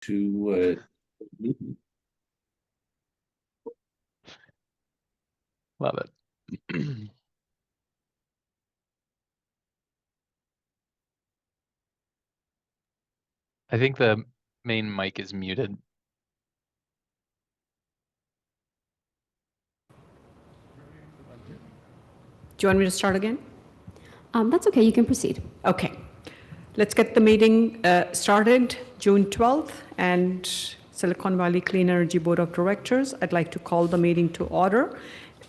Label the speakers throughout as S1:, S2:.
S1: to
S2: Love it. I think the main mic is muted.
S3: Do you want me to start again?
S4: That's okay, you can proceed.
S3: Okay. Let's get the meeting started, June 12th, and Silicon Valley Clean Energy Board of Directors. I'd like to call the meeting to order,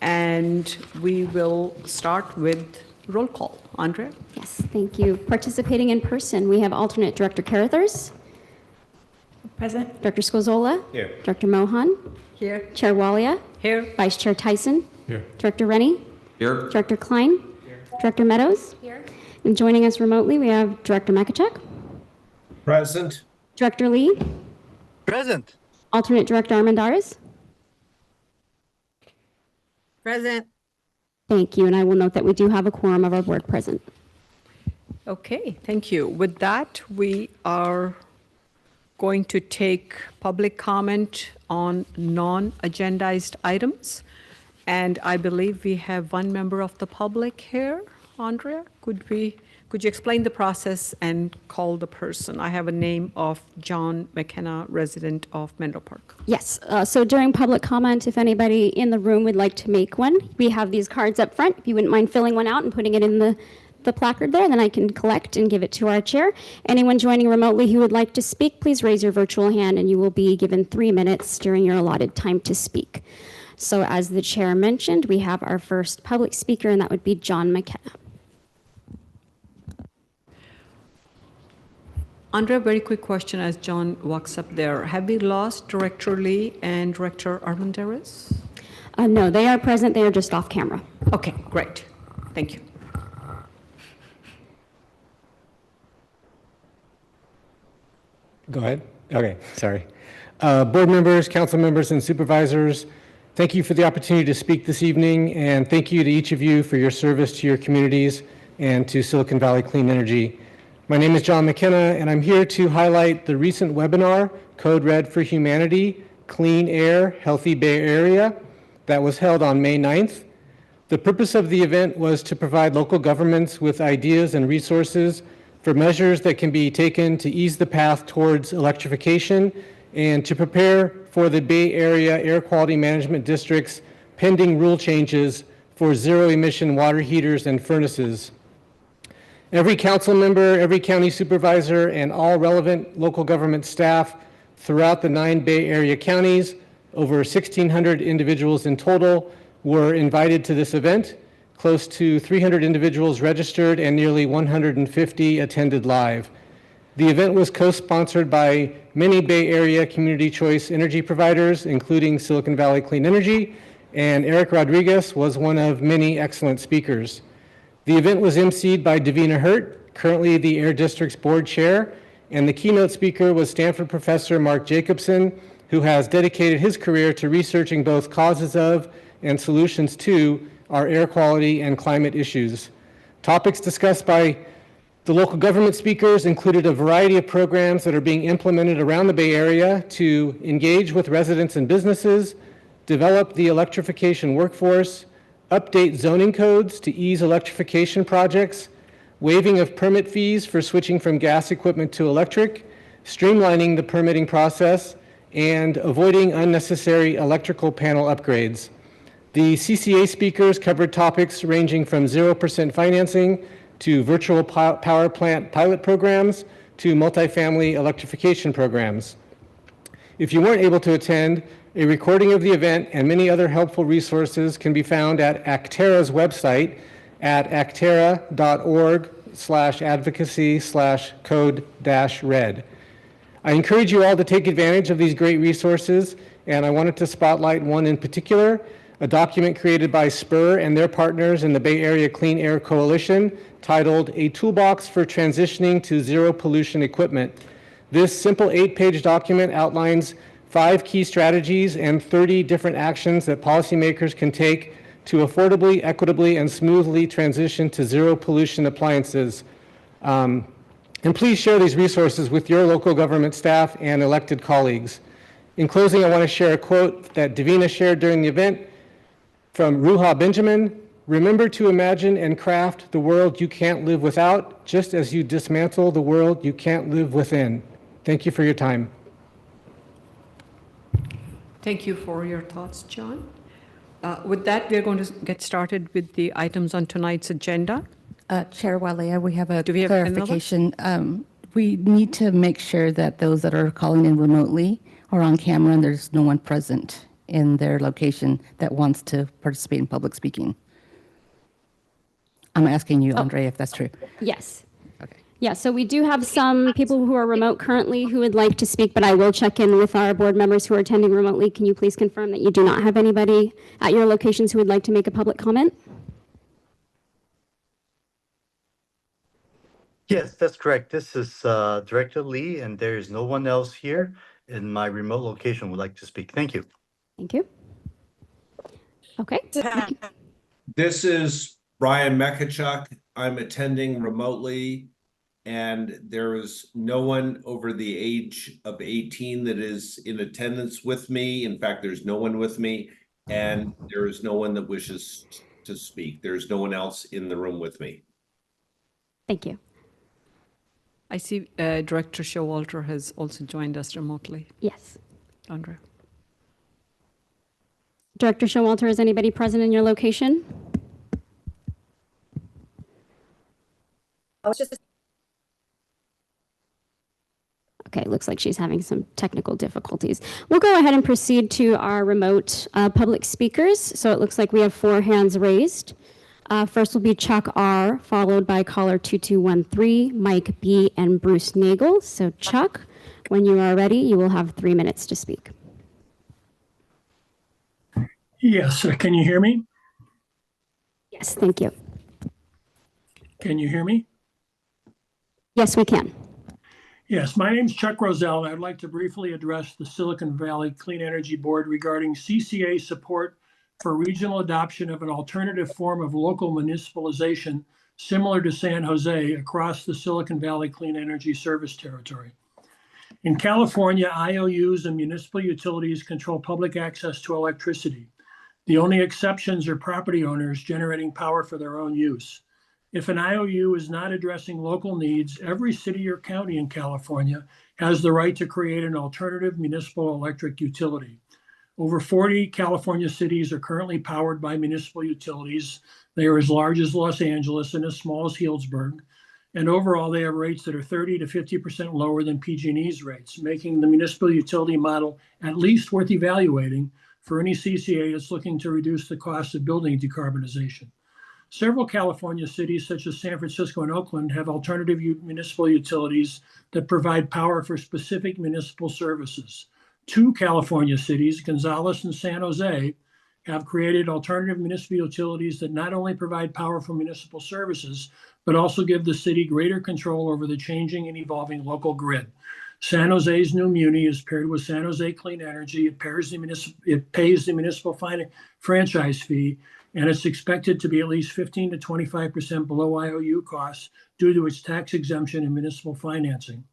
S3: and we will start with roll call. Andrea?
S4: Yes, thank you. Participating in person, we have alternate Director Carruthers.
S3: Present.
S4: Director Scozola.
S1: Here.
S4: Director Mohan.
S3: Here.
S4: Chair Walia.
S3: Here.
S4: Vice Chair Tyson.
S1: Here.
S4: Director Rennie.
S1: Here.
S4: Director Klein. Here. Director Meadows. Here. And joining us remotely, we have Director Makachuk.
S1: Present.
S4: Director Lee.
S5: Present.
S4: Alternate Director Armendariz.
S6: Present.
S4: Thank you, and I will note that we do have a quorum of our board present.
S3: Okay, thank you. With that, we are going to take public comment on non-agendized items. And I believe we have one member of the public here. Andrea, could you explain the process and call the person? I have a name of John McKenna, resident of Menlo Park.
S4: Yes, so during public comment, if anybody in the room would like to make one, we have these cards up front. If you wouldn't mind filling one out and putting it in the placard there, then I can collect and give it to our chair. Anyone joining remotely who would like to speak, please raise your virtual hand and you will be given 3 minutes during your allotted time to speak. So as the chair mentioned, we have our first public speaker, and that would be John McKenna.
S3: Andrea, very quick question as John walks up there. Have we lost Director Lee and Director Armendariz?
S4: No, they are present. They are just off camera.
S3: Okay, great. Thank you.
S7: Go ahead. Okay, sorry. Board members, council members, and supervisors, thank you for the opportunity to speak this evening, and thank you to each of you for your service to your communities and to Silicon Valley Clean Energy. My name is John McKenna, and I'm here to highlight the recent webinar, Code Red for Humanity, Clean Air, Healthy Bay Area, that was held on May 9th. The purpose of the event was to provide local governments with ideas and resources for measures that can be taken to ease the path towards electrification and to prepare for the Bay Area Air Quality Management District's pending rule changes for zero-emission water heaters and furnaces. Every council member, every county supervisor, and all relevant local government staff throughout the 9 Bay Area counties, over 1,600 individuals in total, were invited to this event. Close to 300 individuals registered and nearly 150 attended live. The event was co-sponsored by many Bay Area community choice energy providers, including Silicon Valley Clean Energy, and Eric Rodriguez was one of many excellent speakers. The event was emceed by Davina Hurt, currently the Air District's board chair, and the keynote speaker was Stanford professor Mark Jacobson, who has dedicated his career to researching both causes of and solutions to our air quality and climate issues. Topics discussed by the local government speakers included a variety of programs that are being implemented around the Bay Area to engage with residents and businesses, develop the electrification workforce, update zoning codes to ease electrification projects, waiving of permit fees for switching from gas equipment to electric, streamlining the permitting process, and avoiding unnecessary electrical panel upgrades. The CCA speakers covered topics ranging from 0% financing to virtual power plant pilot programs to multifamily electrification programs. If you weren't able to attend, a recording of the event and many other helpful resources can be found at Actera's website at actera.org/advocacy/code-red. I encourage you all to take advantage of these great resources, and I wanted to spotlight one in particular, a document created by Spur and their partners in the Bay Area Clean Air Coalition titled A Toolbox for Transitioning to Zero Pollution Equipment. This simple 8-page document outlines 5 key strategies and 30 different actions that policymakers can take to affordably, equitably, and smoothly transition to zero pollution appliances. And please share these resources with your local government staff and elected colleagues. In closing, I want to share a quote that Davina shared during the event from Ruha Benjamin. Remember to imagine and craft the world you can't live without, just as you dismantle the world you can't live within. Thank you for your time.
S3: Thank you for your thoughts, John. With that, we're going to get started with the items on tonight's agenda.
S5: Chair Walea, we have a
S3: Do we have another?
S5: clarification. We need to make sure that those that are calling in remotely are on camera and there's no one present in their location that wants to participate in public speaking. I'm asking you, Andre, if that's true.
S4: Yes.
S5: Okay.
S4: Yeah, so we do have some people who are remote currently who would like to speak, but I will check in with our board members who are attending remotely. Can you please confirm that you do not have anybody at your locations who would like to make a public comment?
S6: Yes, that's correct. This is Director Lee, and there is no one else here in my remote location would like to speak. Thank you.
S4: Thank you. Okay.
S1: This is Brian Mekachuk. I'm attending remotely, and there is no one over the age of 18 that is in attendance with me. In fact, there's no one with me, and there is no one that wishes to speak. There's no one else in the room with me.
S4: Thank you.
S3: I see Director Showalter has also joined us remotely.
S4: Yes.
S3: Andre.
S4: Director Showalter, is anybody present in your location? Okay, looks like she's having some technical difficulties. We'll go ahead and proceed to our remote public speakers. So it looks like we have 4 hands raised. First will be Chuck R., followed by caller 2213, Mike B., and Bruce Nagel. So Chuck, when you are ready, you will have 3 minutes to speak.
S8: Yes, can you hear me?
S4: Yes, thank you.
S8: Can you hear me?
S4: Yes, we can.
S8: Yes, my name is Chuck Rosell. I'd like to briefly address the Silicon Valley Clean Energy Board regarding CCA support for regional adoption of an alternative form of local municipalization similar to San Jose across the Silicon Valley Clean Energy Service Territory. In California, IOUs and municipal utilities control public access to electricity. The only exceptions are property owners generating power for their own use. If an IOU is not addressing local needs, every city or county in California has the right to create an alternative municipal electric utility. Over 40 California cities are currently powered by municipal utilities. They are as large as Los Angeles and as small as Healdsburg. And overall, they have rates that are 30 to 50% lower than PG&E's rates, making the municipal utility model at least worth evaluating for any CCA that's looking to reduce the cost of building decarbonization. Several California cities, such as San Francisco and Oakland, have alternative municipal utilities that provide power for specific municipal services. 2 California cities, Gonzales and San Jose, have created alternative municipal utilities that not only provide power for municipal services, but also give the city greater control over the changing and evolving local grid. San Jose's new Muni is paired with San Jose Clean Energy. It pays the municipal franchise fee, and it's expected to be at least 15 to 25% below IOU costs due to its tax exemption and municipal financing.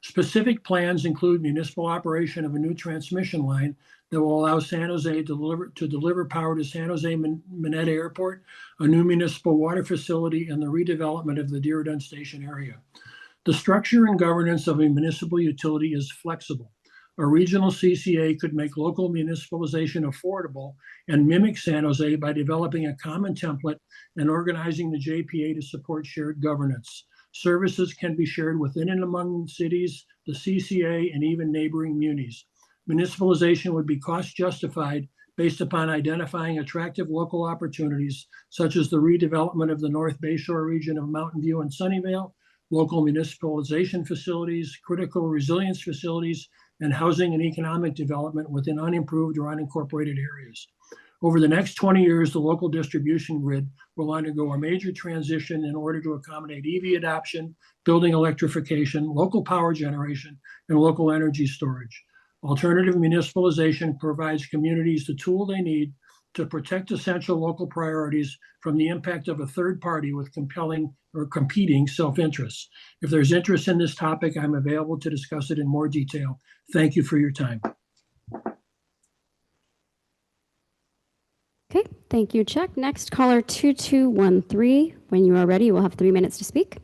S8: Specific plans include municipal operation of a new transmission line that will allow San Jose to deliver power to San Jose Mineta Airport, a new municipal water facility, and the redevelopment of the Diridon Station area. The structure and governance of a municipal utility is flexible. A regional CCA could make local municipalization affordable and mimic San Jose by developing a common template and organizing the JPA to support shared governance. Services can be shared within and among cities, the CCA, and even neighboring munis. Municipalization would be cost justified based upon identifying attractive local opportunities, such as the redevelopment of the North Bayshore region of Mountain View and Sunnyvale, local municipalization facilities, critical resilience facilities, and housing and economic development within unimproved or unincorporated areas. Over the next 20 years, the local distribution grid will undergo a major transition in order to accommodate EV adoption, building electrification, local power generation, and local energy storage. Alternative municipalization provides communities the tool they need to protect essential local priorities from the impact of a third party with compelling or competing self-interests. If there's interest in this topic, I'm available to discuss it in more detail. Thank you for your time.
S4: Okay, thank you, Chuck. Next, caller 2213. When you are ready, you will have 3 minutes to speak.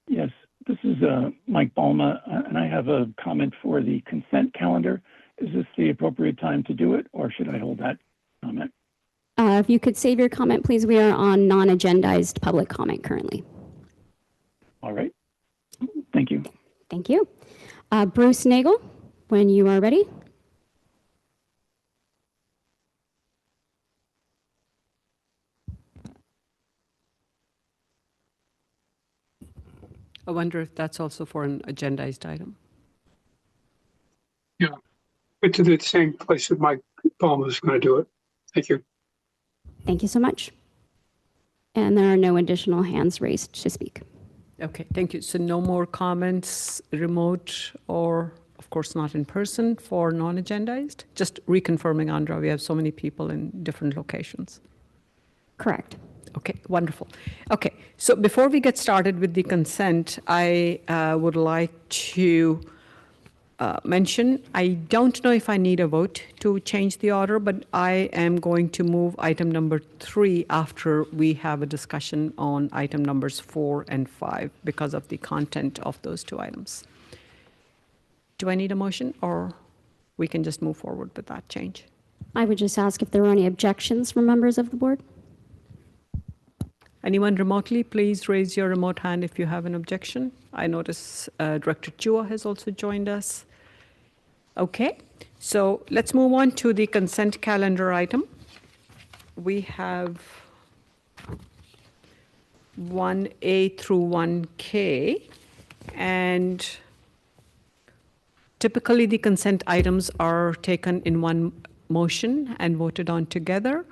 S9: Yes, this is Mike Balma, and I have a comment for the consent calendar. Is this the appropriate time to do it, or should I hold that comment?
S4: If you could save your comment, please. We are on non-agendized public comment currently.
S9: All right. Thank you.
S4: Thank you. Bruce Nagel, when you are ready.
S3: I wonder if that's also for an agendized item.
S10: Yeah, went to the same place that Mike Palmer was going to do it. Thank you.
S4: Thank you so much. And there are no additional hands raised to speak.
S3: Okay, thank you. So no more comments, remote or, of course, not in person for non-agendized? Just reconfirming, Andra, we have so many people in different locations.
S4: Correct.
S3: Okay, wonderful. Okay, so before we get started with the consent, I would like to mention, I don't know if I need a vote to change the order, but I am going to move item number 3 after we have a discussion on item numbers 4 and 5 because of the content of those 2 items. Do I need a motion, or we can just move forward with that change?
S4: I would just ask if there were any objections from members of the board.
S3: Anyone remotely, please raise your remote hand if you have an objection. I notice Director Chua has also joined us. Okay, so let's move on to the consent calendar item. We have 1A through 1K, and typically the consent items are taken in one motion and voted on together.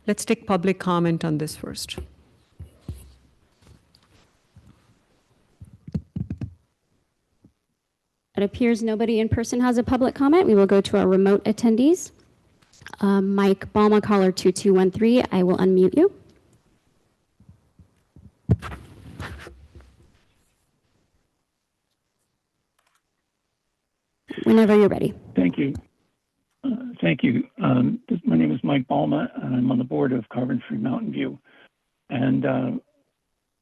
S3: Let's take public comment on this first.
S4: It appears nobody in person has a public comment. We will go to our remote attendees. Mike Balma, caller 2213. I will unmute you. Whenever you're ready.
S9: Thank you. Thank you. My name is Mike Balma, and I'm on the board of Carbon Free Mountain View. And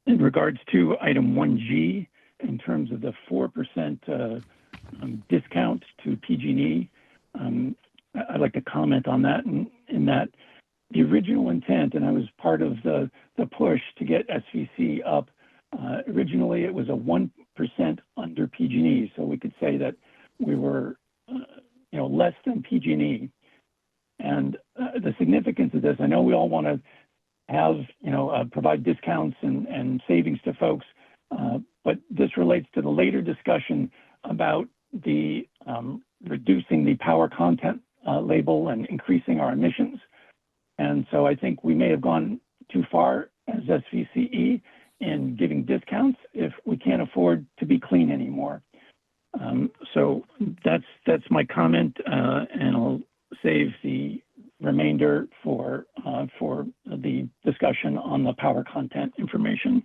S9: in regards to item 1G, in terms of the 4% discount to PG&E, I'd like to comment on that in that the original intent, and I was part of the push to get SVCE up, originally it was a 1% under PG&E, so we could say that we were less than PG&E. And the significance of this, I know we all want to have, provide discounts and savings to folks, but this relates to the later discussion about the reducing the power content label and increasing our emissions. And so I think we may have gone too far as SVCE in giving discounts if we can't afford to be clean anymore. So that's my comment, and I'll save the remainder for the discussion on the power content information.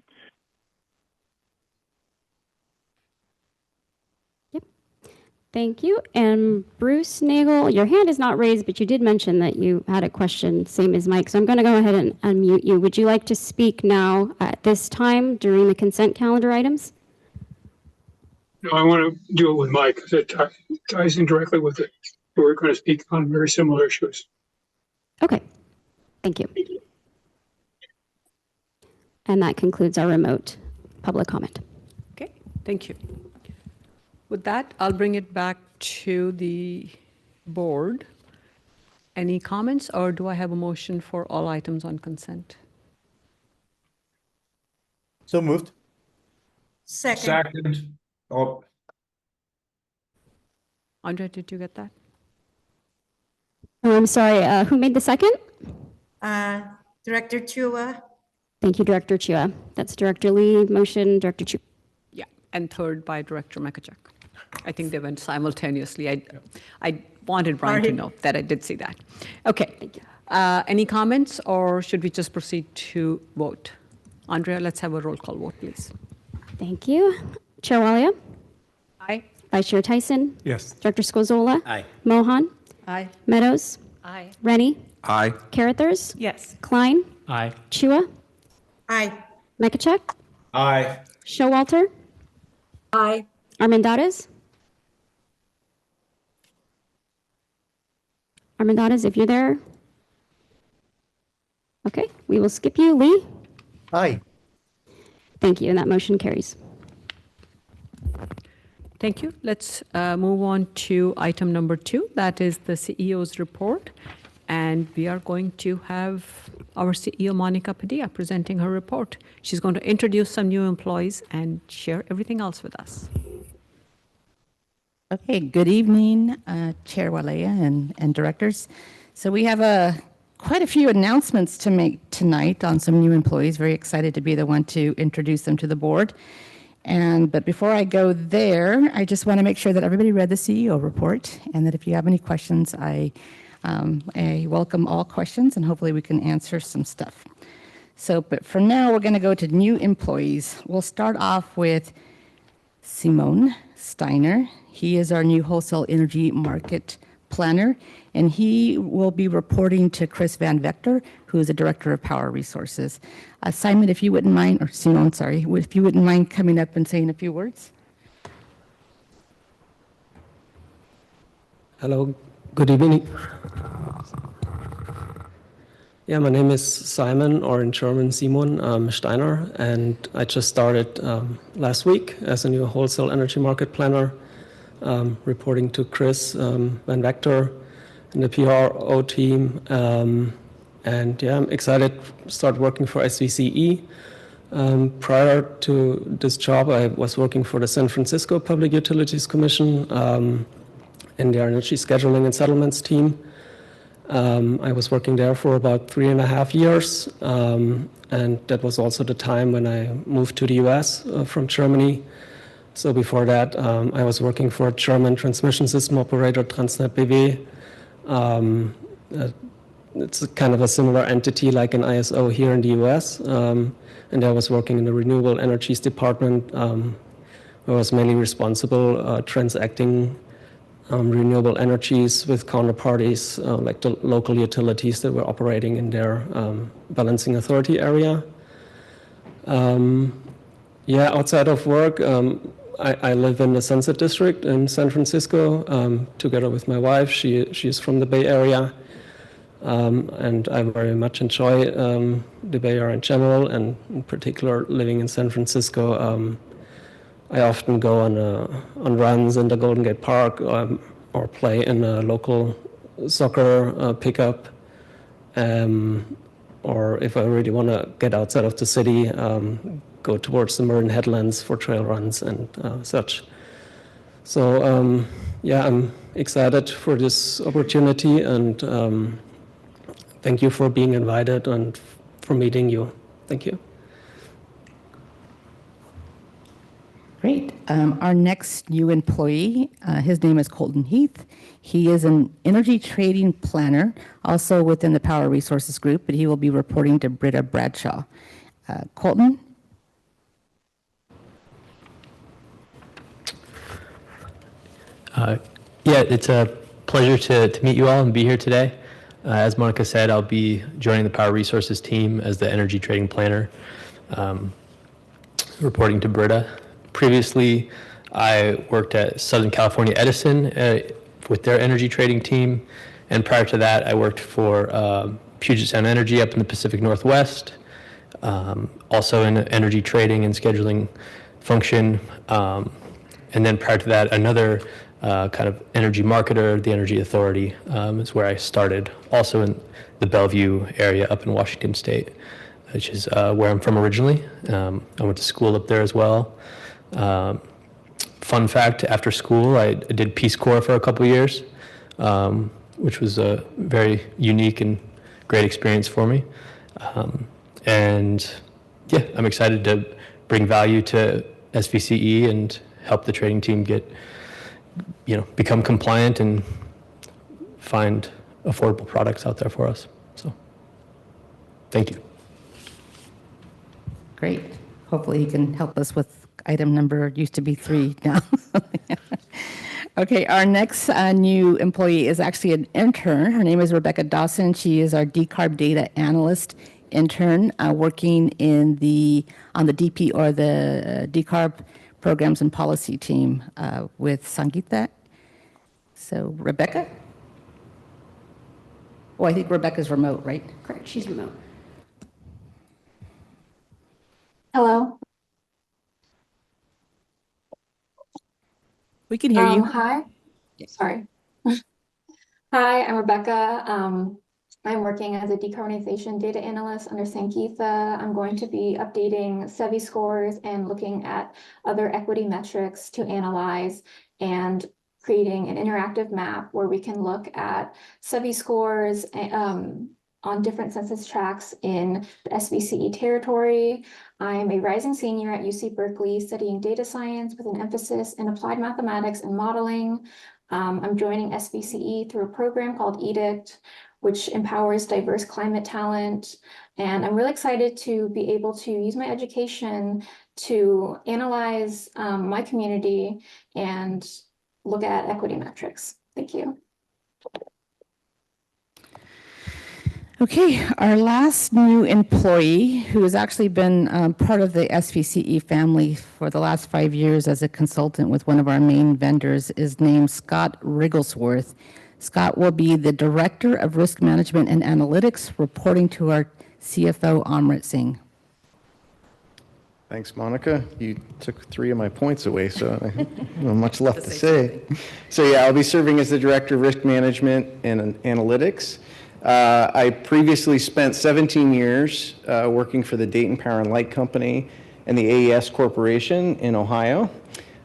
S4: Thank you. And Bruce Nagel, your hand is not raised, but you did mention that you had a question, same as Mike. So I'm going to go ahead and unmute you. Would you like to speak now at this time during the consent calendar items?
S10: No, I want to do it with Mike because it ties in directly with it. We're going to speak on very similar issues.
S4: Okay. Thank you. And that concludes our remote public comment.
S3: Okay, thank you. With that, I'll bring it back to the board. Any comments, or do I have a motion for all items on consent?
S6: So moved.
S1: Second. Oh,
S3: Andre, did you get that?
S4: Oh, I'm sorry. Who made the second?
S11: Director Chua.
S4: Thank you, Director Chua. That's Director Lee, motion, Director Chu.
S3: and third by Director Mekachuk. I think they went simultaneously. I wanted Brian to know that I did see that. Okay. Any comments, or should we just proceed to vote? Andrea, let's have a roll call vote, please.
S4: Thank you. Chair Walia?
S3: Aye.
S4: Vice Chair Tyson?
S7: Yes.
S4: Director Scozola?
S11: Aye.
S4: Mohan?
S3: Aye.
S4: Meadows?
S3: Aye.
S4: Rennie?
S11: Aye.
S4: Carruthers?
S3: Yes.
S4: Klein?
S11: Aye.
S4: Chua?
S12: Aye.
S4: Mekachuk?
S1: Aye.
S4: Showalter?
S12: Aye.
S4: Armendariz? Armendariz, if you're there. Okay, we will skip you. Lee?
S6: Aye.
S4: Thank you, and that motion carries.
S3: Thank you. Let's move on to item number 2. That is the CEO's report. And we are going to have our CEO, Monica Padilla, presenting her report. She's going to introduce some new employees and share everything else with us.
S5: Okay, good evening, Chair Walea and directors. So we have quite a few announcements to make tonight on some new employees. Very excited to be the one to introduce them to the board. But before I go there, I just want to make sure that everybody read the CEO report, and that if you have any questions, I welcome all questions, and hopefully we can answer some stuff. But for now, we're going to go to new employees. We'll start off with Simone Steiner. He is our new wholesale energy market planner, and he will be reporting to Chris Van Vector, who is the Director of Power Resources. Simon, if you wouldn't mind, or Simone, sorry, if you wouldn't mind coming up and saying a few words.
S13: Hello, good evening. Yeah, my name is Simon, or in German Simon Steiner, and I just started last week as a new wholesale energy market planner, reporting to Chris Van Vector and the PRO team. And yeah, I'm excited to start working for SVCE. Prior to this job, I was working for the San Francisco Public Utilities Commission in their energy scheduling and settlements team. I was working there for about 3.5 years, and that was also the time when I moved to the US from Germany. So before that, I was working for German transmission system operator Transnet BW. It's kind of a similar entity like an ISO here in the US, and I was working in the renewable energies department, where I was mainly responsible transacting renewable energies with counterparties like the local utilities that were operating in their balancing authority area. Yeah, outside of work, I live in the Sunset District in San Francisco together with my wife. She's from the Bay Area, and I very much enjoy the Bay Area in general, and in particular living in San Francisco. I often go on runs in the Golden Gate Park or play in a local soccer pickup. Or if I really want to get outside of the city, go towards the Marin Headlands for trail runs and such. So yeah, I'm excited for this opportunity, and thank you for being invited and for meeting you. Thank you.
S5: Great. Our next new employee, his name is Colton Heath. He is an energy trading planner, also within the Power Resources Group, but he will be reporting to Britta Bradshaw. Colton?
S14: Yeah, it's a pleasure to meet you all and be here today. As Monica said, I'll be joining the Power Resources team as the energy trading planner, reporting to Britta. Previously, I worked at Southern California Edison with their energy trading team, and prior to that, I worked for Puget Sound Energy up in the Pacific Northwest, also in energy trading and scheduling function, and then prior to that, another kind of energy marketer, the Energy Authority, is where I started, also in the Bellevue area up in Washington State, which is where I'm from originally. I went to school up there as well. Fun fact, after school, I did Peace Corps for a couple years, which was a very unique and great experience for me. And yeah, I'm excited to bring value to SVCE and help the trading team get, become compliant and find affordable products out there for us. So, thank you.
S5: Great. Hopefully he can help us with item number, used to be 3 now. Okay, our next new employee is actually an intern. Her name is Rebecca Dawson. She is our decarb data analyst intern working on the DP or the decarb programs and policy team with Sangeeta. So Rebecca? Oh, I think Rebecca's remote, right?
S4: Correct, she's remote. Hello.
S5: We can hear you.
S4: Hi. Sorry. Hi, I'm Rebecca. I'm working as a decarbonization data analyst under Sangeeta. I'm going to be updating SEVI scores and looking at other equity metrics to analyze and creating an interactive map where we can look at SEVI scores on different census tracts in the SVCE territory. I'm a rising senior at UC Berkeley studying data science with an emphasis in applied mathematics and modeling. I'm joining SVCE through a program called EDICT, which empowers diverse climate talent. And I'm really excited to be able to use my education to analyze my community and look at equity metrics. Thank you.
S5: Okay, our last new employee, who has actually been part of the SVCE family for the last 5 years as a consultant with one of our main vendors, is named Scott Rigglesworth. Scott will be the Director of Risk Management and Analytics, reporting to our CFO, Amrit Singh.
S11: Thanks, Monica. You took 3 of my points away, so I don't have much left to say. So yeah, I'll be serving as the Director of Risk Management and Analytics. I previously spent 17 years working for the Dayton Power and Light Company and the AES Corporation in Ohio.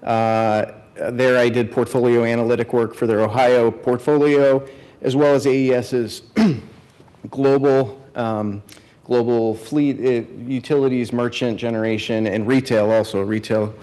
S11: There I did portfolio analytic work for their Ohio portfolio, as well as AES's global fleet, utilities, merchant generation, and retail, also retail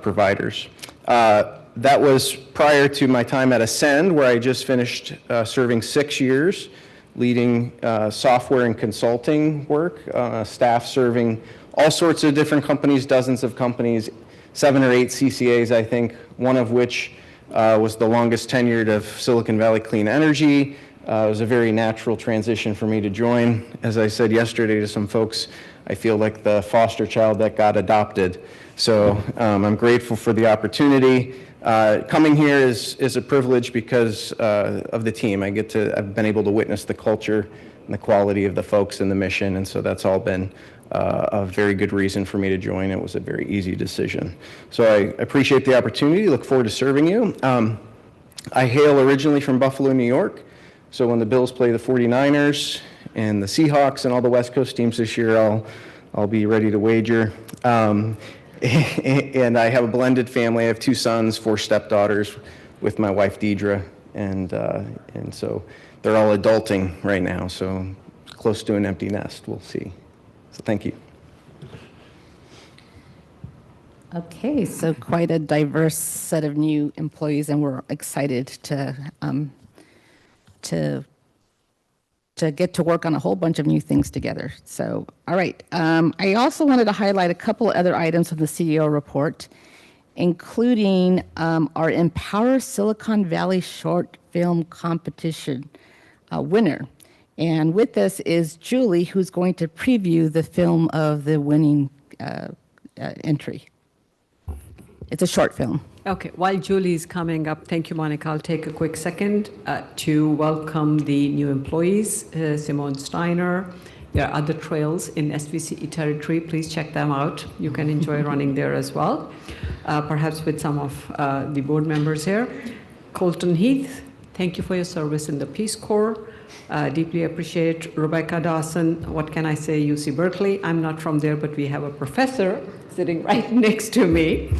S11: providers. That was prior to my time at Ascend, where I just finished serving 6 years, leading software and consulting work, staff serving all sorts of different companies, dozens of companies, 7 or 8 CCAs, I think, one of which was the longest tenured of Silicon Valley Clean Energy. It was a very natural transition for me to join. As I said yesterday to some folks, I feel like the foster child that got adopted. So I'm grateful for the opportunity. Coming here is a privilege because of the team. I've been able to witness the culture and the quality of the folks and the mission, and so that's all been a very good reason for me to join. It was a very easy decision. So I appreciate the opportunity, look forward to serving you. I hail originally from Buffalo, New York, so when the Bills play the 49ers and the Seahawks and all the West Coast teams this year, I'll be ready to wager. And I have a blended family. I have 2 sons, 4 stepdaughters with my wife Deidre, and so they're all adulting right now, so close to an empty nest. We'll see. So thank you.
S5: Okay, so quite a diverse set of new employees, and we're excited to get to work on a whole bunch of new things together. So, all right. I also wanted to highlight a couple of other items from the CEO report, including our Empower Silicon Valley Short Film Competition winner. And with us is Julie, who's going to preview the film of the winning entry. It's a short film.
S3: Okay, while Julie is coming up, thank you, Monica. I'll take a quick second to welcome the new employees, Simone Steiner. There are other trails in SVCE territory. Please check them out. You can enjoy running there as well, perhaps with some of the board members here. Colton Heath, thank you for your service in the Peace Corps. Deeply appreciate Rebecca Dawson. What can I say, UC Berkeley? I'm not from there, but we have a professor sitting right next to me.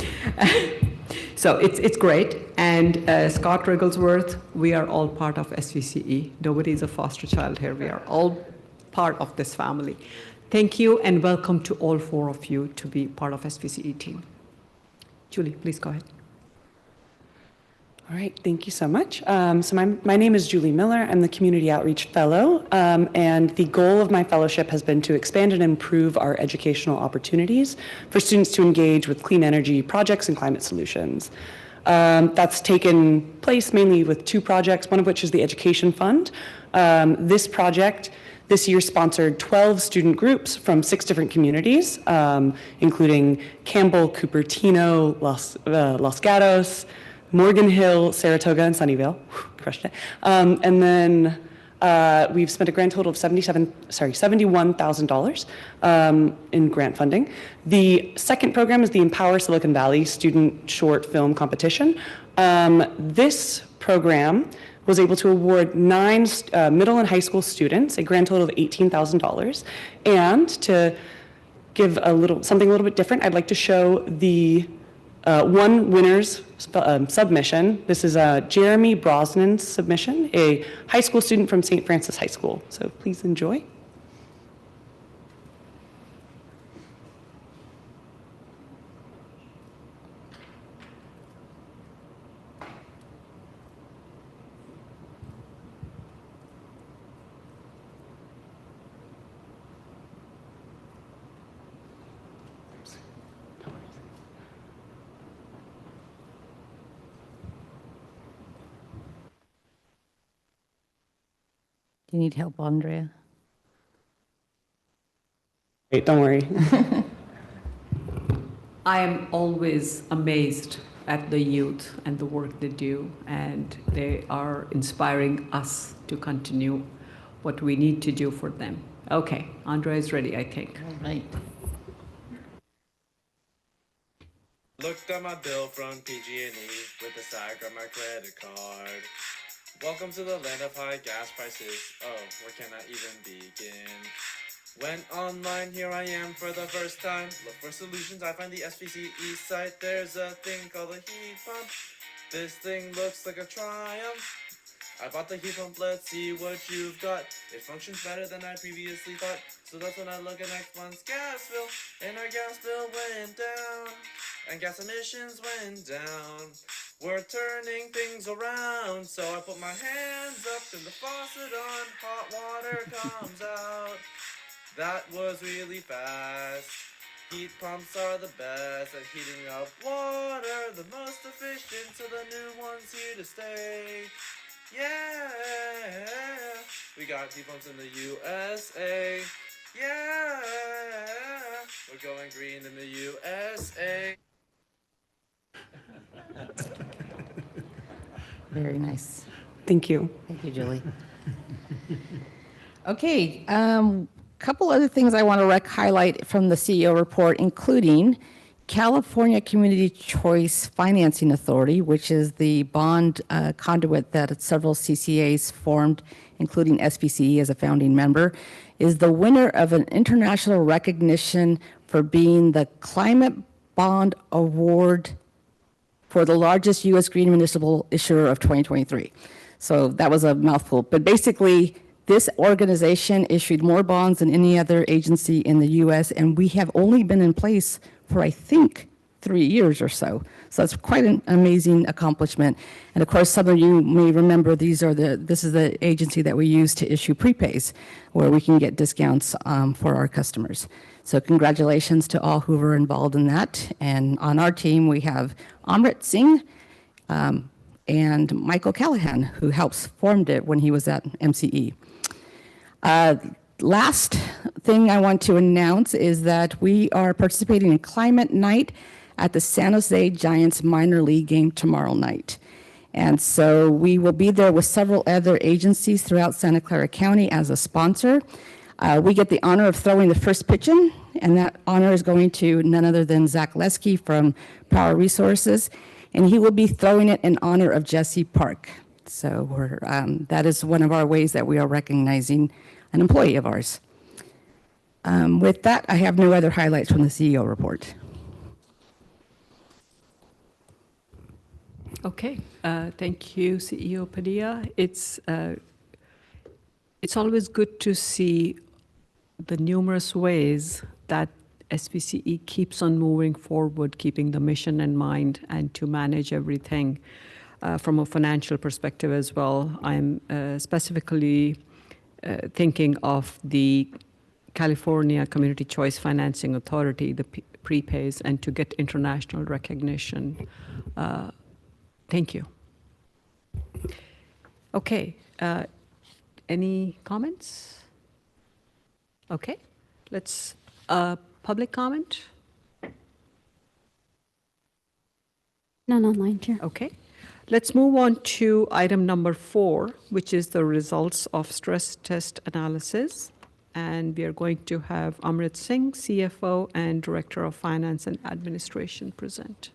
S3: So it's great. And Scott Rigglesworth, we are all part of SVCE. Nobody is a foster child here. We are all part of this family. Thank you, and welcome to all 4 of you to be part of SVCE team. Julie, please go ahead.
S15: All right, thank you so much. My name is Julie Miller. I'm the Community Outreach Fellow, and the goal of my fellowship has been to expand and improve our educational opportunities for students to engage with clean energy projects and climate solutions. That's taken place mainly with two projects, one of which is the Education Fund. This project this year sponsored 12 student groups from 6 different communities, including Campbell, Cupertino, Los Gatos, Morgan Hill, Saratoga, and Sunnyvale. Crushed it. And then we've spent a grand total of $71,000 in grant funding. The second program is the Empower Silicon Valley Student Short Film Competition. This program was able to award 9 middle and high school students a grand total of $18,000. And to give something a little bit different, I'd like to show the one winner's submission. This is Jeremy Brosnan's submission, a high school student from St. Francis High School. So please enjoy.
S5: Do you need help, Andrea?
S15: Wait, don't worry.
S3: I am always amazed at the youth and the work they do, and they are inspiring us to continue what we need to do for them. Okay, Andrea is ready, I think.
S5: All right.
S16: Looked at my bill from PG&E with a stack on my credit card. Welcome to the land of high gas prices. Oh, where can I even begin? Went online, here I am for the first time. Look for solutions, I find the SVCE site. There's a thing called a heat pump. This thing looks like a Triumph. I bought the heat pump, let's see what you've got. It functions better than I previously thought. So that's when I look at next month's gas bill. And our gas bill went down. And gas emissions went down. We're turning things around. So I put my hands up, turn the faucet on, hot water comes out. That was really fast. Heat pumps are the best at heating up water, the most efficient, so the new one's here to stay. Yeah, we got heat pumps in the USA. Yeah, we're going green in the USA.
S5: Very nice.
S15: Thank you.
S5: Thank you, Julie. Okay, couple other things I want to highlight from the CEO report, including California Community Choice Financing Authority, which is the bond conduit that several CCAs formed, including SVCE as a founding member, is the winner of an international recognition for being the Climate Bond Award for the largest U.S. green municipal issuer of 2023. So that was a mouthful, but basically, this organization issued more bonds than any other agency in the U.S., and we have only been in place for, I think, 3 years or so. So that's quite an amazing accomplishment. And of course, some of you may remember this is the agency that we use to issue prepays, where we can get discounts for our customers. So congratulations to all who were involved in that. And on our team, we have Amrit Singh and Michael Callahan, who helps formed it when he was at MCE. Last thing I want to announce is that we are participating in Climate Night at the San Jose Giants minor league game tomorrow night. And so we will be there with several other agencies throughout Santa Clara County as a sponsor. We get the honor of throwing the first pitch in, and that honor is going to none other than Zach Lesky from Power Resources, and he will be throwing it in honor of Jesse Park. So that is one of our ways that we are recognizing an employee of ours. With that, I have no other highlights from the CEO report.
S3: Okay, thank you, CEO Padilla. It's always good to see the numerous ways that SVCE keeps on moving forward, keeping the mission in mind, and to manage everything from a financial perspective as well. I'm specifically thinking of the California Community Choice Financing Authority, the prepays, and to get international recognition. Thank you. Okay, any comments? Okay, let's, public comment?
S4: None online, Chair.
S3: Okay. Let's move on to item number 4, which is the results of stress test analysis. And we are going to have Amrit Singh, CFO and Director of Finance and Administration, present.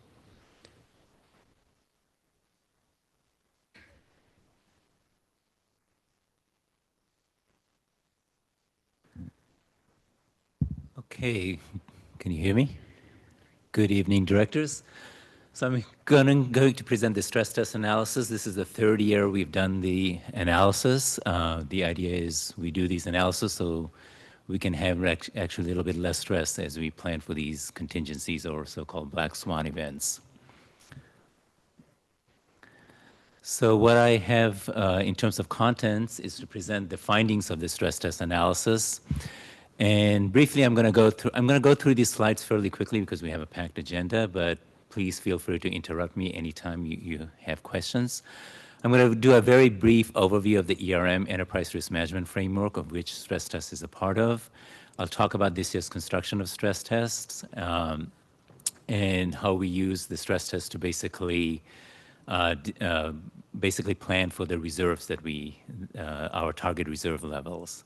S17: Okay, can you hear me? Good evening, directors. So I'm going to present the stress test analysis. This is the 3rd year we've done the analysis. The idea is we do these analysis so we can have actually a little bit less stress as we plan for these contingencies or so-called black swan events. So what I have in terms of contents is to present the findings of the stress test analysis. And briefly, I'm going to go through these slides fairly quickly because we have a packed agenda, but please feel free to interrupt me anytime you have questions. I'm going to do a very brief overview of the ERM, Enterprise Risk Management Framework, of which stress test is a part of. I'll talk about this year's construction of stress tests and how we use the stress test to basically plan for the reserves that our target reserve levels.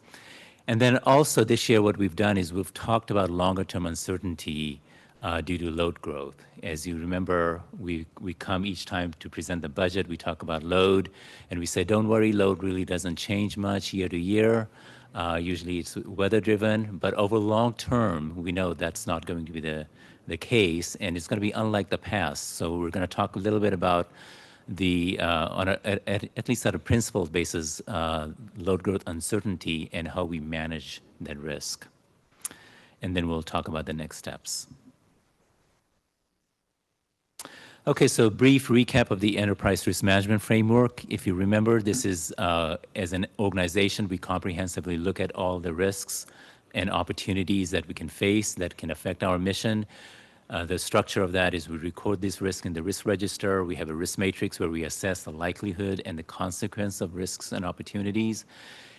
S17: And then also this year, what we've done is we've talked about longer-term uncertainty due to load growth. As you remember, we come each time to present the budget, we talk about load, and we say, don't worry, load really doesn't change much year to year. Usually it's weather-driven, but over long term, we know that's not going to be the case, and it's going to be unlike the past. So we're going to talk a little bit about at least at a principled basis, load growth uncertainty and how we manage that risk. And then we'll talk about the next steps. Okay, so brief recap of the Enterprise Risk Management Framework. If you remember, this is, as an organization, we comprehensively look at all the risks and opportunities that we can face that can affect our mission. The structure of that is we record this risk in the risk register. We have a risk matrix where we assess the likelihood and the consequence of risks and opportunities.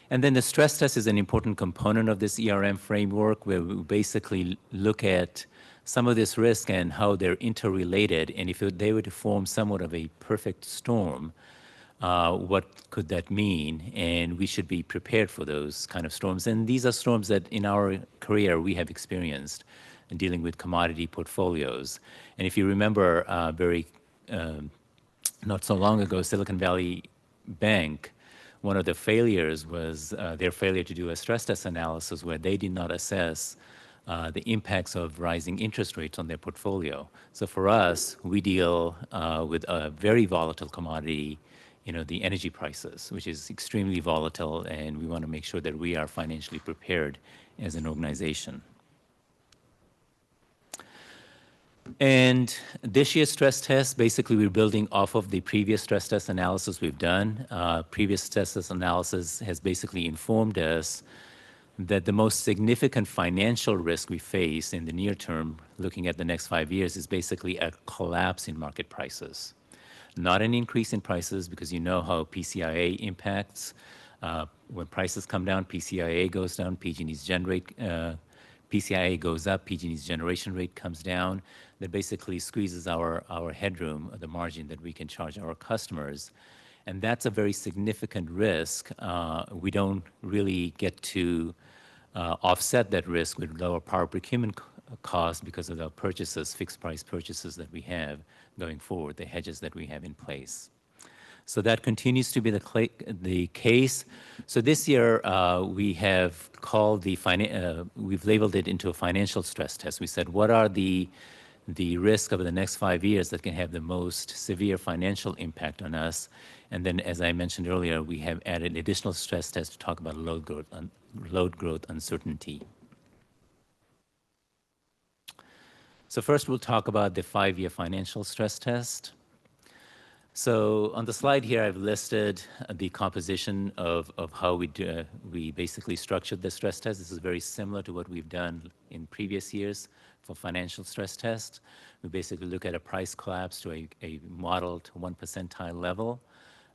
S17: And then the stress test is an important component of this ERM framework where we basically look at some of this risk and how they're interrelated. And if they were to form somewhat of a perfect storm, what could that mean? And we should be prepared for those kind of storms. And these are storms that in our career we have experienced in dealing with commodity portfolios. And if you remember not so long ago, Silicon Valley Bank, one of the failures was their failure to do a stress test analysis where they did not assess the impacts of rising interest rates on their portfolio. So for us, we deal with a very volatile commodity, the energy prices, which is extremely volatile, and we want to make sure that we are financially prepared as an organization. And this year's stress test, basically we're building off of the previous stress test analysis we've done. Previous stress test analysis has basically informed us that the most significant financial risk we face in the near term, looking at the next 5 years, is basically a collapse in market prices. Not an increase in prices, because you know how PCIA impacts. When prices come down, PCIA goes down, PG&E's PCIA goes up, PG&E's generation rate comes down. That basically squeezes our headroom, the margin that we can charge our customers. And that's a very significant risk. We don't really get to offset that risk with lower power procurement costs because of the purchases, fixed price purchases that we have going forward, the hedges that we have in place. So that continues to be the case. So this year we have called we've labeled it into a financial stress test. We said, what are the risk over the next 5 years that can have the most severe financial impact on us? And then, as I mentioned earlier, we have added additional stress tests to talk about load growth uncertainty. So first we'll talk about the 5-year financial stress test. So on the slide here, I've listed the composition of how we basically structured the stress test. This is very similar to what we've done in previous years for financial stress test. We basically look at a price collapse to a modeled 1 percentile level.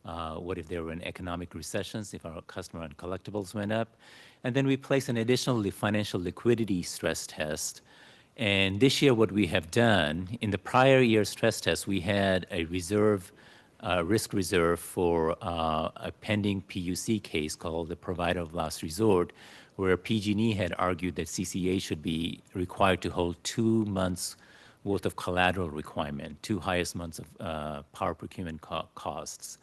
S17: What if there were an economic recessions, if our customer and collectibles went up? And then we place an additional financial liquidity stress test. And this year, what we have done, in the prior year stress test, we had a reserve, risk reserve for a pending PUC case called the provider of last resort, where PG&E had argued that CCA should be required to hold 2 months worth of collateral requirement, 2 highest months of power procurement costs.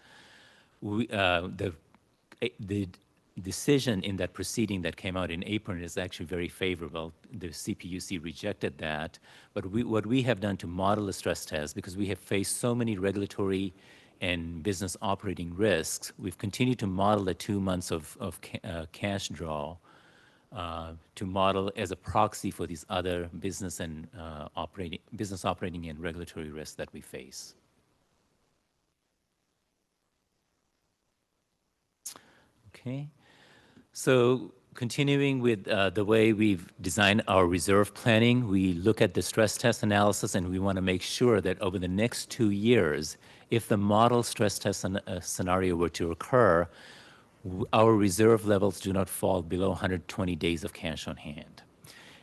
S17: The decision in that proceeding that came out in April is actually very favorable. The CPUC rejected that, but what we have done to model the stress test, because we have faced so many regulatory and business operating risks, we've continued to model the 2 months of cash draw to model as a proxy for these other business operating and regulatory risks that we face. Okay, so continuing with the way we've designed our reserve planning, we look at the stress test analysis and we want to make sure that over the next 2 years, if the model stress test scenario were to occur, our reserve levels do not fall below 120 days of cash on hand.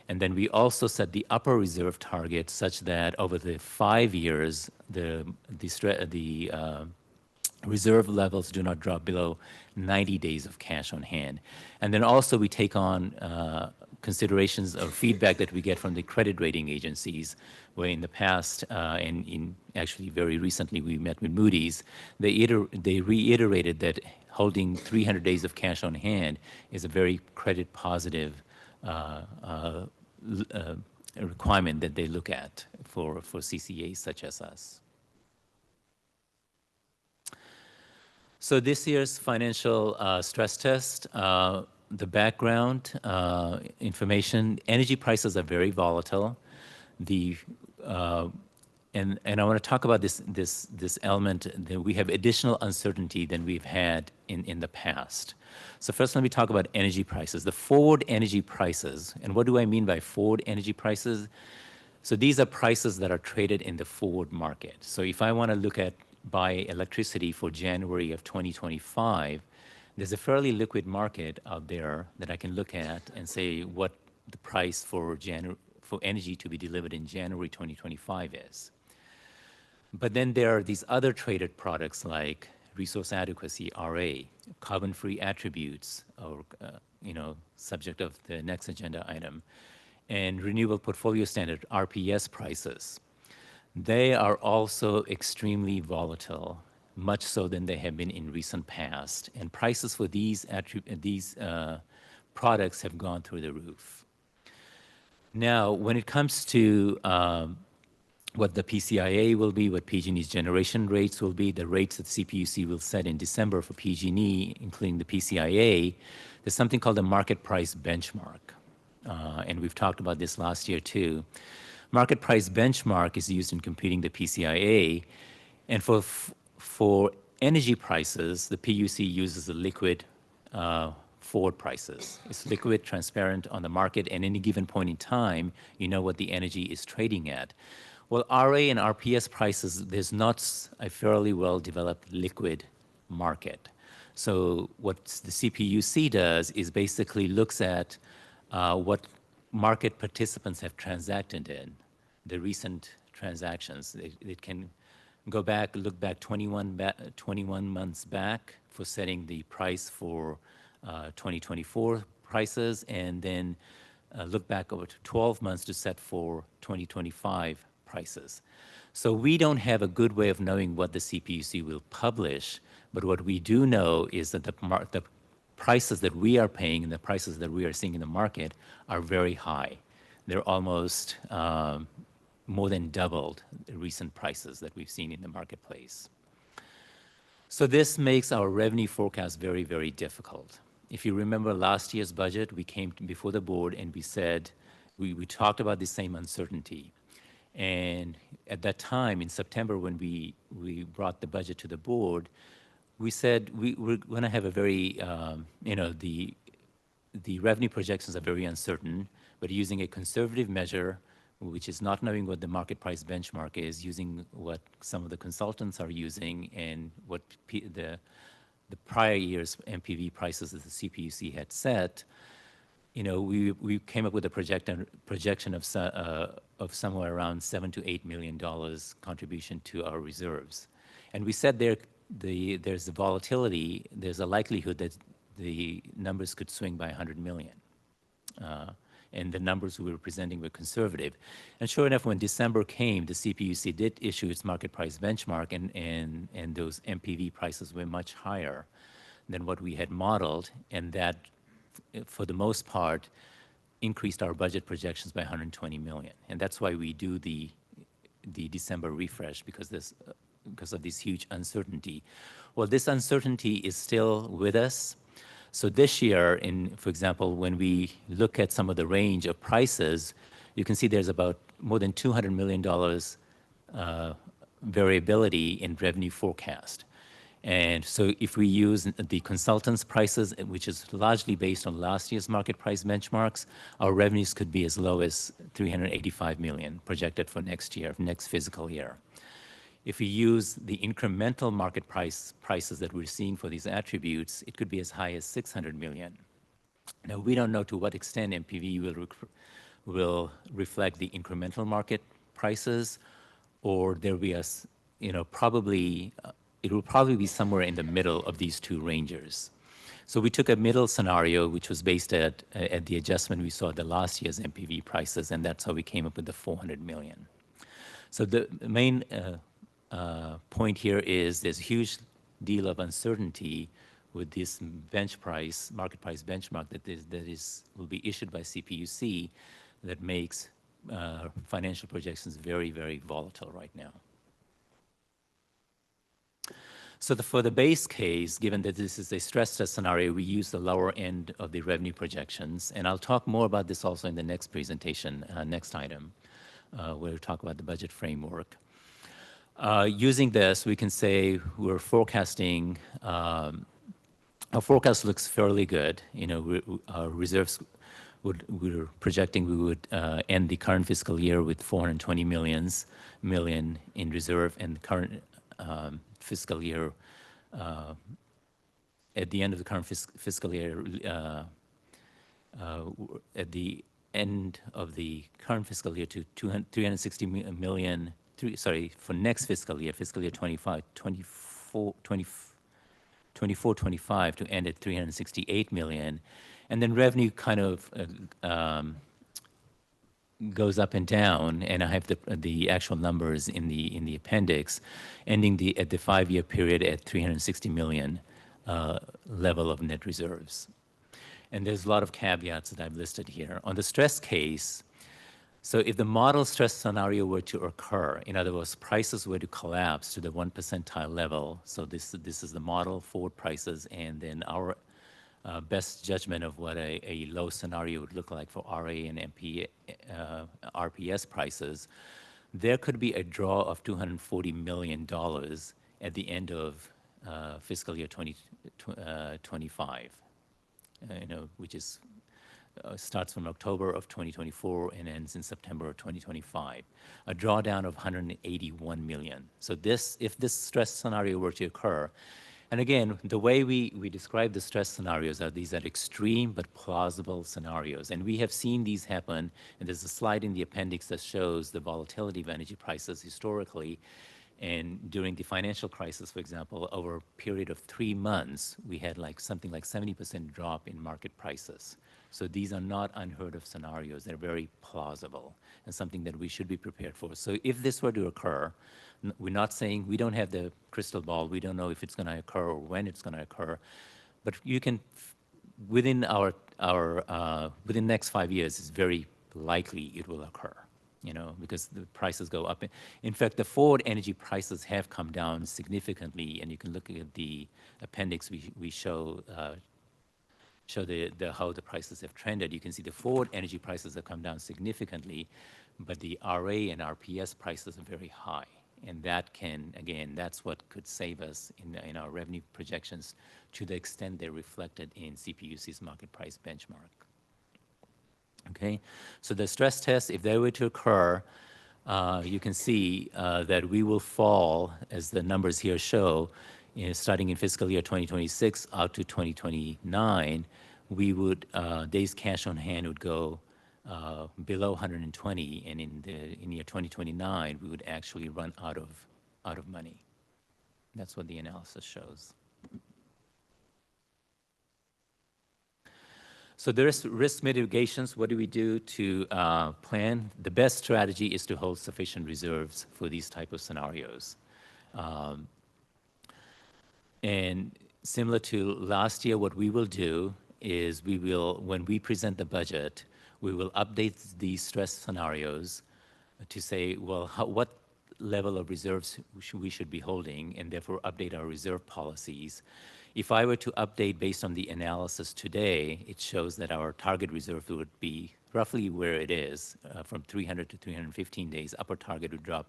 S17: And then we also set the upper reserve target such that over the 5 years, the reserve levels do not drop below 90 days of cash on hand. And then also we take on considerations of feedback that we get from the credit rating agencies, where in the past, and in actually very recently we met with Moody's, they reiterated that holding 300 days of cash on hand is a very credit positive requirement that they look at for CCAs such as us. So this year's financial stress test, the background information, energy prices are very volatile. And I want to talk about this element that we have additional uncertainty than we've had in the past. So first, let me talk about energy prices. The forward energy prices, and what do I mean by forward energy prices? So these are prices that are traded in the forward market. So if I want to buy electricity for January of 2025, there's a fairly liquid market out there that I can look at and say what the price for energy to be delivered in January 2025 is. But then there are these other traded products like resource adequacy, RA, carbon-free attributes, or subject of the next agenda item, and renewable portfolio standard, RPS prices. They are also extremely volatile, much so than they have been in recent past. And prices for these products have gone through the roof. Now, when it comes to what the PCIA will be, what PG&E's generation rates will be, the rates that CPUC will set in December for PG&E, including the PCIA, there's something called the market price benchmark. And we've talked about this last year too. Market price benchmark is used in computing the PCIA, and for energy prices, the PUC uses the liquid forward prices. It's liquid, transparent on the market, and any given point in time, you know what the energy is trading at. Well, RA and RPS prices, there's not a fairly well-developed liquid market. So what the CPUC does is basically looks at what market participants have transacted in, the recent transactions. It can look back 21 months back for setting the price for 2024 prices, and then look back over to 12 months to set for 2025 prices. So we don't have a good way of knowing what the CPUC will publish, but what we do know is that the prices that we are paying and the prices that we are seeing in the market are very high. They're almost more than doubled the recent prices that we've seen in the marketplace. So this makes our revenue forecast very, very difficult. If you remember last year's budget, we came before the board and we said, we talked about the same uncertainty. And at that time, in September, when we brought the budget to the board, we said we're going to have a very, the revenue projections are very uncertain, but using a conservative measure, which is not knowing what the market price benchmark is, using what some of the consultants are using and what the prior year's MPV prices that the CPUC had set, we came up with a projection of somewhere around $7 to $8 million contribution to our reserves. And we said there's the volatility, there's a likelihood that the numbers could swing by 100 million. And the numbers we were presenting were conservative. And sure enough, when December came, the CPUC did issue its market price benchmark, and those MPV prices were much higher than what we had modeled, and that, for the most part, increased our budget projections by 120 million. And that's why we do the December refresh, because of this huge uncertainty. Well, this uncertainty is still with us. So this year, for example, when we look at some of the range of prices, you can see there's about more than $200 million variability in revenue forecast. And so if we use the consultants' prices, which is largely based on last year's market price benchmarks, our revenues could be as low as 385 million projected for next year, next fiscal year. If we use the incremental market prices that we're seeing for these attributes, it could be as high as 600 million. Now, we don't know to what extent MPV will reflect the incremental market prices, or there will be probably, it will probably be somewhere in the middle of these two ranges. So we took a middle scenario, which was based at the adjustment we saw at the last year's MPV prices, and that's how we came up with the 400 million. So the main point here is there's a huge deal of uncertainty with this market price benchmark that will be issued by CPUC, that makes financial projections very, very volatile right now. So for the base case, given that this is a stress test scenario, we use the lower end of the revenue projections. And I'll talk more about this also in the next presentation, next item, where we'll talk about the budget framework. Using this, we can say we're forecasting, our forecast looks fairly good. Our reserves, we're projecting we would end the current fiscal year with 420 million in reserve, and the current fiscal year, at the end of the current fiscal year, at the end of the current fiscal year to 360 million, for next fiscal year 24-25, to end at 368 million. And then revenue kind of goes up and down, and I have the actual numbers in the appendix, ending at the 5-year period at 360 million level of net reserves. And there's a lot of caveats that I've listed here. On the stress case, so if the model stress scenario were to occur, in other words, prices were to collapse to the 1 percentile level, so this is the model forward prices, and then our best judgment of what a low scenario would look like for RA and RPS prices, there could be a draw of $240 million at the end of fiscal year 2025, which is starts from October of 2024 and ends in September of 2025, a drawdown of 181 million. So if this stress scenario were to occur, and again, the way we describe the stress scenarios are these are extreme but plausible scenarios. And we have seen these happen, and there's a slide in the appendix that shows the volatility of energy prices historically. And during the financial crisis, for example, over a period of 3 months, we had something like 70% drop in market prices. So these are not unheard of scenarios. They're very plausible and something that we should be prepared for. So if this were to occur, we're not saying we don't have the crystal ball. We don't know if it's going to occur or when it's going to occur. But you can, within within the next 5 years, it's very likely it will occur, because the prices go up. In fact, the forward energy prices have come down significantly, and you can look at the appendix. We show how the prices have trended. You can see the forward energy prices have come down significantly, but the RA and RPS prices are very high. And that can, again, that's what could save us in our revenue projections to the extent they're reflected in CPUC's market price benchmark. Okay, so the stress test, if they were to occur, you can see that we will fall, as the numbers here show, starting in fiscal year 2026 out to 2029, we would, days cash on hand would go below 120, and in year 2029, we would actually run out of money. That's what the analysis shows. So there's risk mitigations. What do we do to plan? The best strategy is to hold sufficient reserves for these type of scenarios. And similar to last year, what we will do is we will, when we present the budget, we will update these stress scenarios to say, well, what level of reserves we should be holding, and therefore update our reserve policies. If I were to update based on the analysis today, it shows that our target reserve would be roughly where it is, from 300 to 315 days. Upper target would drop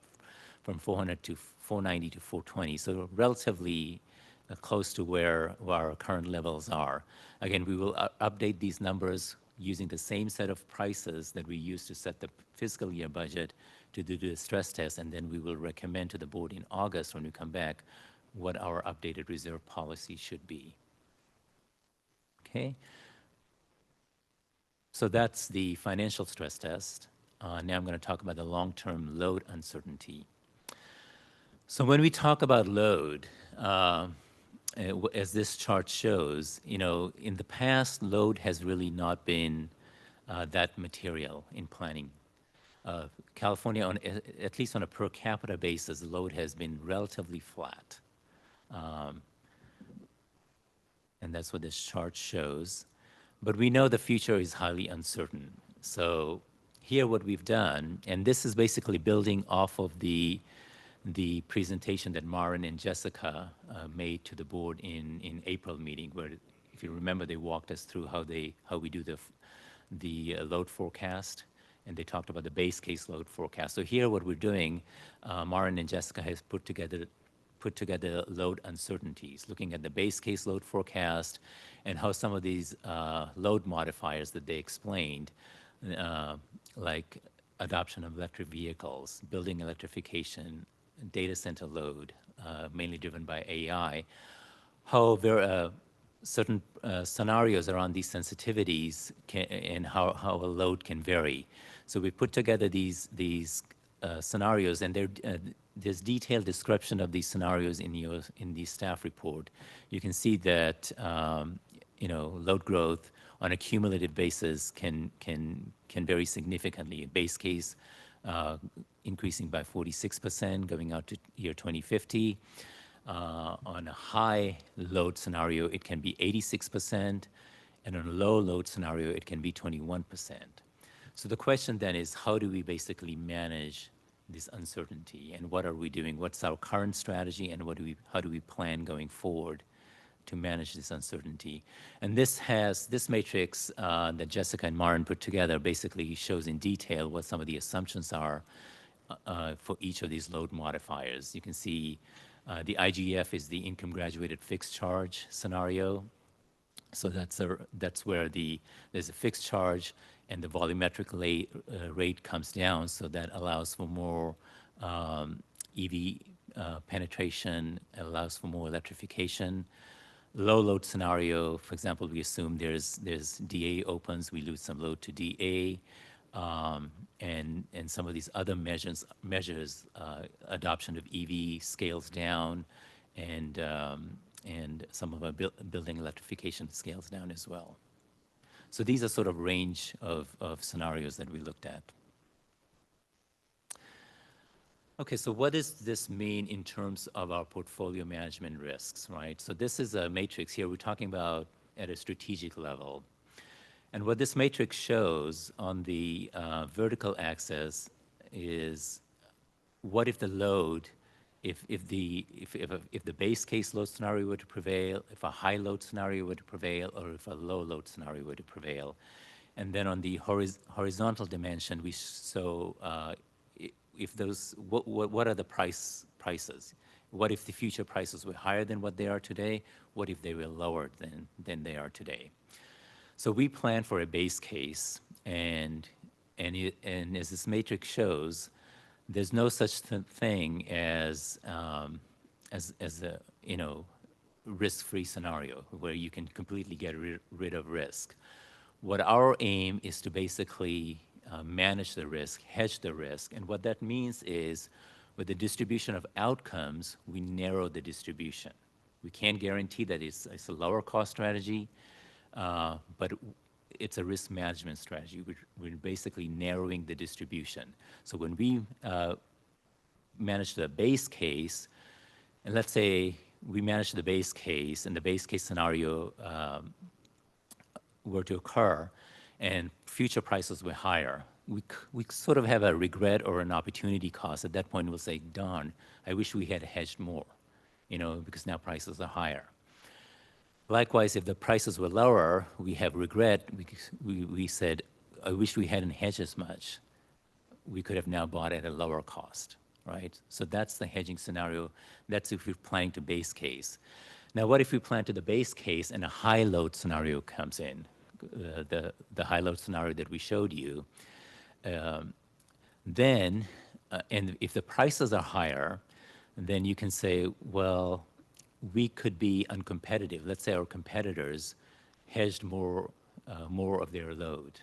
S17: from 400 to 490 to 420. So relatively close to where our current levels are. Again, we will update these numbers using the same set of prices that we used to set the fiscal year budget to do the stress test, and then we will recommend to the board in August when we come back what our updated reserve policy should be. Okay? So that's the financial stress test. Now I'm going to talk about the long-term load uncertainty. So when we talk about load, as this chart shows, you know, in the past, load has really not been that material in planning. California, at least on a per capita basis, load has been relatively flat. And that's what this chart shows. But we know the future is highly uncertain. So here what we've done, and this is basically building off of the presentation that Maren and Jessica made to the board in April meeting, where, if you remember, they walked us through how we do the load forecast, and they talked about the base case load forecast. So here what we're doing, Maren and Jessica has put together load uncertainties, looking at the base case load forecast and how some of these load modifiers that they explained, like adoption of electric vehicles, building electrification, data center load, mainly driven by AI, how there certain scenarios around these sensitivities and how a load can vary. So we put together these scenarios, and there's detailed description of these scenarios in the staff report. You can see that you know, load growth on a cumulative basis can vary significantly. Base case increasing by 46% going out to year 2050. On a high load scenario, it can be 86%, and on a low load scenario, it can be 21%. So the question then is, how do we basically manage this uncertainty, and what are we doing? What's our current strategy, and how do we plan going forward to manage this uncertainty? And this matrix that Jessica and Maren put together basically shows in detail what some of the assumptions are for each of these load modifiers. You can see the IGF is the income graduated fixed charge scenario. So that's where there's a fixed charge, and the volumetric rate comes down, so that allows for more EV penetration, allows for more electrification. Low load scenario, for example, we assume there's DA opens, we lose some load to DA, and some of these other measures, adoption of EV scales down, and some of our building electrification scales down as well. So these are sort of range of scenarios that we looked at. Okay, so what does this mean in terms of our portfolio management risks, right? So this is a matrix here we're talking about at a strategic level. And what this matrix shows on the vertical axis is what if the load, if the base case load scenario were to prevail, if a high load scenario were to prevail, or if a low load scenario were to prevail. And then on the horizontal dimension, we show if those, what are the prices? What if the future prices were higher than what they are today? What if they were lower than they are today? So we plan for a base case, and as this matrix shows, there's no such thing as a risk-free scenario where you can completely get rid of risk. What our aim is to basically manage the risk, hedge the risk, and what that means is with the distribution of outcomes, we narrow the distribution. We can't guarantee that it's a lower cost strategy, but it's a risk management strategy. We're basically narrowing the distribution. So when we manage the base case, and let's say we manage the base case, and the base case scenario were to occur, and future prices were higher, we sort of have a regret or an opportunity cost. At that point, we'll say, darn, I wish we had hedged more, because now prices are higher. Likewise, if the prices were lower, we have regret because we said, I wish we hadn't hedged as much. We could have now bought at a lower cost, right? So that's the hedging scenario. That's if we're planning to base case. Now, what if we plan to the base case and a high load scenario comes in, the high load scenario that we showed you? Then, and if the prices are higher, then you can say, well, we could be uncompetitive. Let's say our competitors hedged more of their load,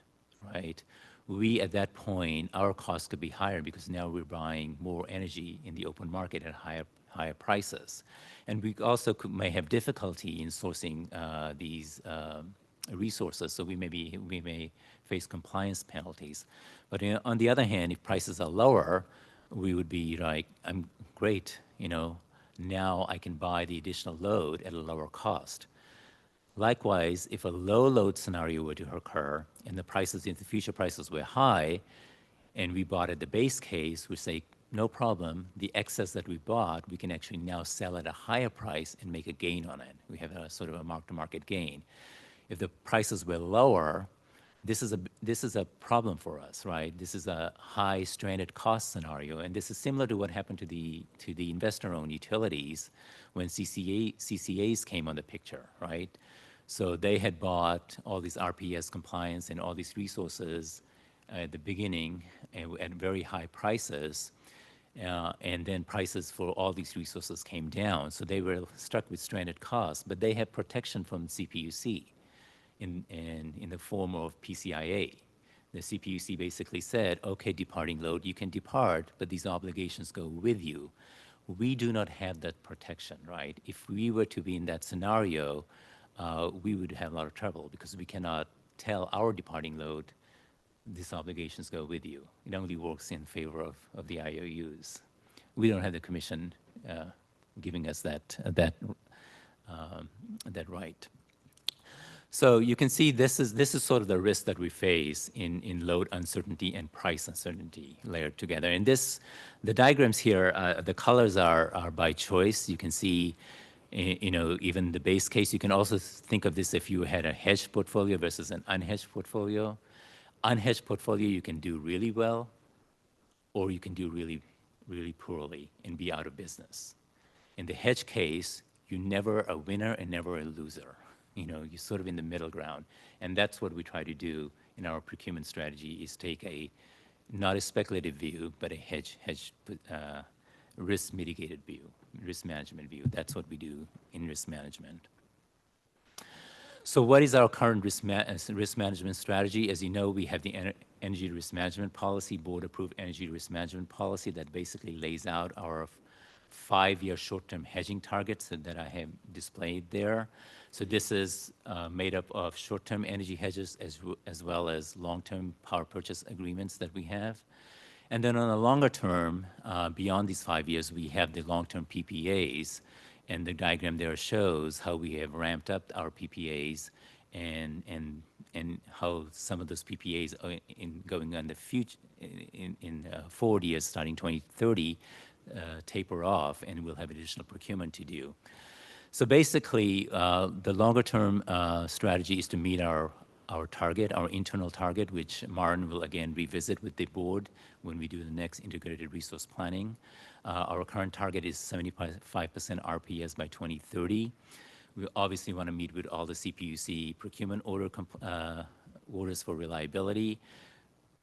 S17: right? We, at that point, our costs could be higher because now we're buying more energy in the open market at higher prices. And we also may have difficulty in sourcing these resources, so we may face compliance penalties. But on the other hand, if prices are lower, we would be like, I'm great, now I can buy the additional load at a lower cost. Likewise, if a low load scenario were to occur and the prices in the future prices were high, and we bought at the base case, we say, no problem, the excess that we bought, we can actually now sell at a higher price and make a gain on it. We have a sort of a mark-to-market gain. If the prices were lower, this is a problem for us, right? This is a high stranded cost scenario, and this is similar to what happened to the investor-owned utilities when CCAs came on the picture, right? So they had bought all these RPS compliance and all these resources at the beginning at very high prices, and then prices for all these resources came down. So they were stuck with stranded costs, but they had protection from CPUC in the form of PCIA. The CPUC basically said, okay, departing load, you can depart, but these obligations go with you. We do not have that protection, right? If we were to be in that scenario, we would have a lot of trouble because we cannot tell our departing load, these obligations go with you. It only works in favor of the IOUs. We don't have the commission giving us that right. So you can see this is sort of the risk that we face in load uncertainty and price uncertainty layered together. And the diagrams here, the colors are by choice. You can see, even the base case. You can also think of this if you had a hedged portfolio versus an unhedged portfolio. Unhedged portfolio, you can do really well, or you can do really, really poorly and be out of business. In the hedge case, you're never a winner and never a loser. You're sort of in the middle ground. And that's what we try to do in our procurement strategy, is take not a speculative view, but a hedge risk mitigated view, risk management view. That's what we do in risk management. So what is our current risk management strategy? As you know, we have the energy risk management policy, board-approved energy risk management policy that basically lays out our 5-year short-term hedging targets that I have displayed there. So this is made up of short-term energy hedges as well as long-term power purchase agreements that we have. And then on a longer term, beyond these 5 years, we have the long-term PPAs. And the diagram there shows how we have ramped up our PPAs and how some of those PPAs are going on the future in 40 years, starting 2030, taper off, and we'll have additional procurement to do. So basically, the longer term strategy is to meet our our target, our internal target, which Maren will again revisit with the board when we do the next integrated resource planning. Our current target is 75% RPS by 2030. We obviously want to meet with all the CPUC procurement orders for reliability,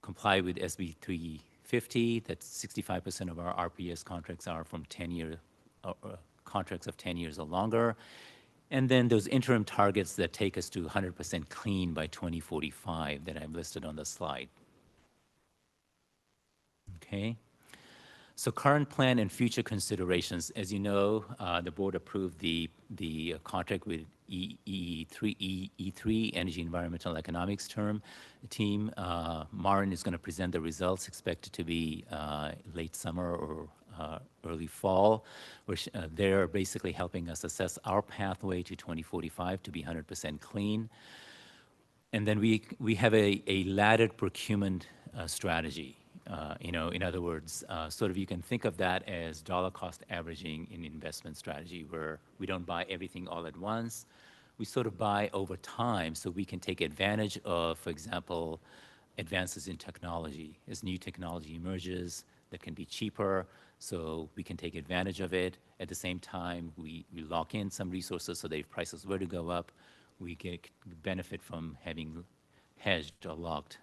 S17: comply with SB 350, that 65% of our RPS contracts are from 10-year contracts of 10 years or longer. And then those interim targets that take us to 100% clean by 2045 that I've listed on the slide. Okay. So current plan and future considerations. As you know, the board approved the contract with E3, Energy Environmental Economics team. Maren is going to present the results, expected to be late summer or early fall, which they're basically helping us assess our pathway to 2045 to be 100% clean. And then we have a laddered procurement strategy. In other words, sort of you can think of that as dollar cost averaging in investment strategy, where we don't buy everything all at once. We sort of buy over time so we can take advantage of, for example, advances in technology. As new technology emerges that can be cheaper, so we can take advantage of it. At the same time, we lock in some resources so that if prices were to go up, we can benefit from having hedged or locked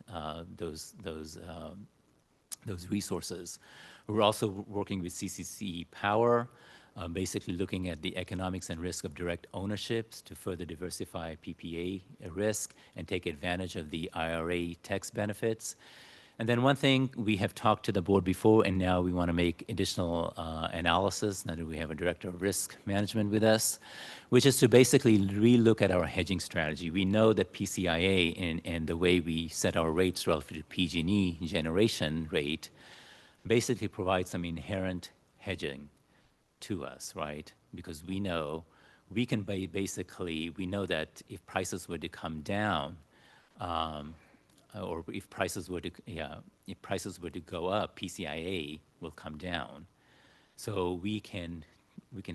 S17: those resources. We're also working with CCC Power, basically looking at the economics and risk of direct ownerships to further diversify PPA risk and take advantage of the IRA tax benefits. And then one thing we have talked to the board before, and now we want to make additional analysis, now that we have a director of risk management with us, which is to basically relook at our hedging strategy. We know that PCIA and the way we set our rates relative to PG&E generation rate basically provides some inherent hedging to us, right? Because we know we can we know that if prices were to come down, or if prices were to go up, PCIA will come down. So we can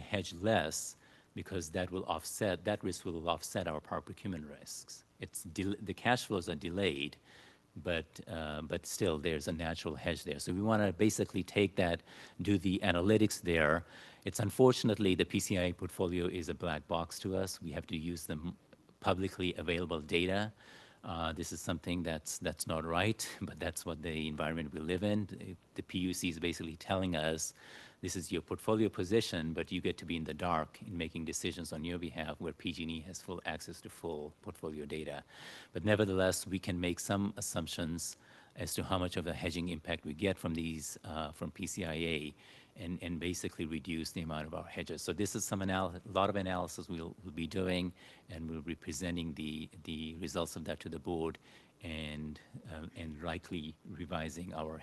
S17: hedge less because that risk will offset our power procurement risks. The cash flows are delayed, but still there's a natural hedge there. So we want to basically take that, do the analytics there. It's unfortunately the PCIA portfolio is a black box to us. We have to use the publicly available data. This is something that's not right, but that's what the environment we live in. The PUC is basically telling us this is your portfolio position, but you get to be in the dark in making decisions on your behalf, where PG&E has full access to full portfolio data. But nevertheless, we can make some assumptions as to how much of a hedging impact we get from these from PCIA, and basically reduce the amount of our hedges. So this is a lot of analysis we'll be doing, and we'll be presenting the results of that to the board, and likely revising our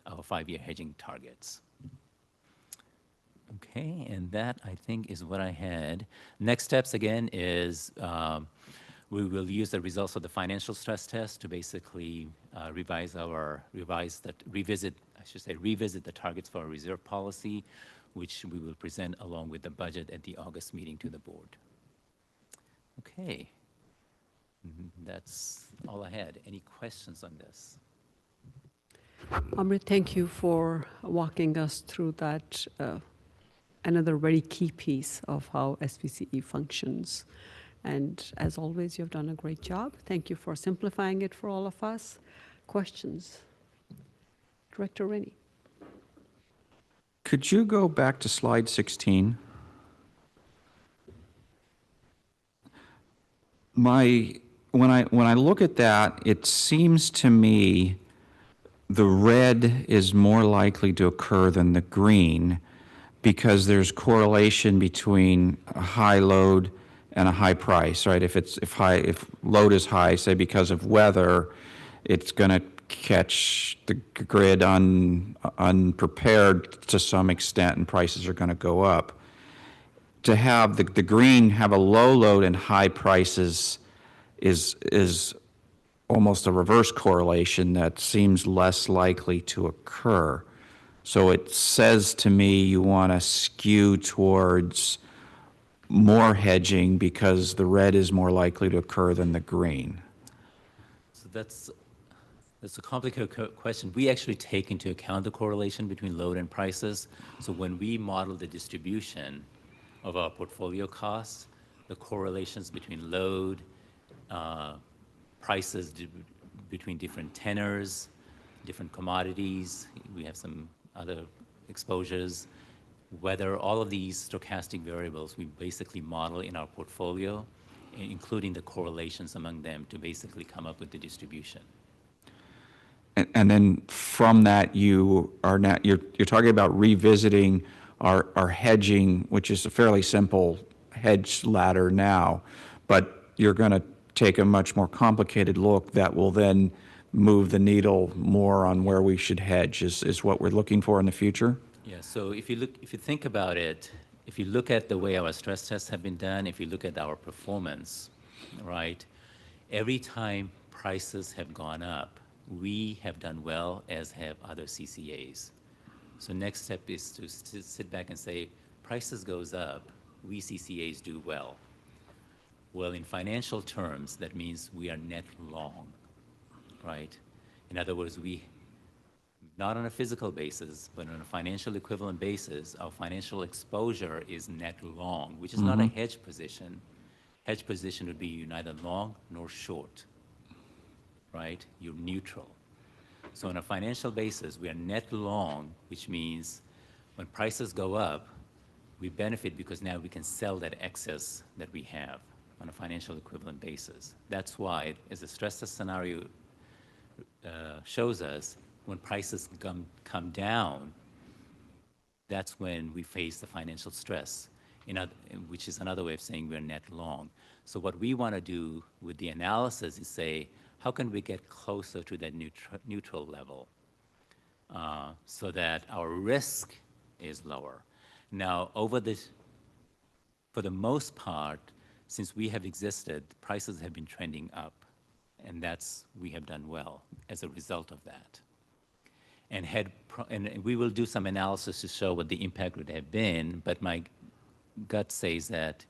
S17: 5-year hedging targets. Okay, and that I think is what I had. Next steps again is we will use the results of the financial stress test to basically revisit the targets for our reserve policy, which we will present along with the budget at the August meeting to the board. Okay, that's all I had. Any questions on this?
S3: Amrit, thank you for walking us through that, another very key piece of how SVCE functions. And as always, you've done a great job. Thank you for simplifying it for all of us. Questions? Director Rennie.
S18: Could you go back to slide 16? When I look at that, it seems to me the red is more likely to occur than the green, because there's correlation between a high load and a high price, right? If load is high, say because of weather, it's going to catch the grid unprepared to some extent, and prices are going to go up. To have the green have a low load and high prices is almost a reverse correlation that seems less likely to occur. So it says to me you want to skew towards more hedging because the red is more likely to occur than the green.
S17: that's a complicated question. We actually take into account the correlation between load and prices. So when we model the distribution of our portfolio costs, the correlations between load, prices between different tenors, different commodities, we have some other exposures, weather, all of these stochastic variables we basically model in our portfolio, including the correlations among them to basically come up with the distribution.
S18: And then from that, you're talking about revisiting our hedging, which is a fairly simple hedge ladder now, but you're going to take a much more complicated look that will then move the needle more on where we should hedge is what we're looking for in the future?
S17: Yeah, so if you think about it, if you look at the way our stress tests have been done, if you look at our performance, right, every time prices have gone up, we have done well, as have other CCAs. So next step is to sit back and say, prices goes up, we CCAs do well. Well, in financial terms, that means we are net long, right? In other words, not on a physical basis, but on a financial equivalent basis, our financial exposure is net long, which is not a hedge position. Hedge position would be you're neither long nor short, right? You're neutral. So on a financial basis, we are net long, which means when prices go up, we benefit because now we can sell that excess that we have on a financial equivalent basis. That's why, as the stress test scenario shows us, when prices come down, that's when we face the financial stress, which is another way of saying we're net long. So what we want to do with the analysis is say, how can we get closer to that neutral level so that our risk is lower? Now, for the most part, since we have existed, prices have been trending up, and we have done well as a result of that. And we will do some analysis to show what the impact would have been, but my gut says that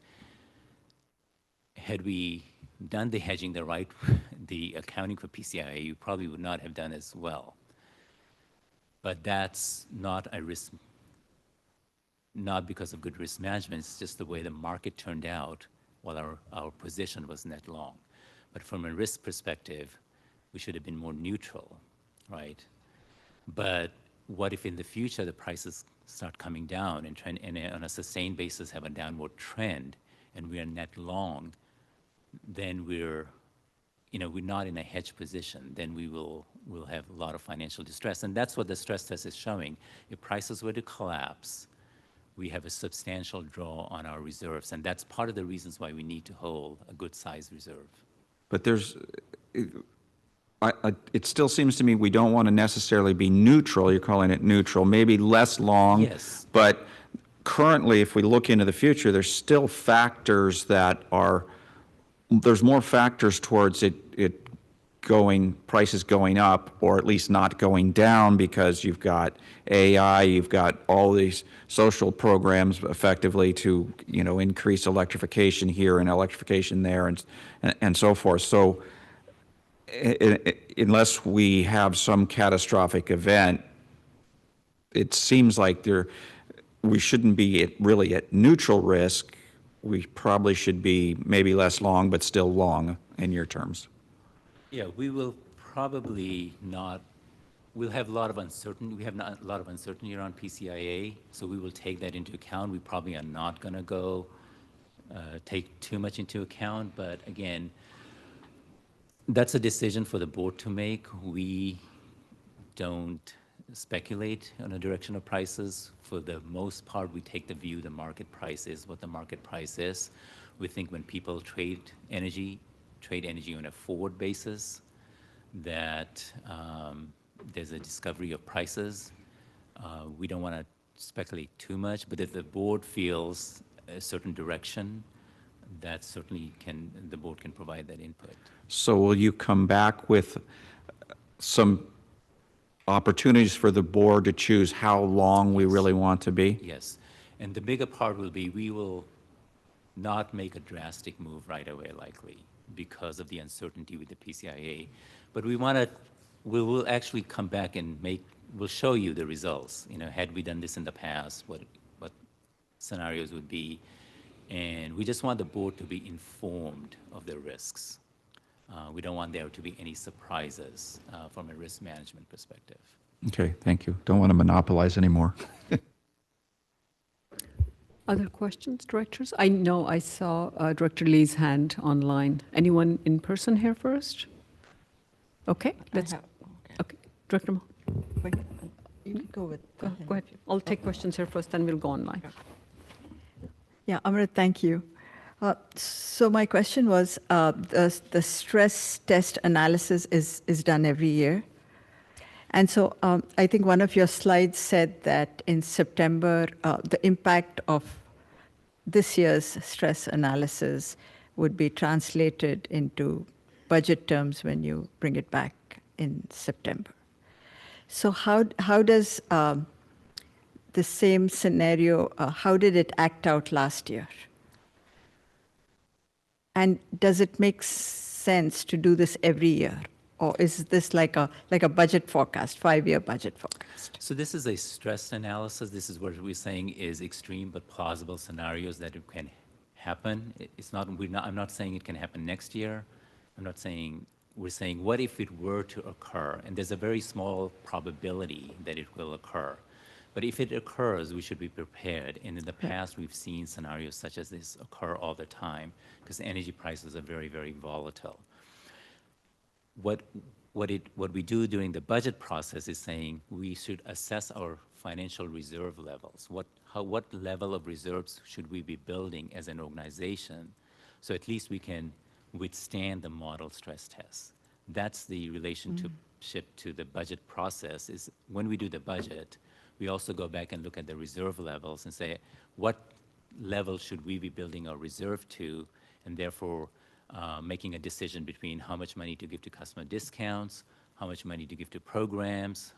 S17: had we done the hedging the accounting for PCIA, you probably would not have done as well. But that's not a risk, not because of good risk management, it's just the way the market turned out while our position was net long. But from a risk perspective, we should have been more neutral, right? But what if in the future the prices start coming down and on a sustained basis have a downward trend and we are net long, then we're not in a hedge position, then we'll have a lot of financial distress. And that's what the stress test is showing. If prices were to collapse, we have a substantial draw on our reserves. And that's part of the reasons why we need to hold a good size reserve.
S18: But it still seems to me we don't want to necessarily be neutral. You're calling it neutral, maybe less long.
S17: Yes.
S18: But currently, if we look into the future, there's still factors there's more factors towards prices going up, or at least not going down, because you've got AI, you've got all these social programs effectively to increase electrification here and electrification there and so forth. So unless we have some catastrophic event, it seems like we shouldn't be really at neutral risk. We probably should be maybe less long, but still long in your terms.
S17: Yeah, we will probably not. We'll have a lot of uncertainty. We have a lot of uncertainty around PCIA, so we will take that into account. We probably are not going to take too much into account, but again, that's a decision for the board to make. We don't speculate on the direction of prices. For the most part, we take the view the market price is what the market price is. We think when people trade energy on a forward basis, that there's a discovery of prices. We don't want to speculate too much, but if the board feels a certain direction, that certainly the board can provide that input.
S18: So will you come back with some opportunities for the board to choose how long we really want to be?
S17: Yes, and the bigger part will be we will not make a drastic move right away, likely, because of the uncertainty with the PCIA. But we will actually come back and we'll show you the results. Had we done this in the past, what scenarios would be. And we just want the board to be informed of the risks. We don't want there to be any surprises from a risk management perspective.
S18: Okay, thank you. Don't want to monopolize anymore.
S3: Other questions, directors? I know I saw Director Lee's hand online. Anyone in person here first? Okay, let's. Okay, Director Mo.
S19: You can go with.
S3: Go ahead. I'll take questions here first, then we'll go online.
S19: Yeah, Amrit, thank you. So my question was, the stress test analysis is done every year. And so I think one of your slides said that in September, the impact of this year's stress analysis would be translated into budget terms when you bring it back in September. So how does the same scenario, how did it act out last year? And does it make sense to do this every year? Or is this like a budget forecast, 5-year budget forecast?
S17: So this is a stress analysis. This is what we're saying is extreme but plausible scenarios that it can happen. I'm not saying it can happen next year. We're saying what if it were to occur? And there's a very small probability that it will occur. But if it occurs, we should be prepared. And in the past, we've seen scenarios such as this occur all the time because energy prices are very, very volatile. What we do during the budget process is saying we should assess our financial reserve levels. What level of reserves should we be building as an organization so at least we can withstand the model stress tests? That's the relationship to the budget process is when we do the budget, we also go back and look at the reserve levels and say, what level should we be building our reserve to, and therefore making a decision between how much money to give to customer discounts, how much money to give to programs,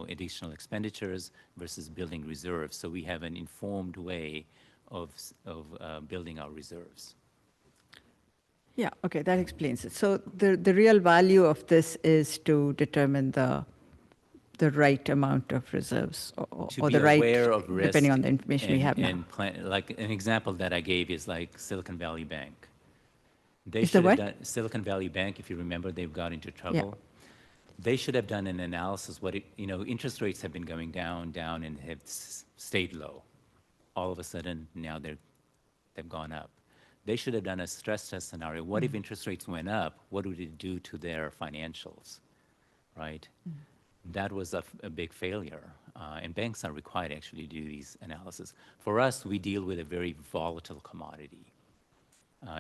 S17: additional expenditures versus building reserves. So we have an informed way of building our reserves.
S19: Yeah, okay, that explains it. So the real value of this is to determine the right amount of reserves or the right, depending on the information we have now.
S17: Like an example that I gave is like Silicon Valley Bank. Silicon Valley Bank, if you remember, they've got into trouble. Yeah. They should have done an analysis. Interest rates have been going down, and have stayed low. All of a sudden, now they've gone up. They should have done a stress test scenario. What if interest rates went up? What would it do to their financials, right? That was a big failure. And banks are required actually to do these analysis. For us, we deal with a very volatile commodity.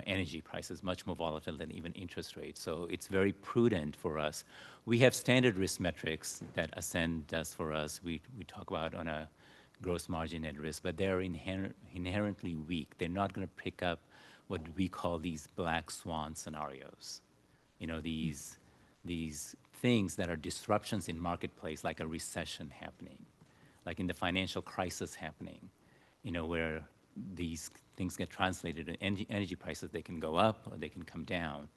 S17: Energy prices, much more volatile than even interest rates. So it's very prudent for us. We have standard risk metrics that Ascend does for us. We talk about on a gross margin at risk, but they're inherently weak. They're not going to pick up what we call these black swan scenarios. These things that are disruptions in marketplace, like a recession happening, like in the financial crisis happening, where these things get translated in energy prices. They can go up or they can come down.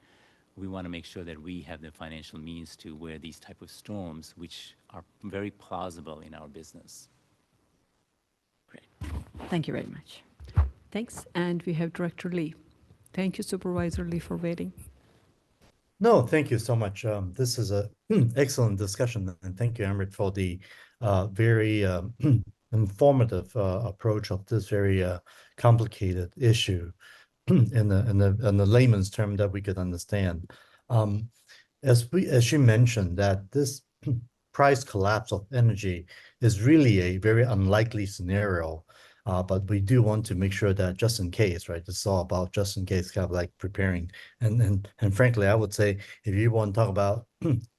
S17: We want to make sure that we have the financial means to wear these type of storms, which are very plausible in our business.
S19: Great. Thank you very much.
S3: Thanks. And we have Director Lee. Thank you, Supervisor Lee, for waiting.
S6: No, thank you so much. This is an excellent discussion, and thank you, Amrit, for the very informative approach of this very complicated issue in the layman's term that we could understand. As you mentioned, that this price collapse of energy is really a very unlikely scenario. But we do want to make sure that just in case, right? It's all about just in case, kind of like preparing. And frankly, I would say if you want to talk about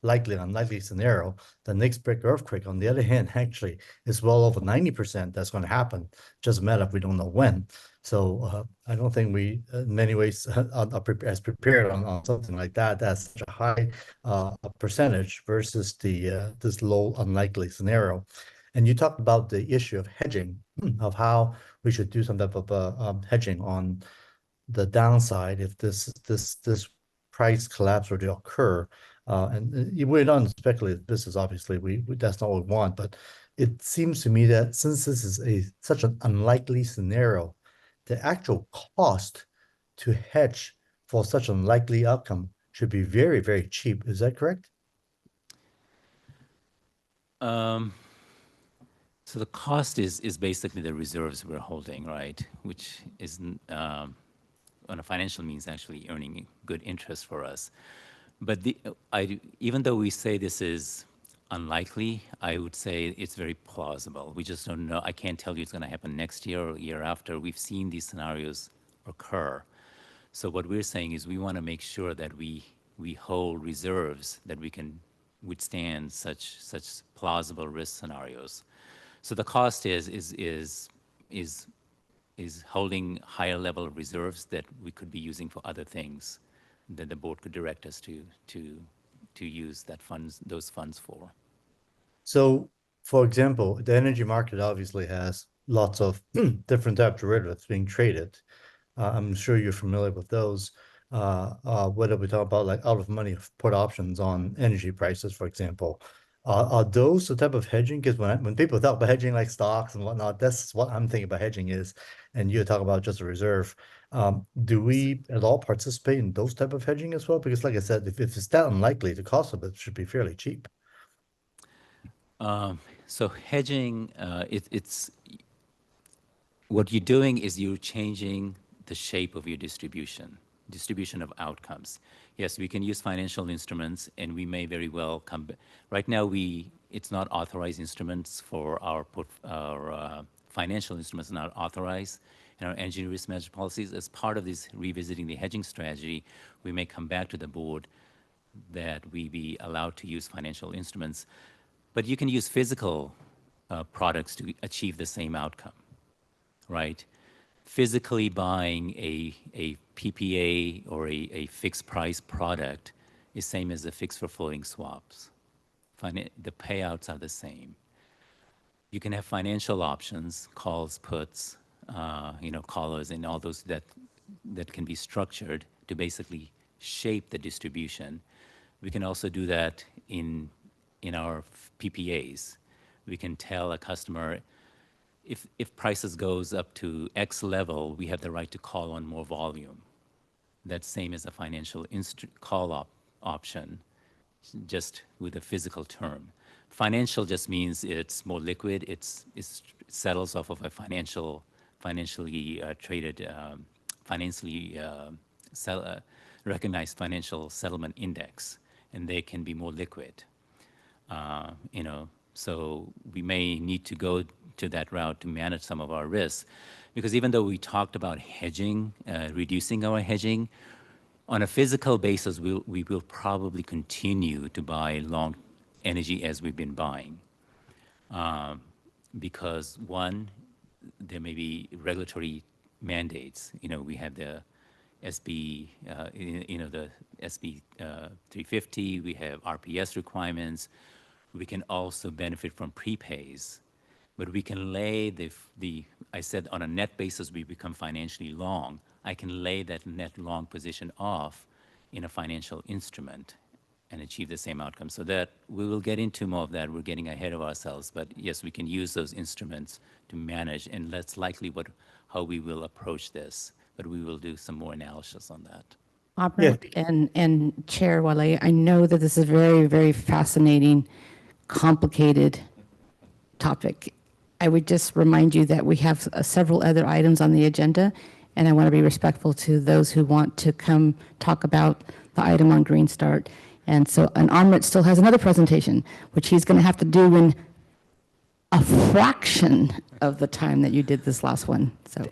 S6: likely and unlikely scenario, the next big earthquake, on the other hand, actually is well over 90% that's going to happen. Just a matter of we don't know when. So I don't think we, in many ways, are as prepared on something like that. That's such a high percentage versus this low unlikely scenario. And you talked about the issue of hedging, of how we should do some type of hedging on the downside if this price collapse were to occur. We're not in speculative business, obviously, that's not what we want, but it seems to me that since this is such an unlikely scenario, the actual cost to hedge for such an unlikely outcome should be very, very cheap. Is that correct?
S17: So the cost is basically the reserves we're holding, right? Which is on a financial means actually earning good interest for us. But even though we say this is unlikely, I would say it's very plausible. We just don't know. I can't tell you it's going to happen next year or year after. We've seen these scenarios occur. So what we're saying is we want to make sure that we hold reserves that we can withstand such plausible risk scenarios. So the cost is holding higher level of reserves that we could be using for other things that the board could direct us to use those funds for.
S6: So, for example, the energy market obviously has lots of different types of derivatives being traded. I'm sure you're familiar with those. Whether we talk about like out of money put options on energy prices, for example, are those the type of hedging? Because when people talk about hedging like stocks and whatnot, that's what I'm thinking about hedging is, and you're talking about just a reserve. Do we at all participate in those type of hedging as well? Because like I said, if it's that unlikely, the cost of it should be fairly cheap.
S17: So hedging, it's what you're doing is you're changing the shape of your distribution of outcomes. Yes, we can use financial instruments, and we may very well come. Right now, it's not authorized instruments for our financial instruments are not authorized in our energy risk management policies. As part of this revisiting the hedging strategy, we may come back to the board that we be allowed to use financial instruments. But you can use physical products to achieve the same outcome, right? Physically buying a PPA or a fixed price product is same as the fixed for floating swaps. The payouts are the same. You can have financial options, calls, puts, collars, and all those that can be structured to basically shape the distribution. We can also do that in our PPAs. We can tell a customer, if prices goes up to X level, we have the right to call on more volume. That's same as a financial call option, just with a physical term. Financial just means it's more liquid. It settles off of a financially traded, recognized financial settlement index, and they can be more liquid. So we may need to go to that route to manage some of our risks, because even though we talked about hedging, reducing our hedging, on a physical basis, we will probably continue to buy long energy as we've been buying, because one, there may be regulatory mandates. We have the SB, the SB 350. We have RPS requirements. We can also benefit from prepays, but we can lay I said on a net basis, we become financially long. I can lay that net long position off in a financial instrument and achieve the same outcome. So that we will get into more of that. We're getting ahead of ourselves, but yes, we can use those instruments to manage, and that's likely how we will approach this, but we will do some more analysis on that.
S5: Albert and Chair Wale, I know that this is a very, very fascinating, complicated topic. I would just remind you that we have several other items on the agenda, and I want to be respectful to those who want to come talk about the item on Green Start. And Amrit still has another presentation, which he's going to have to do in a fraction of the time that you did this last one. So.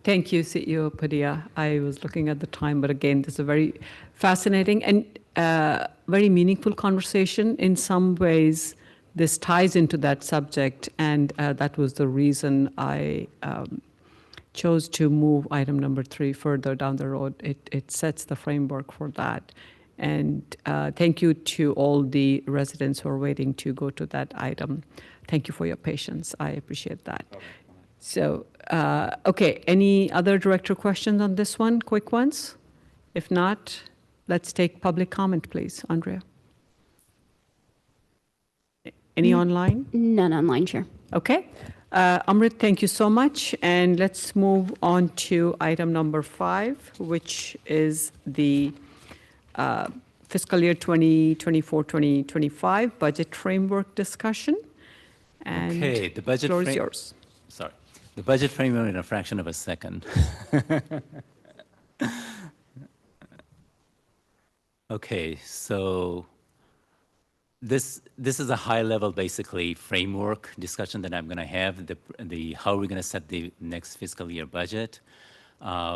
S3: Thank you, CEO Padilla. I was looking at the time, but again, this is a very fascinating and very meaningful conversation. In some ways, this ties into that subject, and that was the reason I chose to move item number 3 further down the road. It sets the framework for that. And thank you to all the residents who are waiting to go to that item. Thank you for your patience. I appreciate that. So, okay, any other director questions on this one? Quick ones? If not, let's take public comment, please. Andrea? Any online?
S4: None online, Chair.
S3: Okay. Amrit, thank you so much. And let's move on to item number 5, which is the fiscal year 2024-2025 budget framework discussion. And
S17: Okay, the budget
S3: floor is yours.
S17: Sorry, the budget framework in a fraction of a second. Okay, so this is a high-level, basically, framework discussion that I'm going to have, how we're going to set the next fiscal year budget.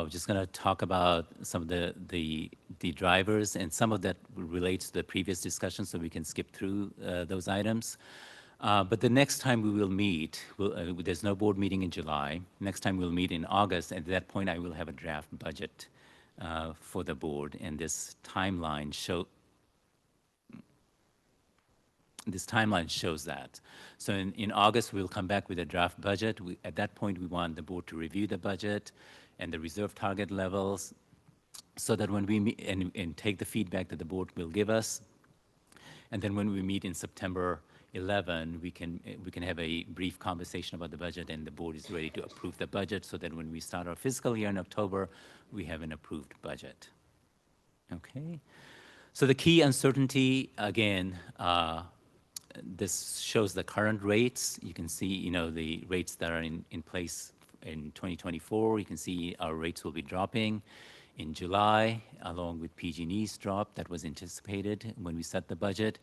S17: Just going to talk about some of the drivers, and some of that relates to the previous discussion, so we can skip through those items. But the next time we will meet, there's no board meeting in July. Next time we'll meet in August, and at that point I will have a draft budget for the board, and this timeline shows that. So in August, we'll come back with a draft budget. At that point, we want the board to review the budget and the reserve target levels, so that when we meet and take the feedback that the board will give us, and then when we meet in September 11, we can have a brief conversation about the budget, and the board is ready to approve the budget, so that when we start our fiscal year in October, we have an approved budget. Okay. So the key uncertainty, again, this shows the current rates. You can see, the rates that are in place in 2024. You can see our rates will be dropping in July, along with PG&E's drop that was anticipated when we set the budget.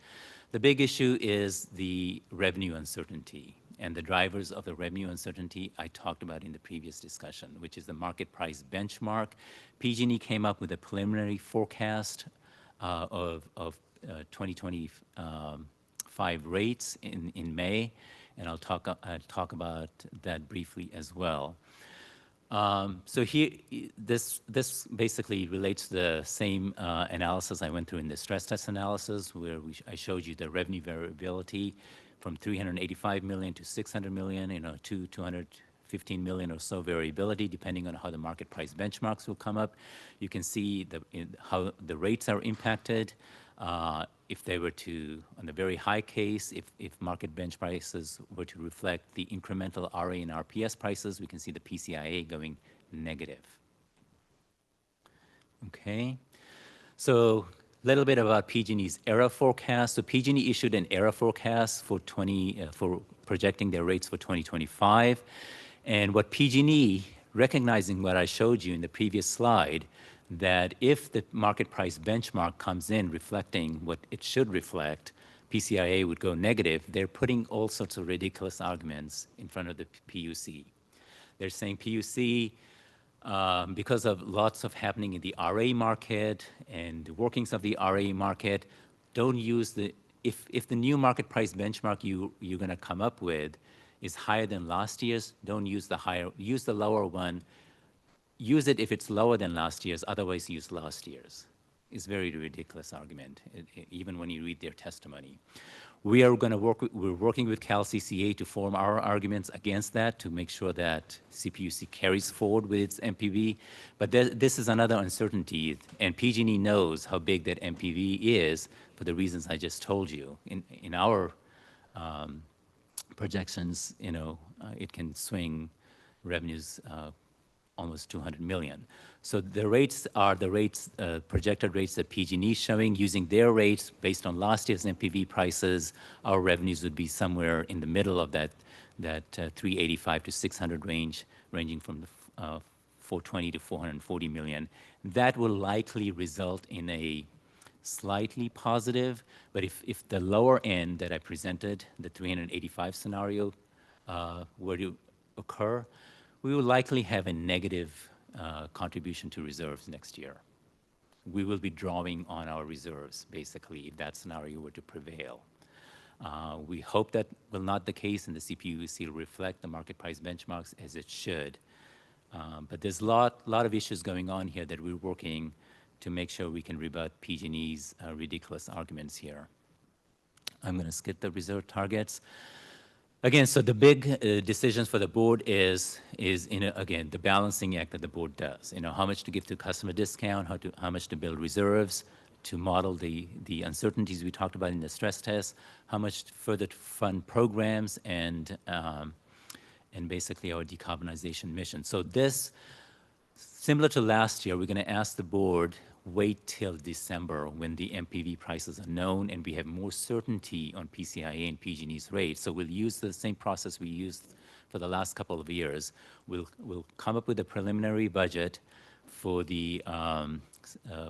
S17: The big issue is the revenue uncertainty, and the drivers of the revenue uncertainty I talked about in the previous discussion, which is the market price benchmark. PG&E came up with a preliminary forecast of 2025 rates in May, and I'll talk about that briefly as well. So here, this basically relates to the same analysis I went through in the stress test analysis, where I showed you the revenue variability from 385 million to 600 million, to 215 million or so variability, depending on how the market price benchmarks will come up. You can see how the rates are impacted. If they were to, on the very high case, if market bench prices were to reflect the incremental RA and RPS prices, we can see the PCIA going negative. Okay, so a little bit about PG&E's ERA forecast. So PG&E issued an ERA forecast for projecting their rates for 2025, and what PG&E, recognizing what I showed you in the previous slide, that if the market price benchmark comes in reflecting what it should reflect, PCIA would go negative. They're putting all sorts of ridiculous arguments in front of the PUC. They're saying PUC, because of lots of happening in the RA market and the workings of the RA market, don't use if the new market price benchmark you're going to come up with is higher than last year's, don't use use the lower one. Use it if it's lower than last year's, otherwise use last year's. It's a very ridiculous argument, even when you read their testimony. We're working with Cal CCA to form our arguments against that, to make sure that CPUC carries forward with its MPV. But this is another uncertainty, and PG&E knows how big that MPV is for the reasons I just told you. In our projections, it can swing revenues almost 200 million. So the rates are the rates, projected rates that PG&E is showing. Using their rates based on last year's MPV prices, our revenues would be somewhere in the middle of that 385 to 600 range, ranging from the 420 to 440 million. That will likely result in a slightly positive, but if the lower end that I presented, the 385 scenario, were to occur, we will likely have a negative contribution to reserves next year. We will be drawing on our reserves, basically, if that scenario were to prevail. We hope that will not the case, and the CPUC will reflect the market price benchmarks as it should. But there's a lot of issues going on here that we're working to make sure we can rebut PG&E's ridiculous arguments here. I'm going to skip the reserve targets. Again, so the big decisions for the board is again, the balancing act that the board does. How much to give to customer discount, how much to build reserves, to model the uncertainties we talked about in the stress test, how much further to fund programs and basically our decarbonization mission. So this, similar to last year, we're going to ask the board wait till December when the MPV prices are known and we have more certainty on PCIA and PG&E's rates. So we'll use the same process we used for the last couple of years. We'll come up with a preliminary budget for the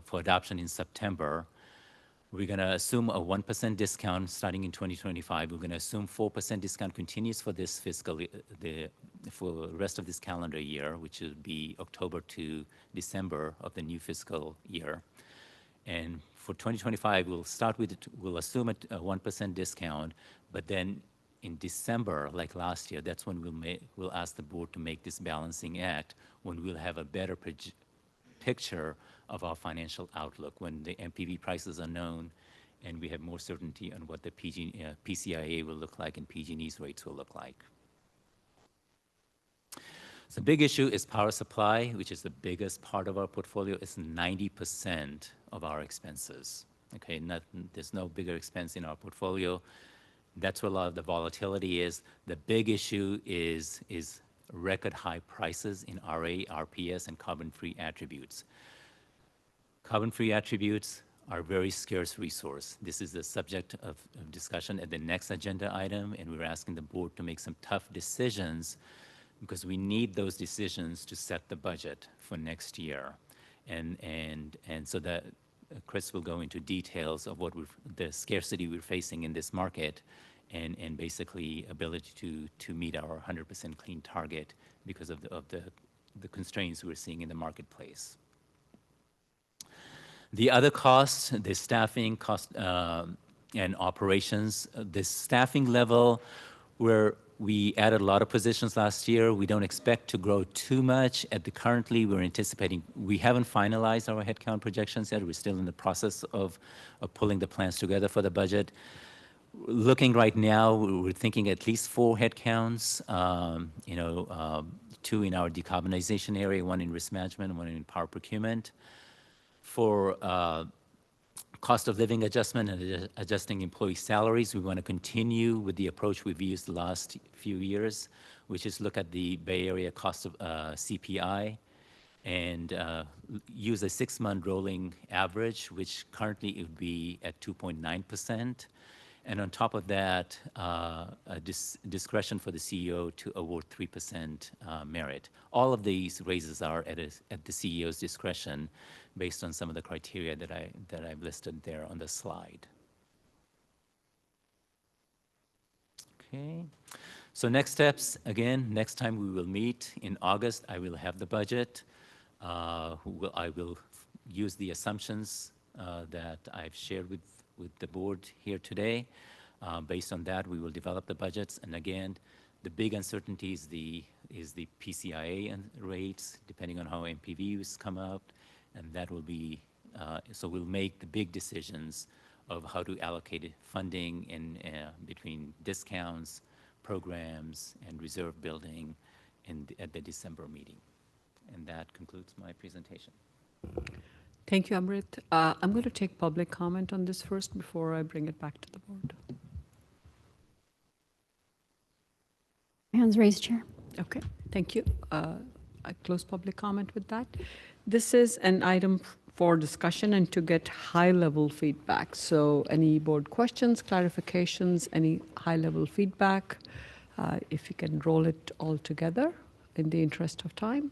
S17: for adoption in September. We're going to assume a 1% discount starting in 2025. We're going to assume 4% discount continues for this fiscal, for the rest of this calendar year, which would be October to December of the new fiscal year. And for 2025, we'll assume a 1% discount, but then in December, like last year, that's when we'll ask the board to make this balancing act, when we'll have a better picture of our financial outlook, when the MPV prices are known and we have more certainty on what the PCIA will look like and PG&E's rates will look like. So big issue is power supply, which is the biggest part of our portfolio. It's 90% of our expenses. Okay, there's no bigger expense in our portfolio. That's where a lot of the volatility is. The big issue is record high prices in RA, RPS, and carbon-free attributes. Carbon-free attributes are a very scarce resource. This is the subject of discussion at the next agenda item, and we're asking the board to make some tough decisions because we need those decisions to set the budget for next year. And so that Chris will go into details of what the scarcity we're facing in this market and basically ability to meet our 100% clean target because of the constraints we're seeing in the marketplace. The other costs, the staffing cost and operations, the staffing level, where we added a lot of positions last year. We don't expect to grow too much. Currently, we're anticipating, we haven't finalized our headcount projections yet. We're still in the process of pulling the plans together for the budget. Looking right now, we're thinking at least 4 headcounts, 2 in our decarbonization area, 1 in risk management, 1 in power procurement. For cost of living adjustment and adjusting employee salaries, we want to continue with the approach we've used the last few years, which is look at the Bay Area cost of CPI and use a 6-month rolling average, which currently it would be at 2.9%. And on top of that, discretion for the CEO to award 3% merit. All of these raises are at the CEO's discretion based on some of the criteria that I've listed there on the slide. Okay, so next steps, again, next time we will meet in August, I will have the budget. I will use the assumptions that I've shared with the board here today. Based on that, we will develop the budgets. And again, the big uncertainty is the PCIA and rates, depending on how MPVs come out. And that will be, so we'll make the big decisions of how to allocate funding in between discounts, programs, and reserve building at the December meeting. And that concludes my presentation.
S3: Thank you, Amrit. I'm going to take public comment on this first before I bring it back to the board.
S4: Hands raised, Chair.
S3: Okay, thank you. I close public comment with that. This is an item for discussion and to get high-level feedback. So any board questions, clarifications, any high-level feedback, if you can roll it all together in the interest of time.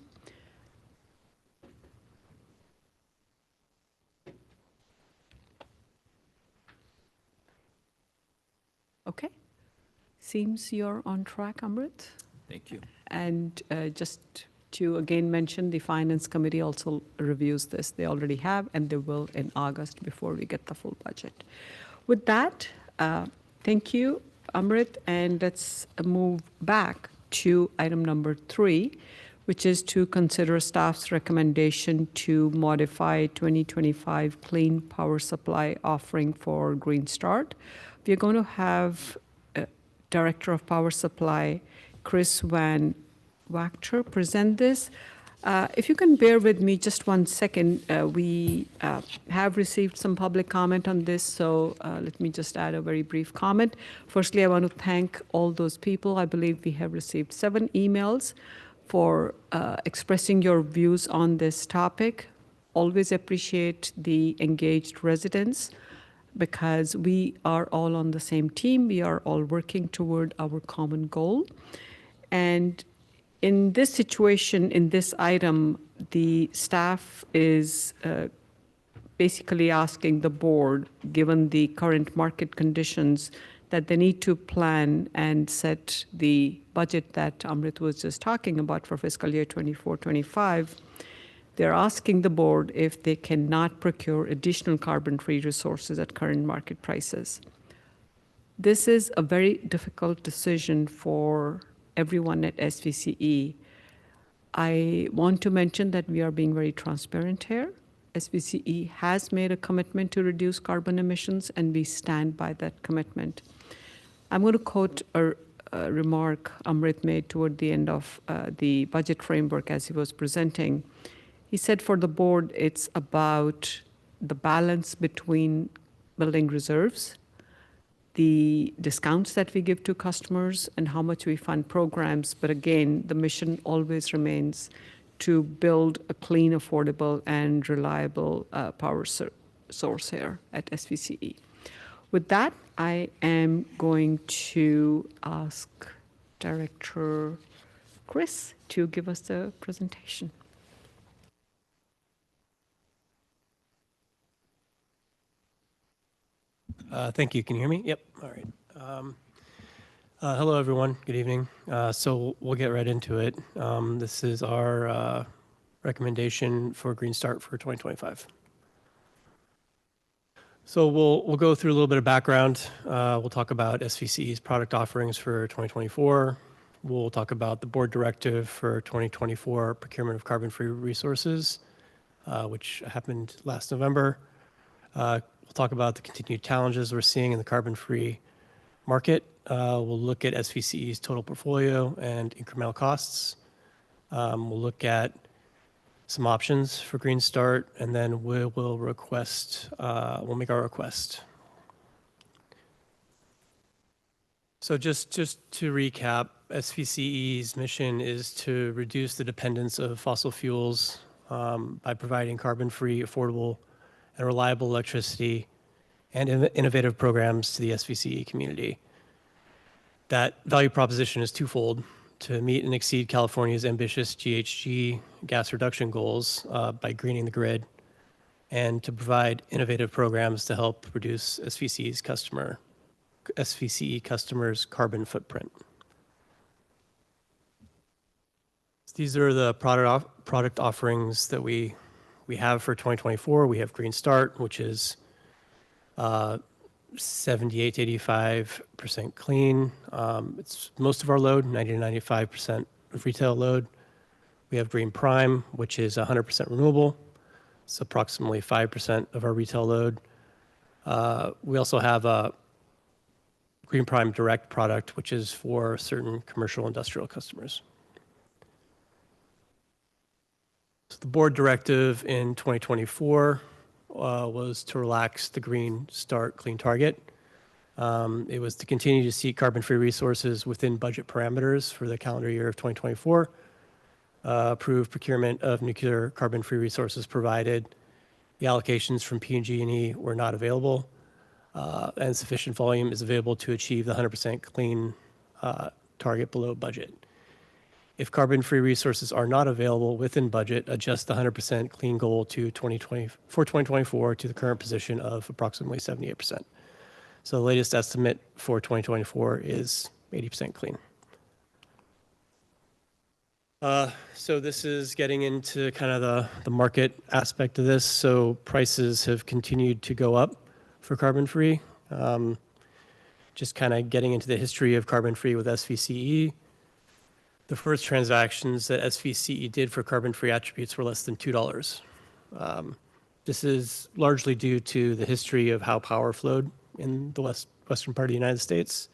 S3: Okay, seems you're on track, Amrit.
S17: Thank you.
S3: And just to again mention, the Finance Committee also reviews this. They already have, and they will in August before we get the full budget. With that, thank you, Amrit, and let's move back to item number 3, which is to consider staff's recommendation to modify 2025 clean power supply offering for Green Start. We're going to have Director of Power Supply, Chris Van Wachter, present this. If you can bear with me just 1 second, we have received some public comment on this, so let me just add a very brief comment. Firstly, I want to thank all those people. I believe we have received 7 emails for expressing your views on this topic. Always appreciate the engaged residents because we are all on the same team. We are all working toward our common goal. And in this situation, in this item, the staff is basically asking the board, given the current market conditions, that they need to plan and set the budget that Amrit was just talking about for fiscal year 24-25. They're asking the board if they cannot procure additional carbon-free resources at current market prices. This is a very difficult decision for everyone at SVCE. I want to mention that we are being very transparent here. SVCE has made a commitment to reduce carbon emissions, and we stand by that commitment. I'm going to quote a remark Amrit made toward the end of the budget framework as he was presenting. He said for the board, it's about the balance between building reserves, the discounts that we give to customers, and how much we fund programs. But again, the mission always remains to build a clean, affordable, and reliable power source here at SVCE. With that, I am going to ask Director Chris to give us the presentation.
S20: Thank you. Can you hear me? Yep. All right. Hello, everyone. Good evening. So we'll get right into it. This is our recommendation for Green Start for 2025. So we'll go through a little bit of background. We'll talk about SVCE's product offerings for 2024. We'll talk about the board directive for 2024 procurement of carbon-free resources, which happened last November. We'll talk about the continued challenges we're seeing in the carbon-free market. We'll look at SVCE's total portfolio and incremental costs. We'll look at some options for Green Start, and then we'll make our request. So just to recap, SVCE's mission is to reduce the dependence of fossil fuels by providing carbon-free, affordable, and reliable electricity and innovative programs to the SVCE community. That value proposition is twofold: to meet and exceed California's ambitious GHG gas reduction goals by greening the grid, and to provide innovative programs to help reduce SVCE customers' carbon footprint. These are the product offerings that we have for 2024. We have Green Start, which is 78 to 85% clean. It's most of our load, 90 to 95% of retail load. We have Green Prime, which is 100% renewable. It's approximately 5% of our retail load. We also have a Green Prime Direct product, which is for certain commercial industrial customers. So the board directive in 2024 was to relax the Green Start Clean Target. It was to continue to seek carbon-free resources within budget parameters for the calendar year of 2024. Approve procurement of nuclear carbon-free resources provided the allocations from PG&E were not available, and sufficient volume is available to achieve the 100% clean target below budget. If carbon-free resources are not available within budget, adjust the 100% clean goal to 2024 to the current position of approximately 78%. So the latest estimate for 2024 is 80% clean. So this is getting into kind of the market aspect of this. So prices have continued to go up for carbon-free. Just kind of getting into the history of carbon-free with SVCE. The first transactions that SVCE did for carbon-free attributes were less than $2. This is largely due to the history of how power flowed in the western part of the United States.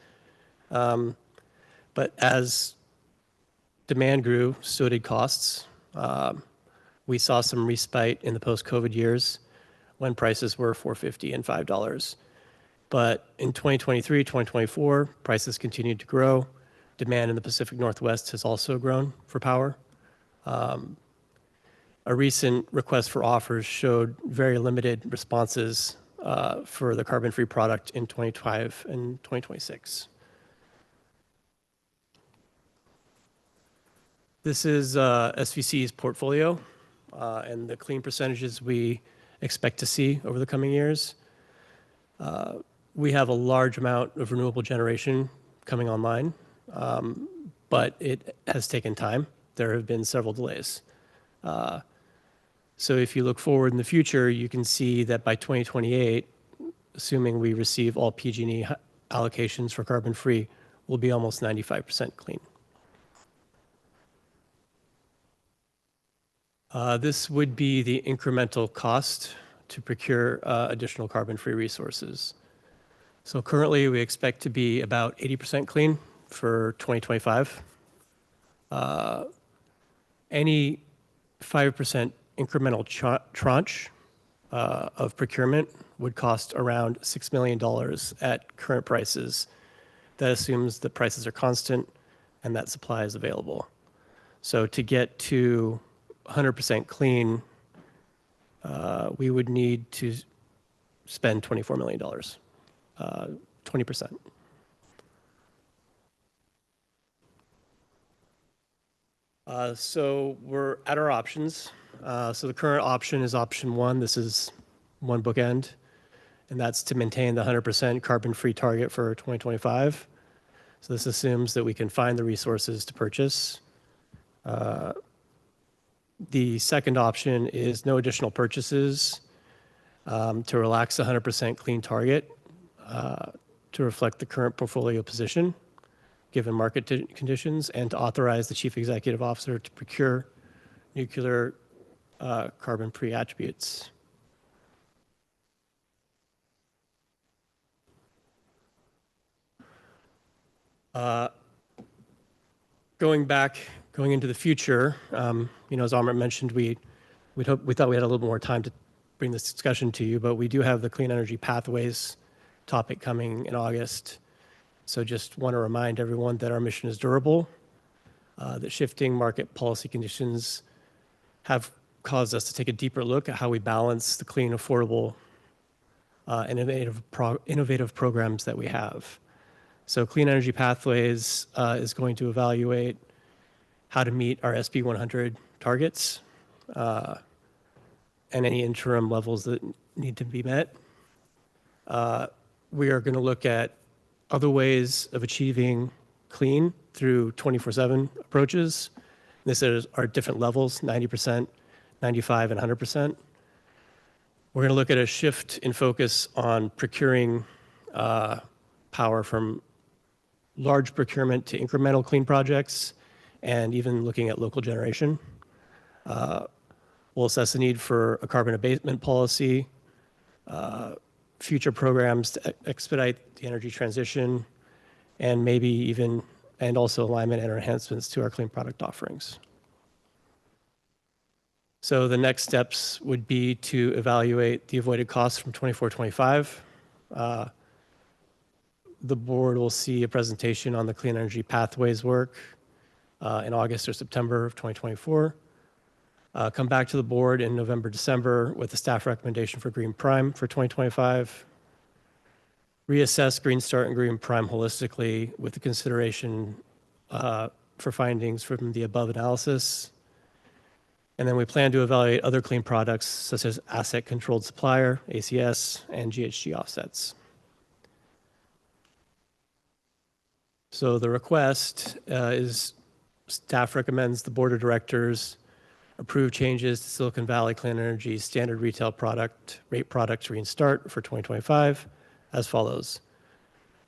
S20: But as demand grew, so did costs. We saw some respite in the post-COVID years when prices were $4.50 and $5. But in 2023, 2024, prices continued to grow. Demand in the Pacific Northwest has also grown for power. A recent request for offers showed very limited responses for the carbon-free product in 2025 and 2026. This is SVCE's portfolio and the clean percentages we expect to see over the coming years. We have a large amount of renewable generation coming online, but it has taken time. There have been several delays. So if you look forward in the future, you can see that by 2028, assuming we receive all PG&E allocations for carbon-free, we'll be almost 95% clean. This would be the incremental cost to procure additional carbon-free resources. So currently, we expect to be about 80% clean for 2025. Any 5% incremental tranche of procurement would cost around $6 million at current prices. That assumes that prices are constant and that supply is available. So to get to 100% clean, we would need to spend $24 million, 20%. So we're at our options. So the current option is option one. This is one bookend, and that's to maintain the 100% carbon-free target for 2025. So this assumes that we can find the resources to purchase. The second option is no additional purchases to relax the 100% clean target to reflect the current portfolio position, given market conditions, and to authorize the chief executive officer to procure nuclear carbon-free attributes. Going into the future, as Amrit mentioned, we thought we had a little more time to bring this discussion to you, but we do have the Clean Energy Pathways topic coming in August. So just want to remind everyone that our mission is durable, that shifting market policy conditions have caused us to take a deeper look at how we balance the clean, affordable, innovative programs that we have. So Clean Energy Pathways is going to evaluate how to meet our SB 100 targets and any interim levels that need to be met. We are going to look at other ways of achieving clean through 24/7 approaches. This is our different levels, 90%, 95%, and 100%. We're going to look at a shift in focus on procuring power from large procurement to incremental clean projects, and even looking at local generation. We'll assess the need for a carbon abatement policy, future programs to expedite the energy transition, and maybe even, and also alignment and enhancements to our clean product offerings. So the next steps would be to evaluate the avoided costs from 24-25. The board will see a presentation on the Clean Energy Pathways work in August or September of 2024. Come back to the board in November, December with a staff recommendation for Green Prime for 2025. Reassess Green Start and Green Prime holistically with the consideration for findings from the above analysis. And then we plan to evaluate other clean products such as asset controlled supplier, ACS, and GHG offsets. So the request is staff recommends the board of directors approve changes to Silicon Valley Clean Energy standard retail rate products Green Start for 2025 as follows.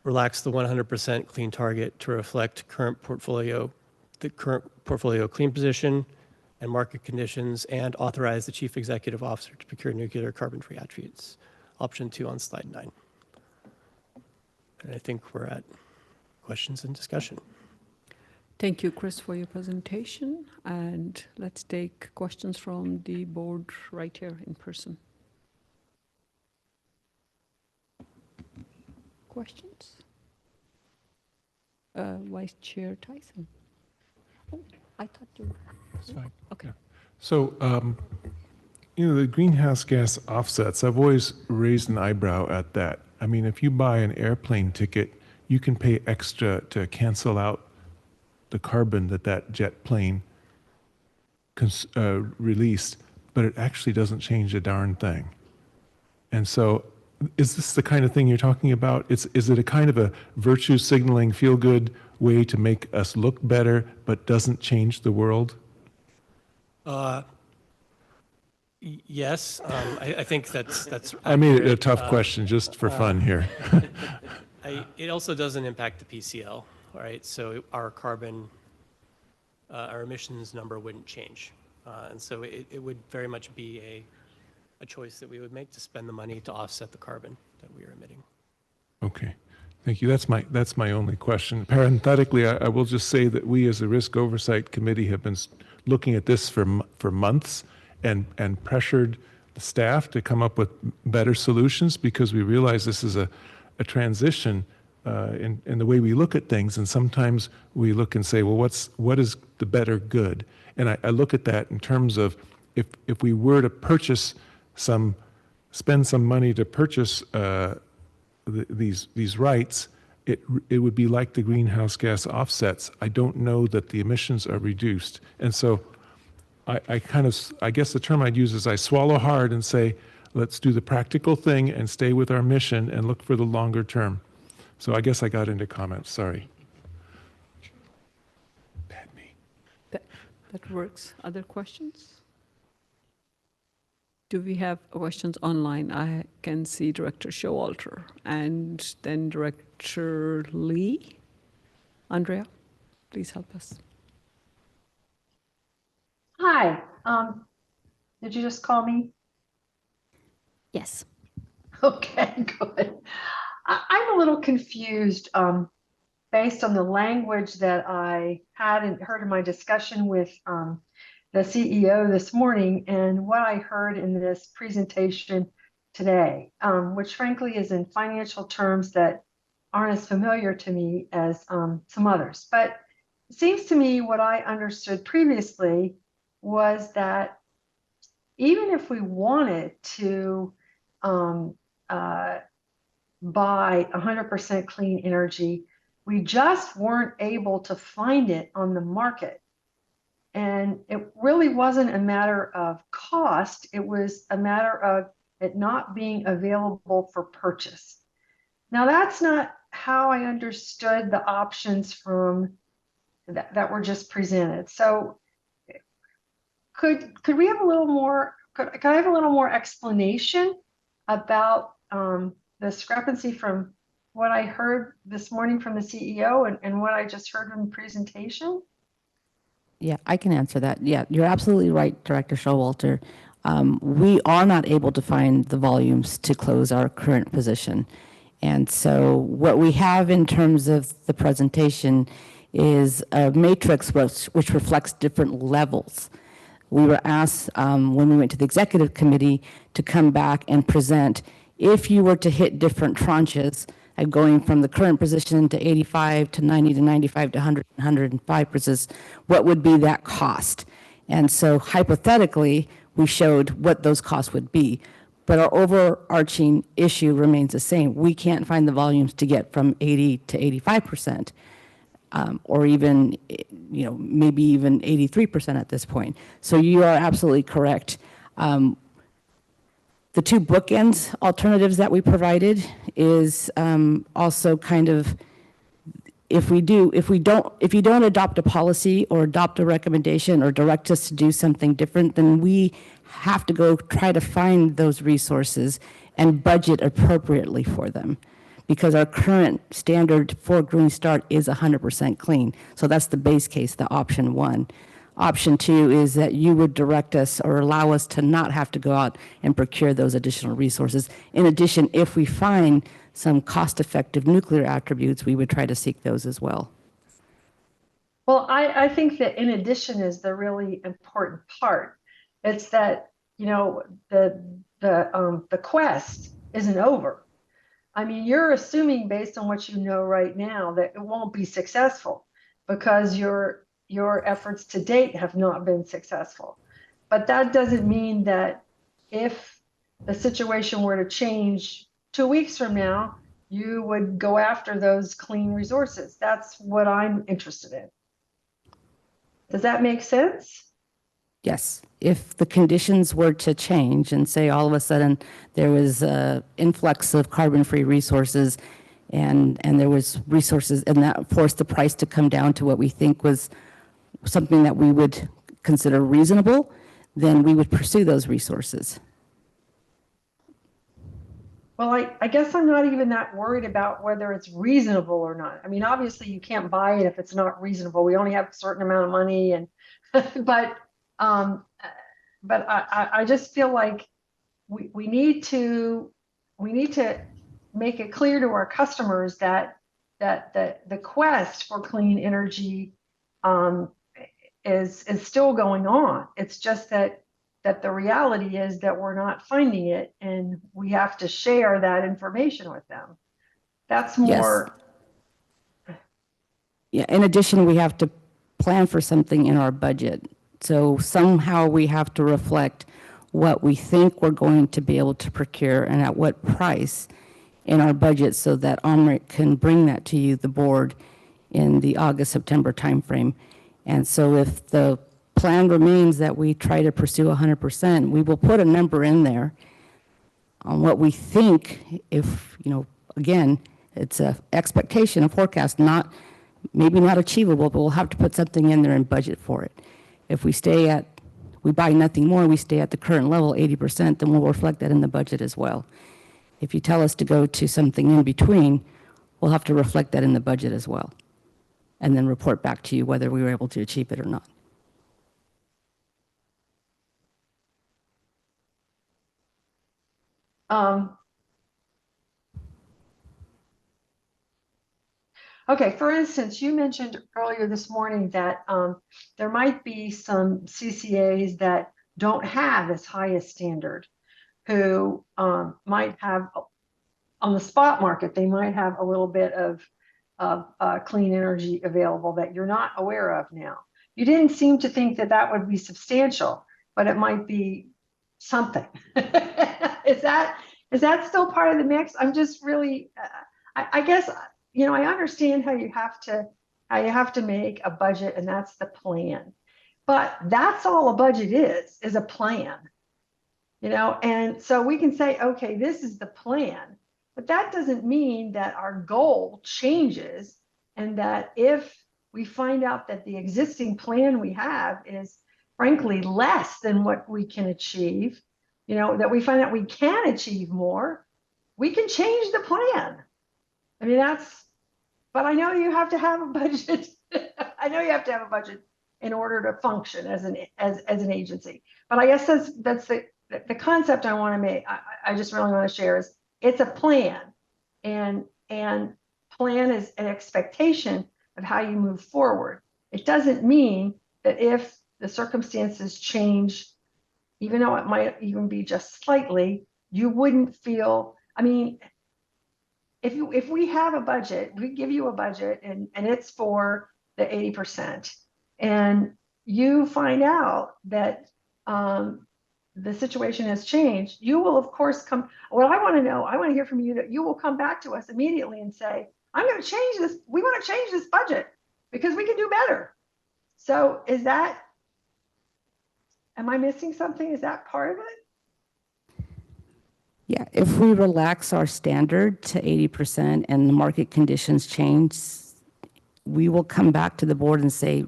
S20: Relax the 100% clean target to reflect the current portfolio clean position and market conditions, and authorize the chief executive officer to procure nuclear carbon-free attributes. Option 2 on slide 9. And I think we're at questions and discussion.
S3: Thank you, Chris, for your presentation. And let's take questions from the board right here in person. Questions? Vice Chair Tyson. Oh, I thought you.
S21: That's fine.
S3: Okay.
S21: Yeah. So, the greenhouse gas offsets, I've always raised an eyebrow at that. I mean, if you buy an airplane ticket, you can pay extra to cancel out the carbon that jet plane released, but it actually doesn't change a darn thing. And so, is this the kind of thing you're talking about? Is it a kind of a virtue signaling, feel good way to make us look better, but doesn't change the world?
S20: Yes, I think that's.
S21: I made it a
S20: accurate.
S21: tough question just for fun here.
S20: It also doesn't impact the PCL, right? So our carbon, our emissions number wouldn't change. And so it would very much be a choice that we would make to spend the money to offset the carbon that we are emitting.
S21: Okay, thank you. That's my only question. Parenthetically, I will just say that we as a Risk Oversight Committee have been looking at this for months and pressured the staff to come up with better solutions because we realize this is a transition in the way we look at things. And sometimes we look and say, well, what is the better good? And I look at that in terms of if we were to spend some money to purchase these rights, it would be like the greenhouse gas offsets. I don't know that the emissions are reduced. And so I guess the term I'd use is I swallow hard and say, let's do the practical thing and stay with our mission and look for the longer term. So I guess I got into comments, sorry. Bad me.
S3: That works. Other questions? Do we have questions online? I can see Director Showalter and then Director Lee. Andrea, please help us.
S22: Hi, did you just call me?
S4: Yes.
S22: Okay, good. I'm a little confused based on the language that I had and heard in my discussion with the CEO this morning and what I heard in this presentation today, which frankly is in financial terms that aren't as familiar to me as some others. But it seems to me what I understood previously was that even if we wanted to buy 100% clean energy, we just weren't able to find it on the market. And it really wasn't a matter of cost, it was a matter of it not being available for purchase. Now, that's not how I understood the options from that were just presented. So could we have a little more, could I have a little more explanation about the discrepancy from what I heard this morning from the CEO and what I just heard from the presentation?
S5: Yeah, I can answer that. Yeah, you're absolutely right, Director Showalter. We are not able to find the volumes to close our current position. And so what we have in terms of the presentation is a matrix which reflects different levels. We were asked when we went to the executive committee to come back and present if you were to hit different tranches, going from the current position to 85 to 90 to 95 to 100, 105%, what would be that cost? And so hypothetically, we showed what those costs would be. But our overarching issue remains the same. We can't find the volumes to get from 80 to 85%, or even, maybe even 83% at this point. So you are absolutely correct. The two bookends alternatives that we provided is also kind of, if you don't adopt a policy or adopt a recommendation or direct us to do something different, then we have to go try to find those resources and budget appropriately for them, because our current standard for Green Start is 100% clean. So that's the base case, the option one. Option two is that you would direct us or allow us to not have to go out and procure those additional resources. In addition, if we find some cost-effective nuclear attributes, we would try to seek those as well.
S22: Well, I think that in addition is the really important part. It's that, you know, the quest isn't over. I mean, you're assuming based on what you know right now that it won't be successful because your efforts to date have not been successful. But that doesn't mean that if the situation were to change 2 weeks from now, you would go after those clean resources. That's what I'm interested in. Does that make sense?
S5: Yes, if the conditions were to change and say all of a sudden there was an influx of carbon-free resources and there was resources and that forced the price to come down to what we think was something that we would consider reasonable, then we would pursue those resources.
S22: Well, I guess I'm not even that worried about whether it's reasonable or not. I mean, obviously you can't buy it if it's not reasonable. We only have a certain amount of money and but I just feel like we need to make it clear to our customers that the quest for clean energy is still going on. It's just that the reality is that we're not finding it, and we have to share that information with them. That's more.
S5: Yes. Yeah. In addition, we have to plan for something in our budget. So somehow we have to reflect what we think we're going to be able to procure and at what price in our budget so that OMRIC can bring that to you, the board, in the August-September timeframe. And so if the plan remains that we try to pursue 100%, we will put a number in there on what we think if, you know, again, it's an expectation, a forecast, maybe not achievable, but we'll have to put something in there and budget for it. If we buy nothing more, we stay at the current level, 80%, then we'll reflect that in the budget as well. If you tell us to go to something in between, we'll have to reflect that in the budget as well, and then report back to you whether we were able to achieve it or not.
S22: Okay, for instance, you mentioned earlier this morning that there might be some CCAs that don't have as high a standard, who might have, on the spot market, they might have a little bit of clean energy available that you're not aware of now. You didn't seem to think that that would be substantial, but it might be something. Is that still part of the mix? I'm just really, I guess, you know, I understand how you have to make a budget, and that's the plan. But that's all a budget is a plan. You know, and so we can say, okay, this is the plan, but that doesn't mean that our goal changes, and that if we find out that the existing plan we have is frankly less than what we can achieve, you know, that we find out we can achieve more, we can change the plan. I mean, but I know you have to have a budget. I know you have to have a budget in order to function as an agency. But I guess that's the concept I want to make. I just really want to share is it's a plan, and plan is an expectation of how you move forward. It doesn't mean that if the circumstances change, even though it might even be just slightly, you wouldn't feel. I mean, if we have a budget, we give you a budget and it's for the 80%, and you find out that the situation has changed, you will of course come. What I want to hear from you that you will come back to us immediately and say, I'm going to change this. We want to change this budget because we can do better. So am I missing something? Is that part of it?
S5: Yeah, if we relax our standard to 80% and the market conditions change, we will come back to the board and say,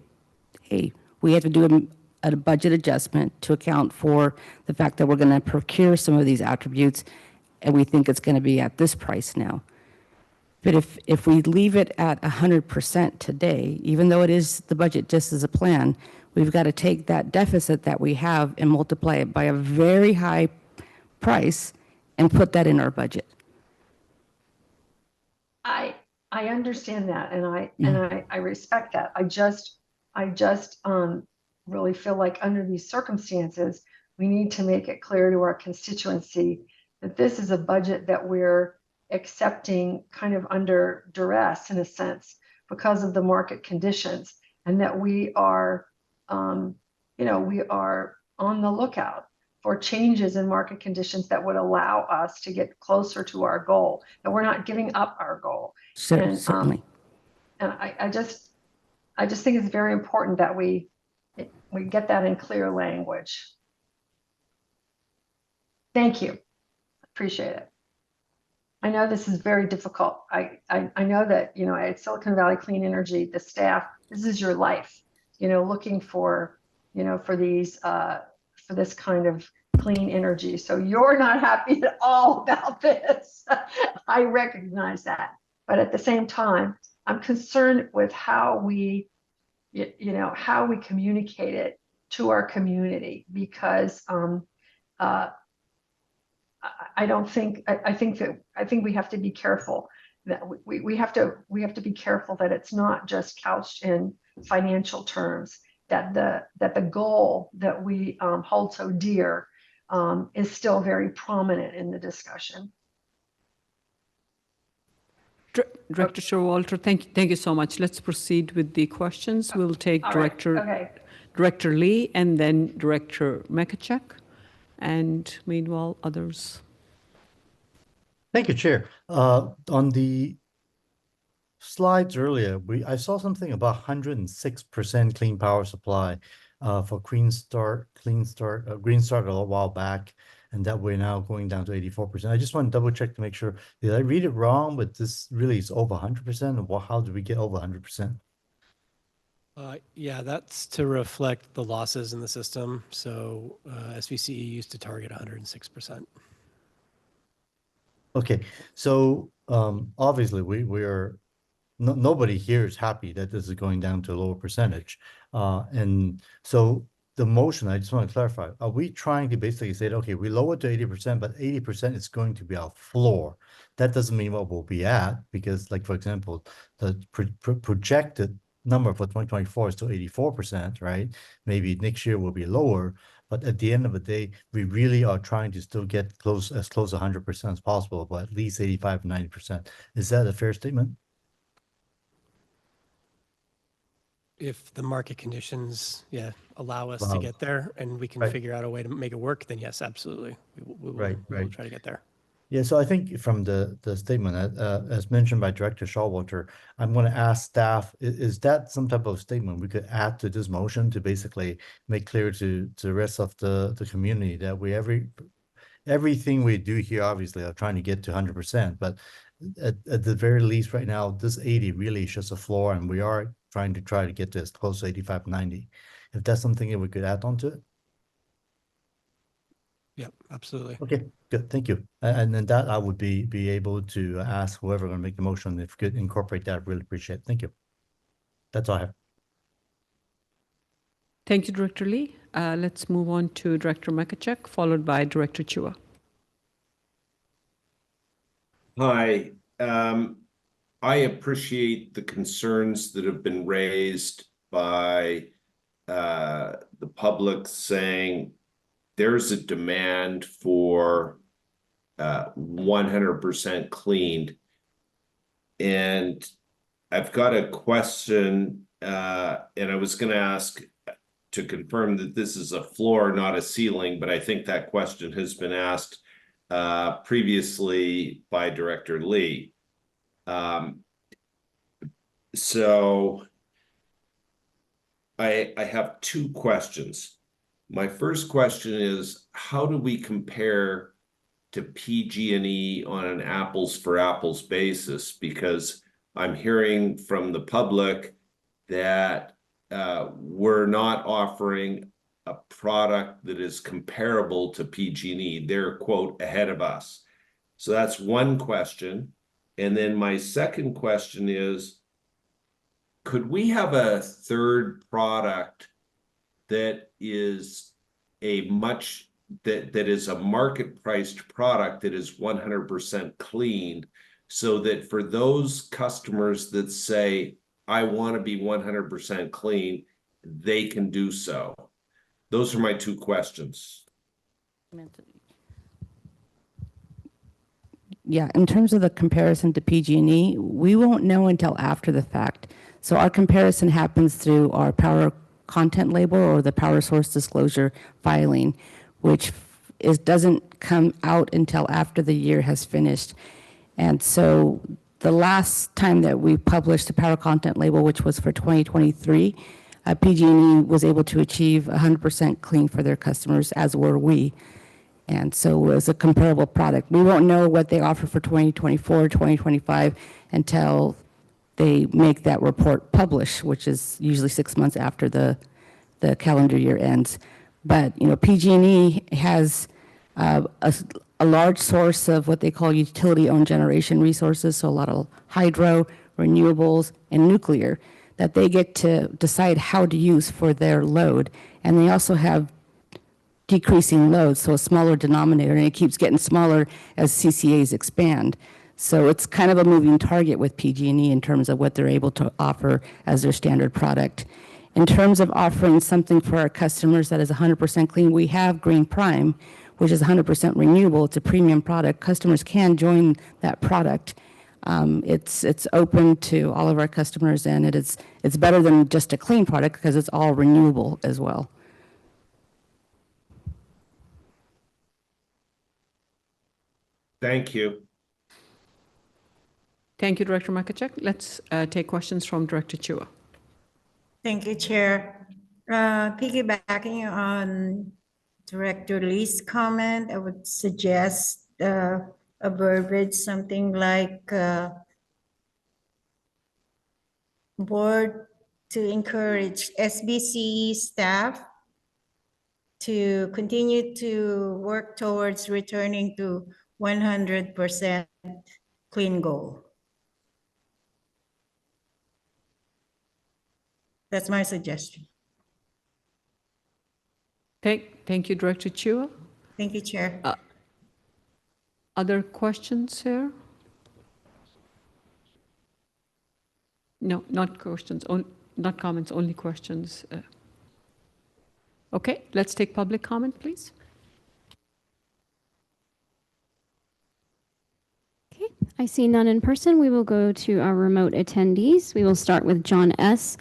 S5: hey, we have to do a budget adjustment to account for the fact that we're going to procure some of these attributes, and we think it's going to be at this price now. But if we leave it at 100% today, even though it is the budget just as a plan, we've got to take that deficit that we have and multiply it by a very high price and put that in our budget.
S22: I understand that, and I respect that. I just really feel like under these circumstances, we need to make it clear to our constituency that this is a budget that we're accepting kind of under duress in a sense because of the market conditions, and that we are, we are on the lookout for changes in market conditions that would allow us to get closer to our goal, that we're not giving up our goal.
S5: Certainly.
S22: And I just think it's very important that we get that in clear language. Thank you. Appreciate it. I know this is very difficult. I know that, at Silicon Valley Clean Energy, the staff, this is your life, looking for, for these, for this kind of clean energy. So you're not happy at all about this. I recognize that. But at the same time, I'm concerned with how we, how we communicate it to our community, because I think we have to be careful that we have to be careful that it's not just couched in financial terms, that the goal that we hold so dear is still very prominent in the discussion.
S3: Director Showalter, thank you so much. Let's proceed with the questions. We'll take Director Lee and then Director Mekachuk, and meanwhile others.
S6: Thank you, Chair. On the slides earlier, I saw something about 106% clean power supply for Green Start a little while back, and that we're now going down to 84%. I just want to double check to make sure, did I read it wrong? But this really is over 100%, or how do we get over 100%?
S20: Yeah, that's to reflect the losses in the system. So SVCE used to target 106%.
S6: Okay, so obviously nobody here is happy that this is going down to a lower percentage. And so the motion, I just want to clarify, are we trying to basically say, okay, we lower to 80%, but 80% is going to be our floor? That doesn't mean what we'll be at, because like, for example, the projected number for 2024 is still 84%, right? Maybe next year will be lower, but at the end of the day, we really are trying to still get as close to 100% as possible, but at least 85, 90%. Is that a fair statement?
S20: If the market conditions, allow us to get there, and we can figure out a way to make it work, then yes, absolutely, we will try to get there.
S6: Yeah, so I think from the statement, as mentioned by Director Showalter, I'm going to ask staff, is that some type of statement we could add to this motion to basically make clear to the rest of the community that everything we do here, obviously, are trying to get to 100%, but at the very least right now, this 80 really is just a floor, and we are trying to get to as close to 85, 90. If that's something that we could add on to it.
S20: Yep, absolutely.
S6: Okay, good, thank you. And then that I would be able to ask whoever going to make the motion, if you could incorporate that, really appreciate it. Thank you. That's all I have.
S3: Thank you, Director Lee. Let's move on to Director Mekachuk, followed by Director Chua.
S1: Hi. I appreciate the concerns that have been raised by the public, saying there's a demand for 100% cleaned. And I've got a question, and I was going to ask to confirm that this is a floor, not a ceiling, but I think that question has been asked previously by Director Lee. So I have two questions. My first question is, how do we compare to PG&E on an apples for apples basis? Because I'm hearing from the public that we're not offering a product that is comparable to PG&E. They're, quote, ahead of us. So that's one question. And then my second question is, could we have a third product that is a that is a market priced product that is 100% clean, so that for those customers that say, I want to be 100% clean, they can do so. Those are my two questions.
S5: Yeah, in terms of the comparison to PG&E, we won't know until after the fact. So our comparison happens through our power content label or the power source disclosure filing, which doesn't come out until after the year has finished. And so the last time that we published the power content label, which was for 2023, PG&E was able to achieve 100% clean for their customers, as were we. And so it was a comparable product. We won't know what they offer for 2024, 2025 until they make that report publish, which is usually 6 months after the calendar year ends. But, you know, PG&E has a large source of what they call utility-owned generation resources, so a lot of hydro, renewables, and nuclear that they get to decide how to use for their load. And they also have decreasing loads, so a smaller denominator, and it keeps getting smaller as CCAs expand. So it's kind of a moving target with PG&E in terms of what they're able to offer as their standard product. In terms of offering something for our customers that is 100% clean, we have Green Prime, which is 100% renewable. It's a premium product. Customers can join that product. It's open to all of our customers, and it's better than just a clean product because it's all renewable as well.
S1: Thank you.
S3: Thank you, Director Makachek. Let's take questions from Director Chua.
S12: Thank you, Chair. Piggybacking on Director Lee's comment, I would suggest a verbiage, something like board to encourage SVCE staff to continue to work towards returning to 100% clean goal. That's my suggestion.
S3: Thank you, Director Chua.
S12: Thank you, Chair.
S3: Other questions here? No, not questions, not comments, only questions. Okay, let's take public comment, please.
S4: Okay, I see none in person. We will go to our remote attendees. We will start with John S.,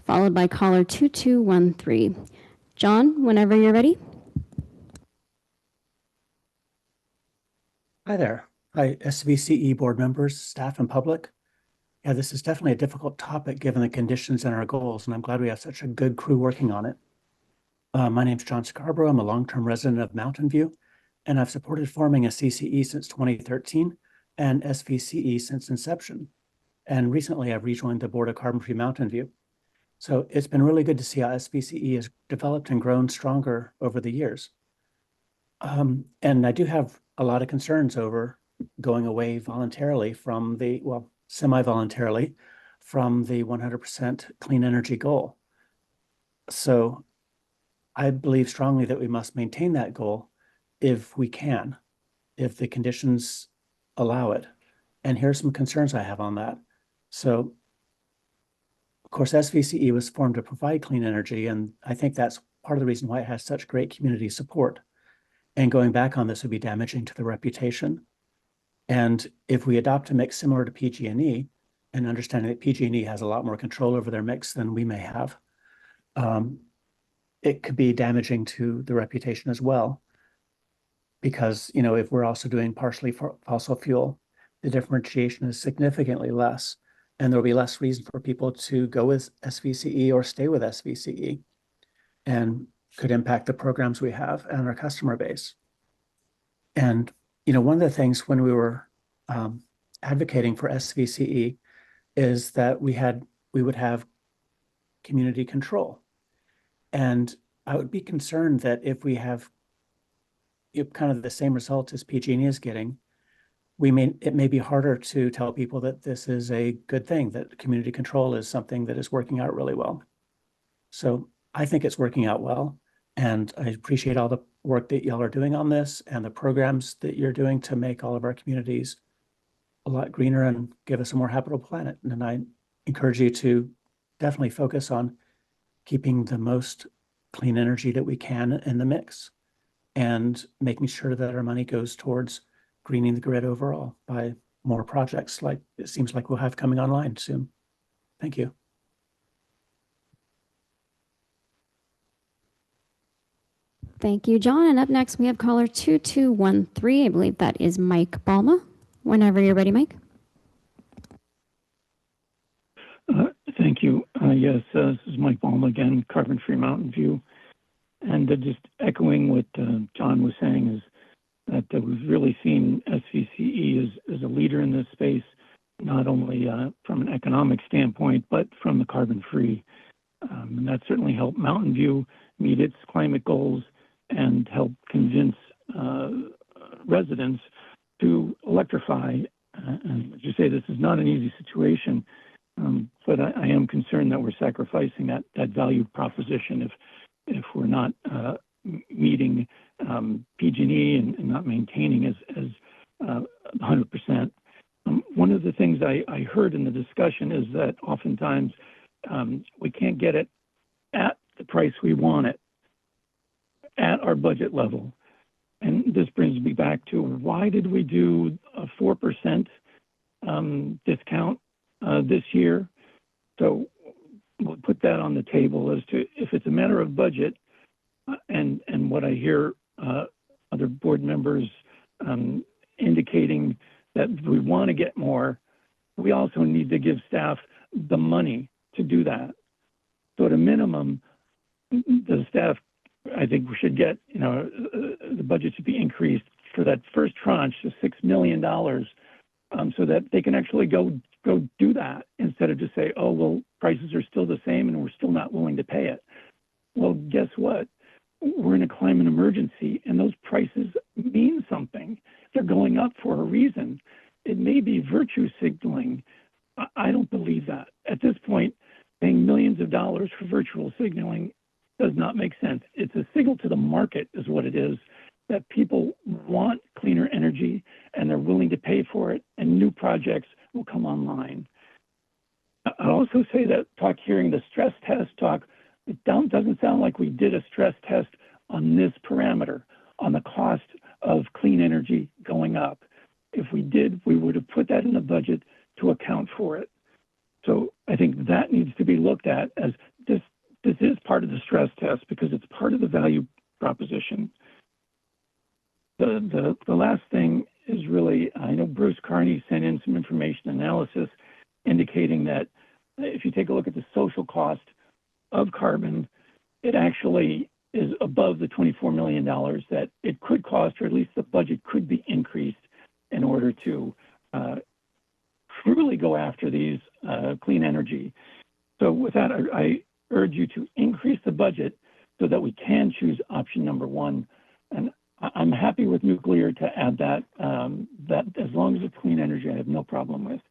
S4: followed by caller 2213. John, whenever you're ready.
S2: Hi there. Hi, SVCE board members, staff, and public. Yeah, this is definitely a difficult topic given the conditions and our goals, and I'm glad we have such a good crew working on it. My name's John Scarborough. I'm a long-term resident of Mountain View, and I've supported forming a CCE since 2013 and SVCE since inception. And recently, I've rejoined the board of Carbon Free Mountain View. So it's been really good to see how SVCE has developed and grown stronger over the years. And I do have a lot of concerns over going away voluntarily from the, well, semi-voluntarily from the 100% clean energy goal. So I believe strongly that we must maintain that goal if we can, if the conditions allow it. And here's some concerns I have on that. So, of course, SVCE was formed to provide clean energy, and I think that's part of the reason why it has such great community support. And going back on this would be damaging to the reputation. And if we adopt a mix similar to PG&E, and understanding that PG&E has a lot more control over their mix than we may have, it could be damaging to the reputation as well. Because, you know, if we're also doing partially for fossil fuel, the differentiation is significantly less, and there'll be less reason for people to go with SVCE or stay with SVCE, and could impact the programs we have and our customer base. And, you know, one of the things when we were advocating for SVCE is that we would have community control. And I would be concerned that if we have kind of the same result as PG&E is getting, it may be harder to tell people that this is a good thing, that community control is something that is working out really well. So I think it's working out well, and I appreciate all the work that y'all are doing on this and the programs that you're doing to make all of our communities a lot greener and give us a more habitable planet. And I encourage you to definitely focus on keeping the most clean energy that we can in the mix and making sure that our money goes towards greening the grid overall by more projects like it seems like we'll have coming online soon. Thank you.
S4: Thank you, John. And up next, we have caller 2213. I believe that is Mike Balma. Whenever you're ready, Mike.
S8: Thank you. Yes, this is Mike Balma again, Carbon-Free Mountain View. And just echoing what John was saying is that we've really seen SVCE as a leader in this space, not only from an economic standpoint, but from the carbon-free. And that certainly helped Mountain View meet its climate goals and help convince residents to electrify. And as you say, this is not an easy situation, but I am concerned that we're sacrificing that value proposition if we're not meeting PG&E and not maintaining as 100%. One of the things I heard in the discussion is that oftentimes we can't get it at the price we want it at our budget level. And this brings me back to why did we do a 4% discount this year? So we'll put that on the table as to if it's a matter of budget and what I hear other board members indicating that we want to get more, we also need to give staff the money to do that. So at a minimum, the staff, I think we should get, the budget should be increased for that first tranche to $6 million so that they can actually go do that instead of just say, oh, well, prices are still the same and we're still not willing to pay it. Well, guess what? We're in a climate emergency and those prices mean something. They're going up for a reason. It may be virtue signaling. I don't believe that. At this point, paying millions of dollars for virtual signaling does not make sense. It's a signal to the market is what it is, that people want cleaner energy and they're willing to pay for it and new projects will come online. I also say that hearing the stress test talk, it doesn't sound like we did a stress test on this parameter, on the cost of clean energy going up. If we did, we would have put that in the budget to account for it. So I think that needs to be looked at as this is part of the stress test because it's part of the value proposition. The last thing is really, I know Bruce Carney sent in some information analysis indicating that if you take a look at the social cost of carbon, it actually is above the $24 million that it could cost, or at least the budget could be increased in order to truly go after these clean energy. So with that, I urge you to increase the budget so that we can choose option number one. And I'm happy with nuclear to add that, that as long as it's clean energy, I have no problem with.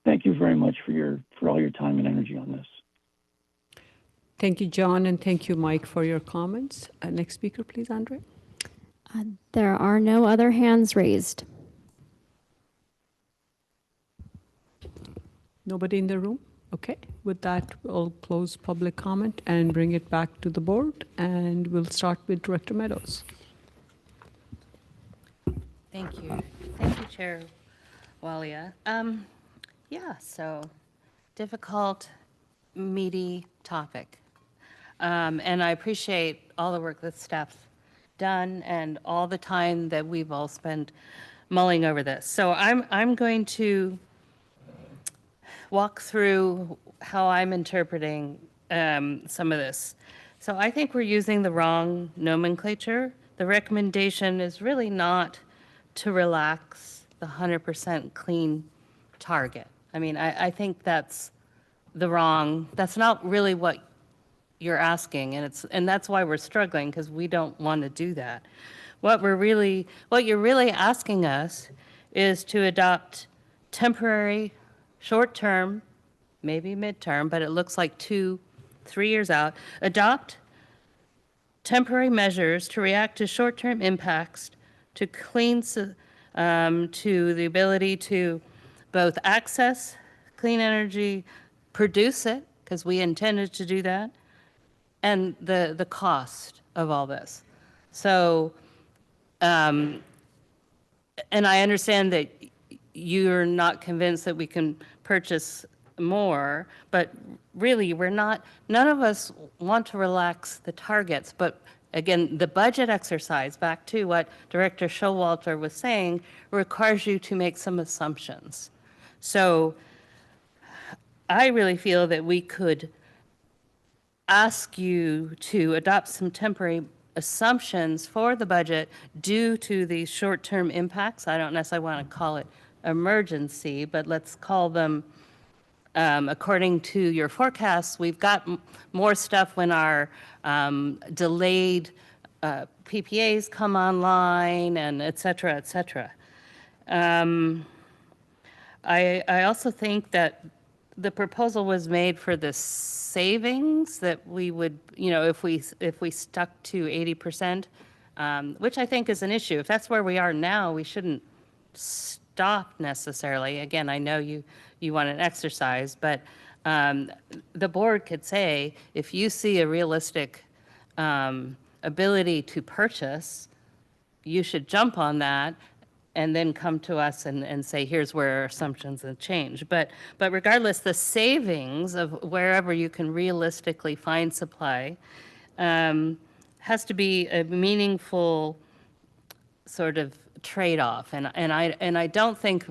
S8: Thank you very much for all your time and energy on this.
S3: Thank you, John, and thank you, Mike, for your comments. Next speaker, please, Andre.
S4: There are no other hands raised.
S3: Nobody in the room? Okay. With that, we'll close public comment and bring it back to the board, and we'll start with Director Meadows.
S9: Thank you. Thank you, Chair Walia. Yeah, so difficult, meaty topic. And I appreciate all the work that staff's done and all the time that we've all spent mulling over this. So I'm going to walk through how I'm interpreting some of this. So I think we're using the wrong nomenclature. The recommendation is really not to relax the 100% clean target. I mean, I think that's that's not really what you're asking, and that's why we're struggling, because we don't want to do that. What you're really asking us is to adopt temporary, short-term, maybe midterm, but it looks like 2-3 years out, adopt temporary measures to react to short-term impacts, to the ability to both access clean energy, produce it, because we intended to do that, and the cost of all this. So, and I understand that you're not convinced that we can purchase more, but really, none of us want to relax the targets. But again, the budget exercise, back to what Director Showalter was saying, requires you to make some assumptions. So I really feel that we could ask you to adopt some temporary assumptions for the budget due to these short-term impacts. I don't necessarily want to call it emergency, but let's call them, according to your forecasts, we've got more stuff when our delayed PPAs come online, and et cetera, et cetera. I also think that the proposal was made for the savings that we would, if we stuck to 80%, which I think is an issue. If that's where we are now, we shouldn't stop necessarily. Again, I know you want an exercise, but the board could say, if you see a realistic ability to purchase, you should jump on that and then come to us and say, here's where our assumptions have changed. But regardless, the savings of wherever you can realistically find supply has to be a meaningful sort of trade-off. And I don't think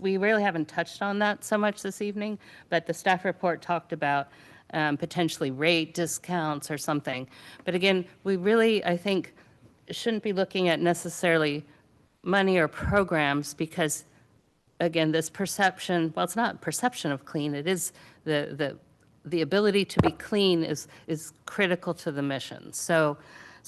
S9: we really haven't touched on that so much this evening, but the staff report talked about potentially rate discounts or something. But again, we really, I think, shouldn't be looking at necessarily money or programs, because again, this perception, well, it's not perception of clean, it is the ability to be clean is critical to the mission. So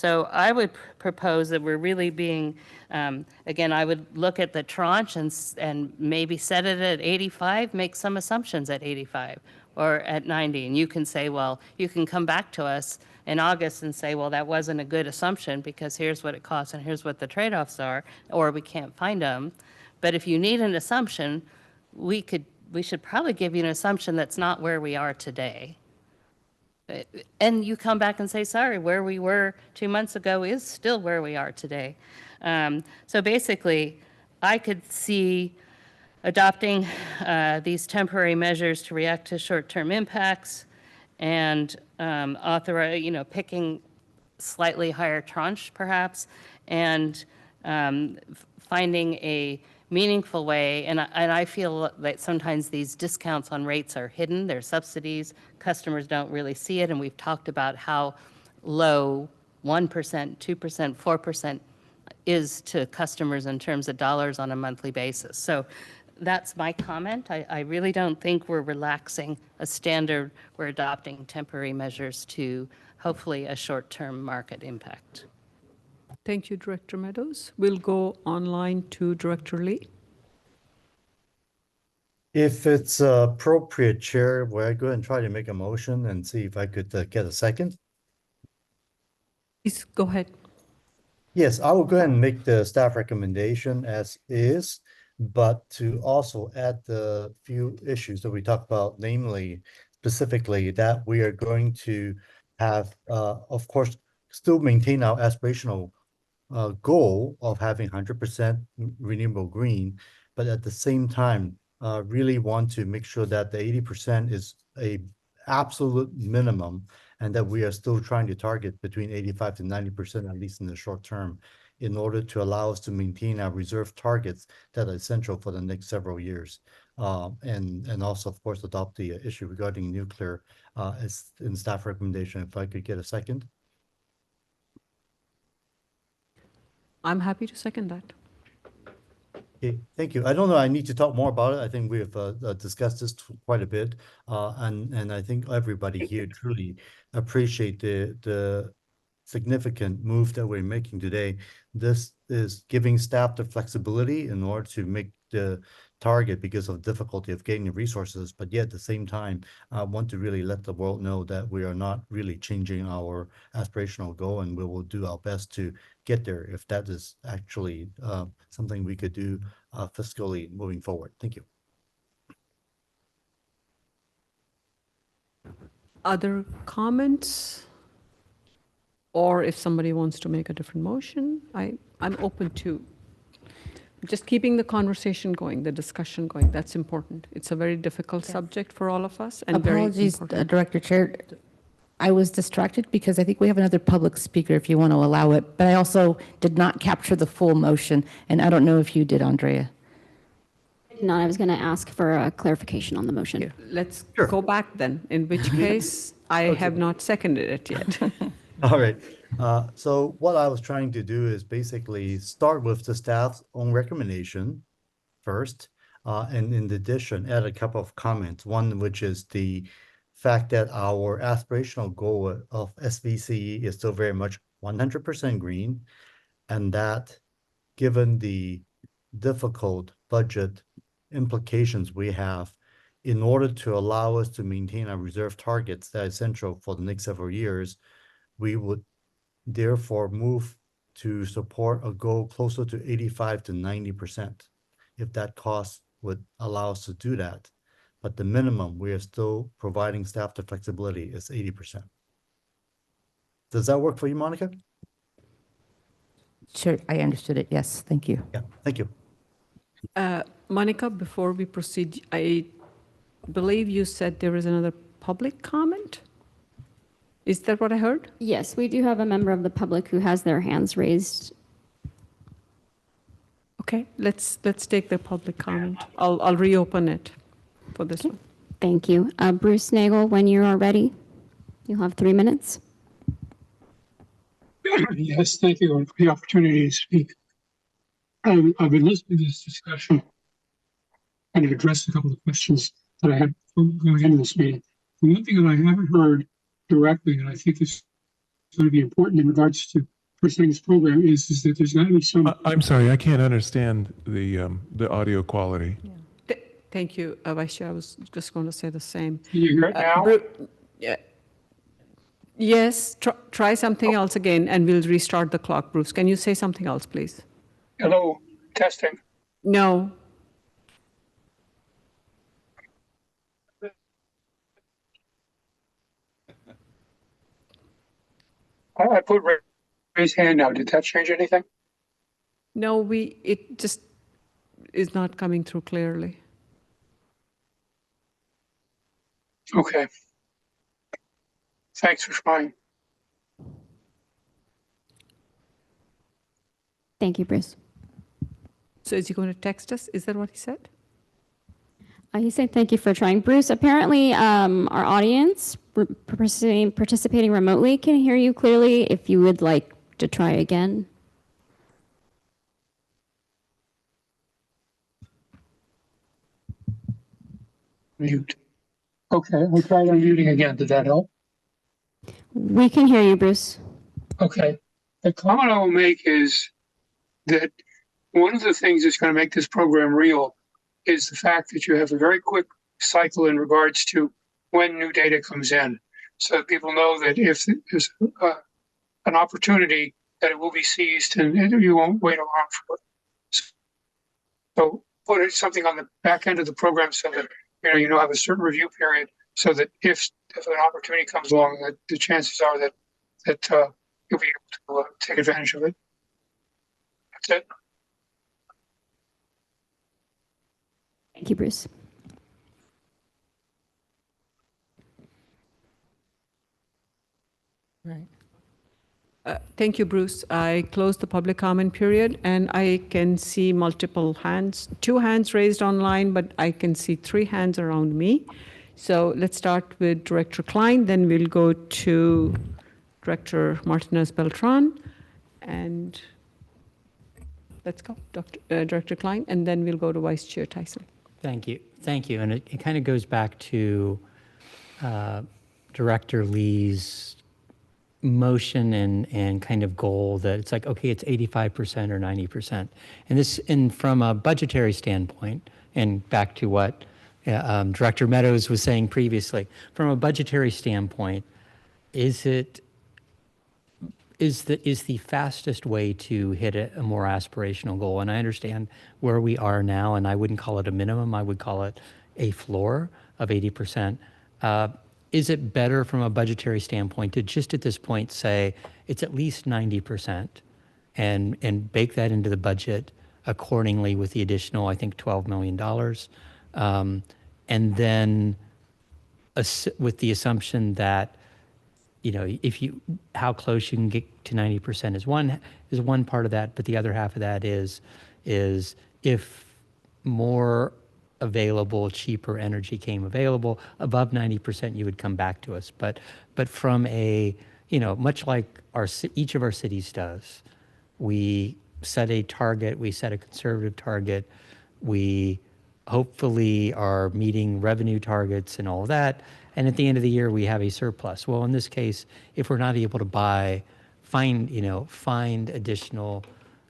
S9: I would propose that we're really being, again, I would look at the tranche and maybe set it at 85, make some assumptions at 85 or at 90. And you can say, well, you can come back to us in August and say, well, that wasn't a good assumption because here's what it costs and here's what the trade-offs are, or we can't find them. But if you need an assumption, we should probably give you an assumption that's not where we are today. And you come back and say, sorry, where we were 2 months ago is still where we are today. So basically, I could see adopting these temporary measures to react to short-term impacts and authorize, picking slightly higher tranche perhaps, and finding a meaningful way. And I feel that sometimes these discounts on rates are hidden. They're subsidies. Customers don't really see it. And we've talked about how low 1%, 2%, 4% is to customers in terms of dollars on a monthly basis. So that's my comment. I really don't think we're relaxing a standard. We're adopting temporary measures to hopefully a short-term market impact.
S3: Thank you, Director Meadows. We'll go online to Director Lee.
S6: If it's appropriate, Chair, will I go ahead and try to make a motion and see if I could get a second?
S3: Please go ahead.
S6: Yes, I will go ahead and make the staff recommendation as is, but to also add the few issues that we talked about, namely specifically that we are going to have, of course, still maintain our aspirational goal of having 100% renewable green, but at the same time, really want to make sure that the 80% is a absolute minimum, and that we are still trying to target between 85 to 90%, at least in the short term, in order to allow us to maintain our reserve targets that are essential for the next several years. And also, of course, adopt the issue regarding nuclear as in staff recommendation. If I could get a second.
S3: I'm happy to second that.
S6: Okay, thank you. I don't know, I need to talk more about it. I think we have discussed this quite a bit. And I think everybody here truly appreciate the significant move that we're making today. This is giving staff the flexibility in order to make the target because of difficulty of getting the resources, but yet at the same time, want to really let the world know that we are not really changing our aspirational goal, and we will do our best to get there if that is actually something we could do fiscally moving forward. Thank you.
S3: Other comments? Or if somebody wants to make a different motion, I'm open to just keeping the conversation going, the discussion going. That's important. It's a very difficult subject for all of us and very
S5: Apologies,
S3: important.
S5: Director Chair. I was distracted because I think we have another public speaker if you want to allow it, but I also did not capture the full motion, and I don't know if you did, Andrea.
S4: No, I was going to ask for a clarification on the motion.
S3: Let's go back then, in which case I have not seconded it yet.
S6: All right. So what I was trying to do is basically start with the staff's own recommendation first, and in addition, add a couple of comments. One, which is the fact that our aspirational goal of SVCE is still very much 100% green, and that given the difficult budget implications we have, in order to allow us to maintain our reserve targets that is central for the next several years, we would therefore move to support a goal closer to 85 to 90%, if that cost would allow us to do that. But the minimum we are still providing staff the flexibility is 80%. Does that work for you, Monica?
S5: Sure, I understood it. Yes, thank you.
S6: Yeah, thank you.
S3: Monica, before we proceed, I believe you said there is another public comment? Is that what I heard?
S4: Yes, we do have a member of the public who has their hands raised.
S3: Okay, let's take the public comment. I'll reopen it for this one.
S4: Thank you. Bruce Nagel, when you are ready, you'll have 3 minutes.
S7: Yes, thank you for the opportunity to speak. I've been listening to this discussion and to address a couple of questions that I had going into this meeting. The one thing that I haven't heard directly, and I think is going to be important in regards to pursuing this program, is that there's got to be some.
S21: I'm sorry, I can't understand the audio quality.
S3: Thank you, Vice Chair. I was just going to say the same.
S7: Can you hear it now?
S3: Yes, try something else again, and we'll restart the clock. Bruce, can you say something else, please?
S7: Hello, testing.
S3: No.
S7: I put raise hand now. Did that change anything?
S3: No, it just is not coming through clearly.
S7: Okay. Thanks for trying.
S4: Thank you, Bruce.
S3: So is he going to text us? Is that what he said?
S4: He said thank you for trying. Bruce, apparently our audience participating remotely can hear you clearly. If you would like to try again.
S7: Mute. Okay, I tried unmuting again. Did that help?
S4: We can hear you, Bruce.
S7: Okay. The comment I will make is that one of the things that's going to make this program real is the fact that you have a very quick cycle in regards to when new data comes in, so that people know that if there's an opportunity, that it will be seized and you won't wait around for it. So put something on the back end of the program so that you have a certain review period, so that if an opportunity comes along, that the chances are that you'll be able to take advantage of it. That's it.
S4: Thank you, Bruce.
S5: Right.
S3: Thank you, Bruce. I closed the public comment period, and I can see multiple hands, 2 hands raised online, but I can see 3 hands around me. So let's start with Director Klein, then we'll go to Director Martinez-Beltran, and let's go, Director Klein, and then we'll go to Vice Chair Tyson.
S10: Thank you. Thank you. And it kind of goes back to Director Lee's motion and kind of goal that it's like, okay, it's 85% or 90%. And from a budgetary standpoint, and back to what Director Meadows was saying previously, from a budgetary standpoint, is the fastest way to hit a more aspirational goal? And I understand where we are now, and I wouldn't call it a minimum. I would call it a floor of 80%. Is it better from a budgetary standpoint to just at this point say it's at least 90% and bake that into the budget accordingly with the additional, I think, $12 million? And then with the assumption that, you know, how close you can get to 90% is one part of that, but the other half of that is if more available, cheaper energy came available above 90%, you would come back to us. But from a, you know, much like each of our cities does, we set a target, we set a conservative target, we hopefully are meeting revenue targets and all of that. And at the end of the year, we have a surplus. Well, in this case, if we're not able to find additional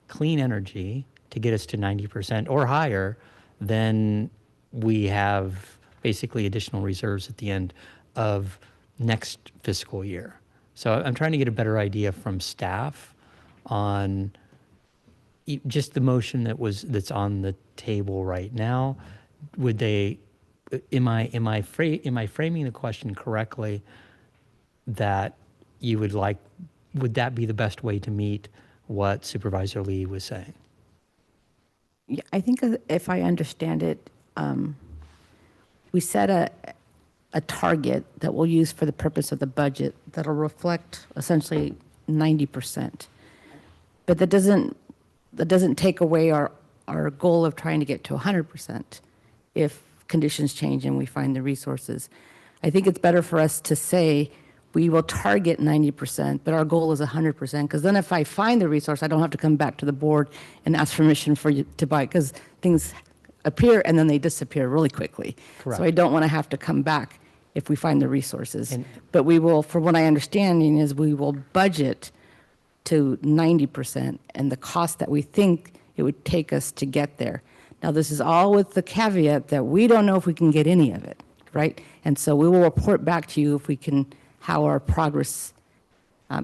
S10: clean energy to get us to 90% or higher, then we have basically additional reserves at the end of next fiscal year. So I'm trying to get a better idea from staff on just the motion that's on the table right now. Would they? Am I framing the question correctly? That you would that be the best way to meet what Supervisor Lee was saying?
S5: Yeah, I think if I understand it, we set a target that we'll use for the purpose of the budget that'll reflect essentially 90%. But that doesn't take away our goal of trying to get to 100% if conditions change and we find the resources. I think it's better for us to say we will target 90%, but our goal is 100%, because then if I find the resource, I don't have to come back to the board and ask permission for you to buy, because things appear and then they disappear really quickly.
S10: Correct.
S5: So I don't want to have to come back if we find the resources. But we will, from what I understanding is we will budget to 90% and the cost that we think it would take us to get there. Now, this is all with the caveat that we don't know if we can get any of it, right? And so we will report back to you if we can, how our progress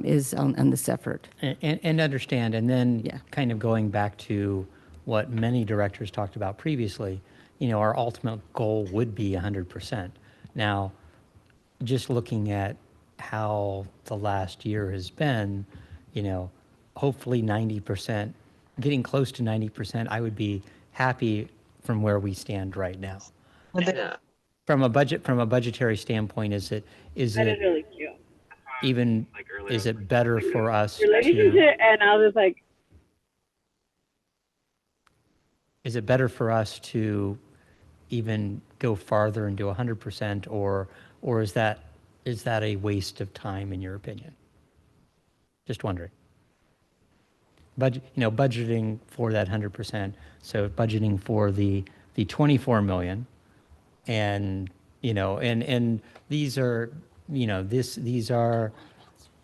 S5: is on this effort.
S10: And understand, and then kind of going back to what many directors talked about previously, you know, our ultimate goal would be 100%. Now, just looking at how the last year has been, you know, hopefully 90%, getting close to 90%, I would be happy from where we stand right now. From a budgetary standpoint, is it
S13: really cute.
S10: even, is it better for us
S13: Relationship, and I was like,
S10: is it better for us to even go farther and do 100%, or is that a waste of time in your opinion? Just wondering. Budgeting for that 100%. So budgeting for the 24 million, and these are these are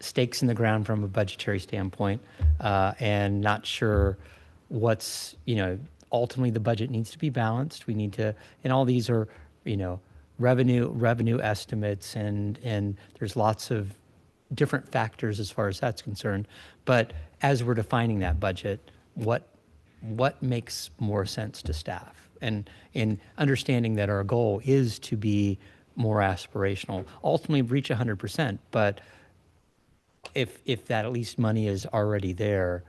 S10: stakes in the ground from a budgetary standpoint, and not sure what's ultimately the budget needs to be balanced. We need to, and all these are revenue estimates, and there's lots of different factors as far as that's concerned. But as we're defining that budget, what makes more sense to staff, and in understanding that our goal is to be more aspirational, ultimately reach 100%. But if that at least money is already there,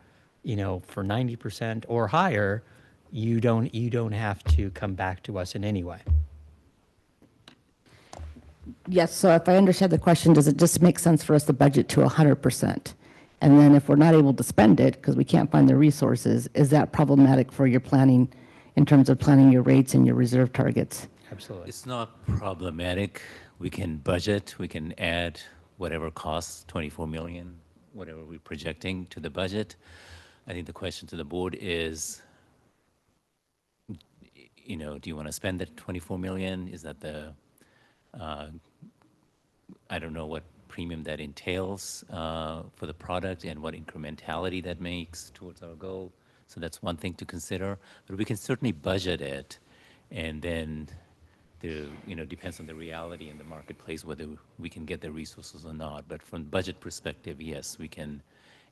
S10: for 90% or higher, you don't have to come back to us in any way.
S5: Yes, so if I understand the question, does it just make sense for us to budget to 100%? And then if we're not able to spend it because we can't find the resources, is that problematic for your planning in terms of planning your rates and your reserve targets?
S10: Absolutely.
S17: It's not problematic. We can budget, we can add whatever costs, 24 million, whatever we're projecting to the budget. I think the question to the board is, do you want to spend that 24 million? Is that the, I don't know what premium that entails for the product and what incrementality that makes towards our goal. So that's one thing to consider. But we can certainly budget it And then depends on the reality in the marketplace whether we can get the resources or not. But from budget perspective, yes, we can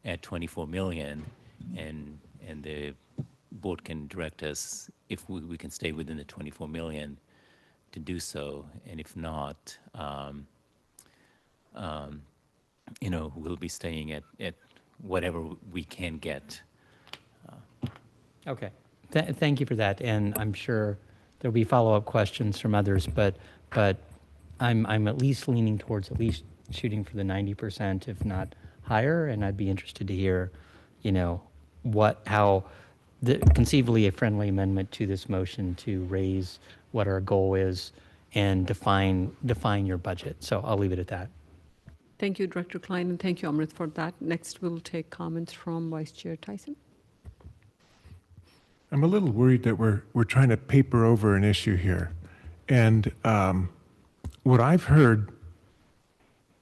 S17: add 24 million, and the board can direct us if we can stay within the 24 million to do so, and if not, we'll be staying at whatever we can get.
S10: Okay. Thank you for that, and I'm sure there'll be follow-up questions from others, but I'm at least leaning towards at least shooting for the 90%, if not higher, and I'd be interested to hear, how conceivably a friendly amendment to this motion to raise what our goal is and define your budget. So I'll leave it at that.
S3: Thank you, Director Klein, and thank you, Amrit, for that. Next, we'll take comments from Vice Chair Tyson.
S21: I'm a little worried that we're trying to paper over an issue here. And what I've heard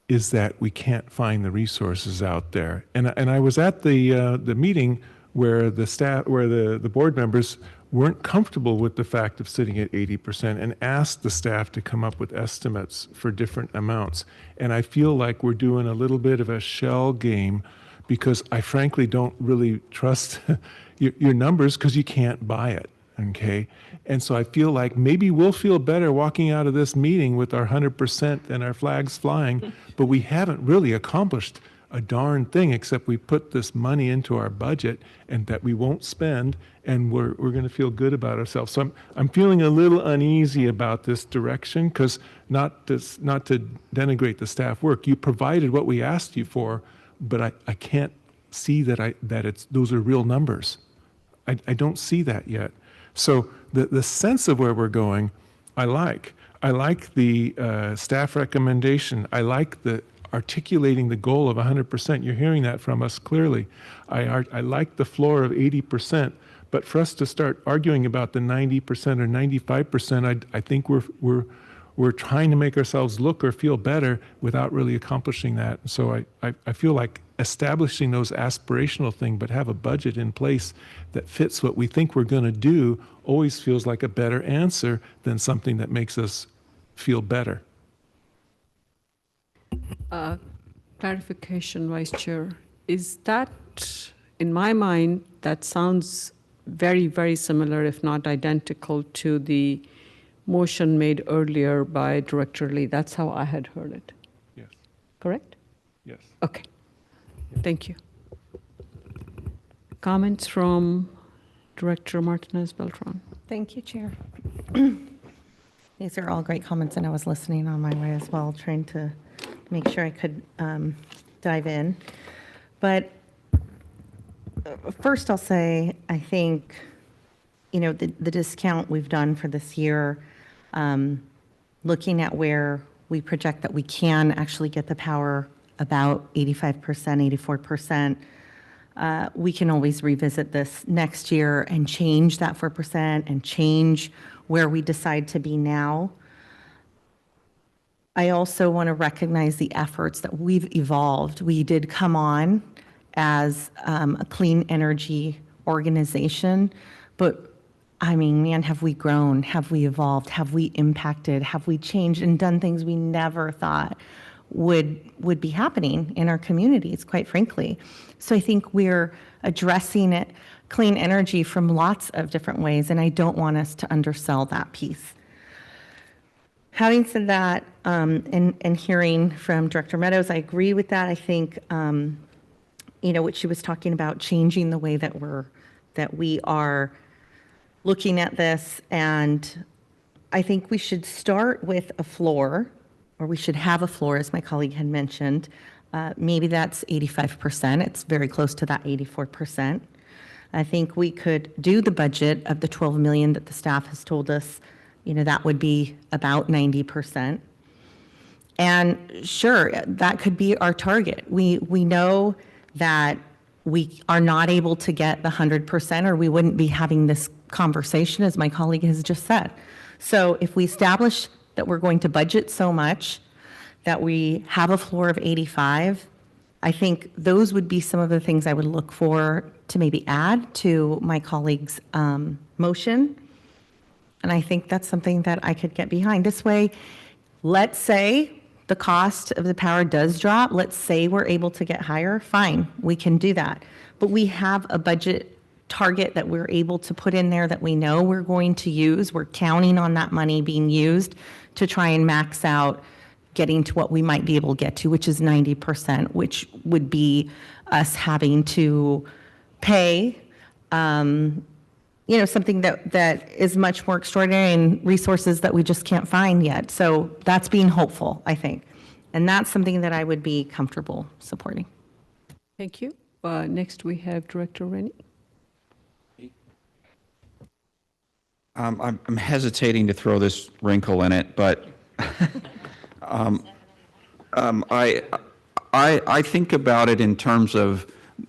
S21: is that we can't find the resources out there. And I was at the meeting where the board members weren't comfortable with the fact of sitting at 80% and asked the staff to come up with estimates for different amounts. And I feel like we're doing a little bit of a shell game because I frankly don't really trust your numbers because you can't buy it, okay? And so I feel like maybe we'll feel better walking out of this meeting with our 100% and our flags flying, but we haven't really accomplished a darn thing except we put this money into our budget and that we won't spend, and we're going to feel good about ourselves. So I'm feeling a little uneasy about this direction because not to denigrate the staff work. You provided what we asked you for, but I can't see that those are real numbers. I don't see that yet. So the sense of where we're going, I like. I like the staff recommendation. I like the articulating the goal of 100%. You're hearing that from us clearly. I like the floor of 80%, but for us to start arguing about the 90% or 95%, I think we're trying to make ourselves look or feel better without really accomplishing that. So I feel like establishing those aspirational things, but have a budget in place that fits what we think we're going to do always feels like a better answer than something that makes us feel better.
S3: Clarification, Vice Chair. Is that, in my mind, that sounds very, very similar, if not identical, to the motion made earlier by Director Lee. That's how I had heard it.
S21: Yes.
S3: Correct?
S21: Yes.
S3: Okay. Thank you. Comments from Director Martinez Beltran.
S11: Thank you, Chair. These are all great comments, and I was listening on my way as well, trying to make sure I could dive in. But first I'll say, I think, the discount we've done for this year, looking at where we project that we can actually get the power about 85%, 84%, we can always revisit this next year and change that 4% and change where we decide to be now. I also want to recognize the efforts that we've evolved. We did come on as a clean energy organization, but I mean, man, have we grown? Have we evolved? Have we impacted? Have we changed and done things we never thought would be happening in our communities, quite frankly? So I think we're addressing it, clean energy, from lots of different ways, and I don't want us to undersell that piece. Having said that, and hearing from Director Meadows, I agree with that. I think, what she was talking about, changing the way that we are looking at this, and I think we should start with a floor, or we should have a floor, as my colleague had mentioned. Maybe that's 85%. It's very close to that 84%. I think we could do the budget of the 12 million that the staff has told us, that would be about 90%. And sure, that could be our target. We know that we are not able to get the 100%, or we wouldn't be having this conversation, as my colleague has just said. So if we establish that we're going to budget so much that we have a floor of 85, I think those would be some of the things I would look for to maybe add to my colleague's motion. And I think that's something that I could get behind. This way, let's say the cost of the power does drop. Let's say we're able to get higher. Fine, we can do that. But we have a budget target that we're able to put in there that we know we're going to use. We're counting on that money being used to try and max out getting to what we might be able to get to, which is 90%, which would be us having to pay something that is much more extraordinary and resources that we just can't find yet. So that's being hopeful, I think. And that's something that I would be comfortable supporting.
S3: Thank you. Next, we have Director Rennie.
S18: I'm hesitating to throw this wrinkle in it, but I think about it in terms of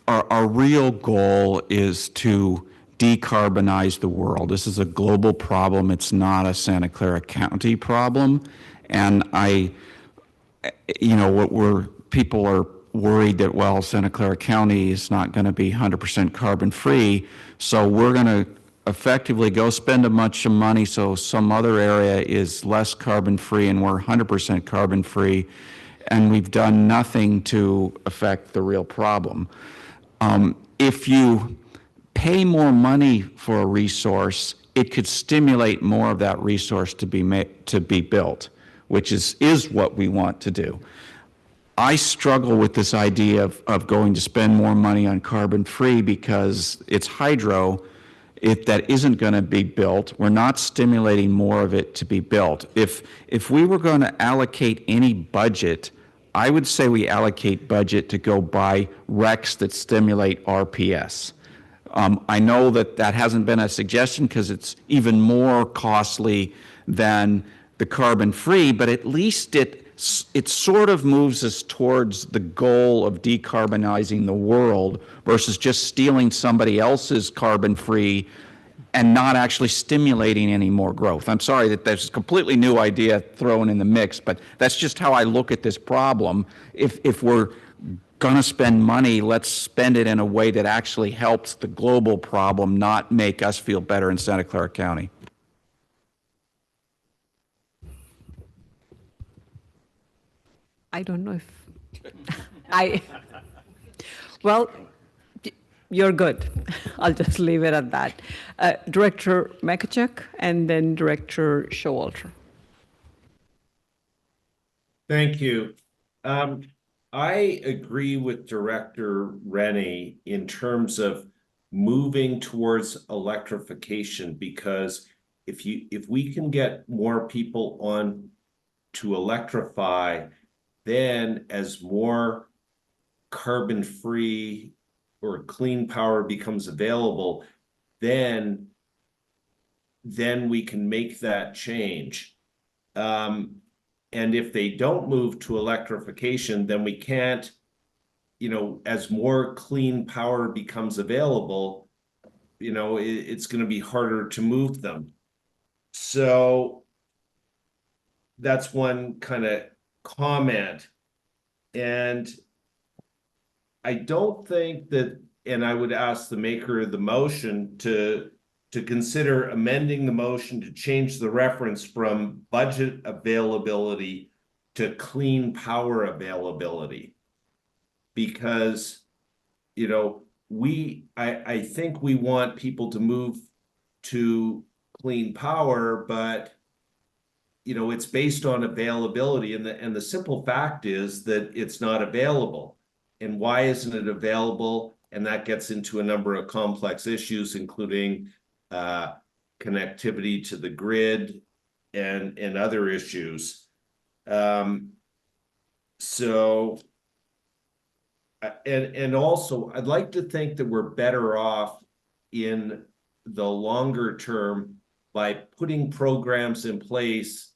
S18: our real goal is to decarbonize the world. This is a global problem. It's not a Santa Clara County problem. And people are worried that, well, Santa Clara County is not going to be 100% carbon free. So we're going to effectively go spend a bunch of money so some other area is less carbon free and we're 100% carbon free. And we've done nothing to affect the real problem. If you pay more money for a resource, it could stimulate more of that resource to be built, which is what we want to do. I struggle with this idea of going to spend more money on carbon free because it's hydro that isn't going to be built. We're not stimulating more of it to be built. If we were going to allocate any budget, I would say we allocate budget to go buy RECs that stimulate RPS. I know that hasn't been a suggestion because it's even more costly than the carbon free, but at least it sort of moves us towards the goal of decarbonizing the world versus just stealing somebody else's carbon free and not actually stimulating any more growth. I'm sorry that there's a completely new idea thrown in the mix, but that's just how I look at this problem. If we're going to spend money, let's spend it in a way that actually helps the global problem, not make us feel better in Santa Clara County.
S3: I don't know if well, you're good. I'll just leave it at that. Director Makachuk and then Director Showalter.
S1: Thank you. I agree with Director Rennie in terms of moving towards electrification, because if we can get more people on to electrify, then as more carbon-free or clean power becomes available, then we can make that change. And if they don't move to electrification, then we can't, as more clean power becomes available, it's going to be harder to move them. So that's one kind of comment. And I don't think that, and I would ask the maker of the motion to consider amending the motion to change the reference from budget availability to clean power availability. Because, I think we want people to move to clean power, but it's based on availability, and the simple fact is that it's not available. And why isn't it available? And that gets into a number of complex issues, including connectivity to the grid and other issues. So, and also, I'd like to think that we're better off in the longer term by putting programs in place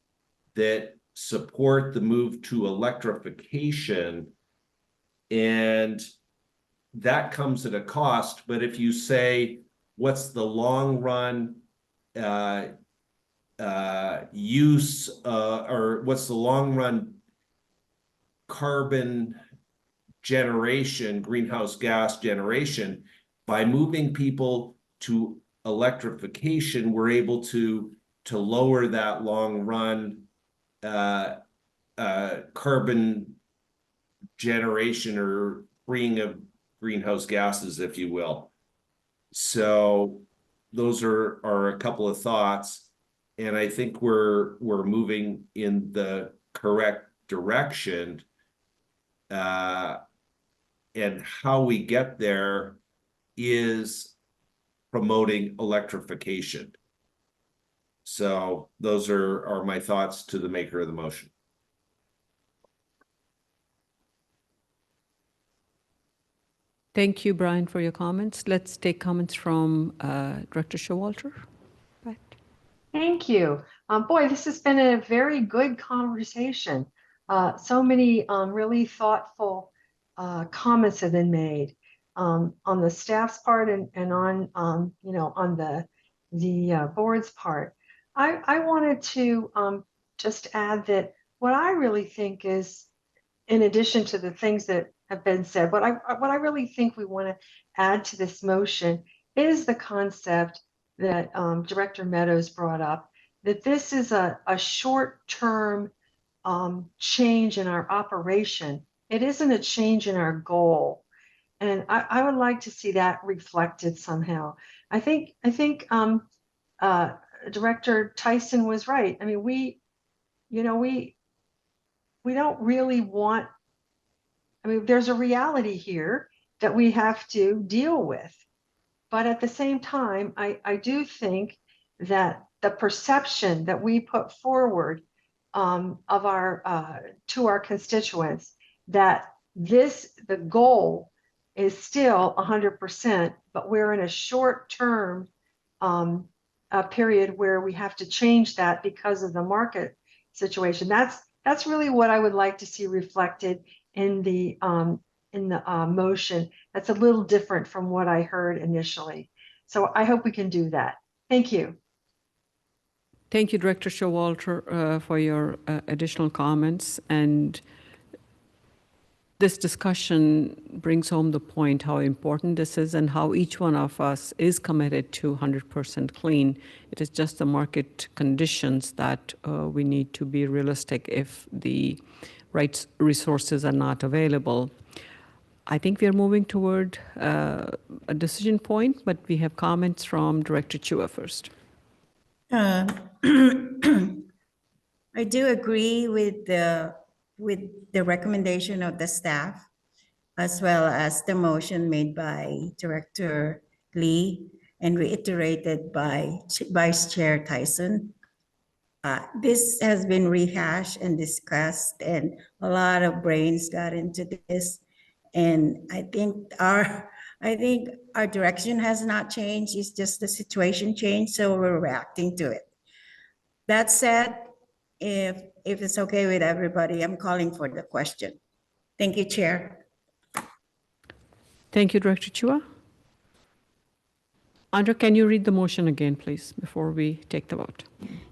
S1: that support the move to electrification, and that comes at a cost. But if you say, what's the long run use or what's the long run carbon generation, greenhouse gas generation, by moving people to electrification, we're able to to lower that long run carbon generation or freeing of greenhouse gases, if you will. So those are a couple of thoughts, and I think we're moving in the correct direction. And how we get there is promoting electrification. So those are my thoughts to the maker of the motion.
S3: Thank you, Brian, for your comments. Let's take comments from Director Showalter.
S22: Thank you. Boy, this has been a very good conversation. So many really thoughtful comments have been made on the staff's part and on on the board's part. I wanted to just add that what I really think is, in addition to the things that have been said, what I really think we want to add to this motion is the concept that Director Meadows brought up, that this is a short-term change in our operation. It isn't a change in our goal. And I would like to see that reflected somehow. I think Director Tyson was right. I mean, we don't really want, I mean, there's a reality here that we have to deal with. But at the same time, I do think that the perception that we put forward of our to our constituents, that the goal is still 100%, but we're in a short-term period where we have to change that because of the market situation. That's really what I would like to see reflected in the motion. That's a little different from what I heard initially. So I hope we can do that. Thank you.
S3: Thank you, Director Showalter, for your additional comments. And this discussion brings home the point how important this is and how each one of us is committed to 100% clean. It is just the market conditions that we need to be realistic if the right resources are not available. I think we are moving toward a decision point, but we have comments from Director Chua first.
S12: I do agree with the recommendation of the staff, as well as the motion made by Director Lee and reiterated by Vice Chair Tyson. This has been rehashed and discussed, and a lot of brains got into this. And I think our direction has not changed. It's just the situation changed, so we're reacting to it. That said, if it's okay with everybody, I'm calling for the question. Thank you, Chair.
S3: Thank you, Director Chua. Andra, can you read the motion again, please, before we take the vote?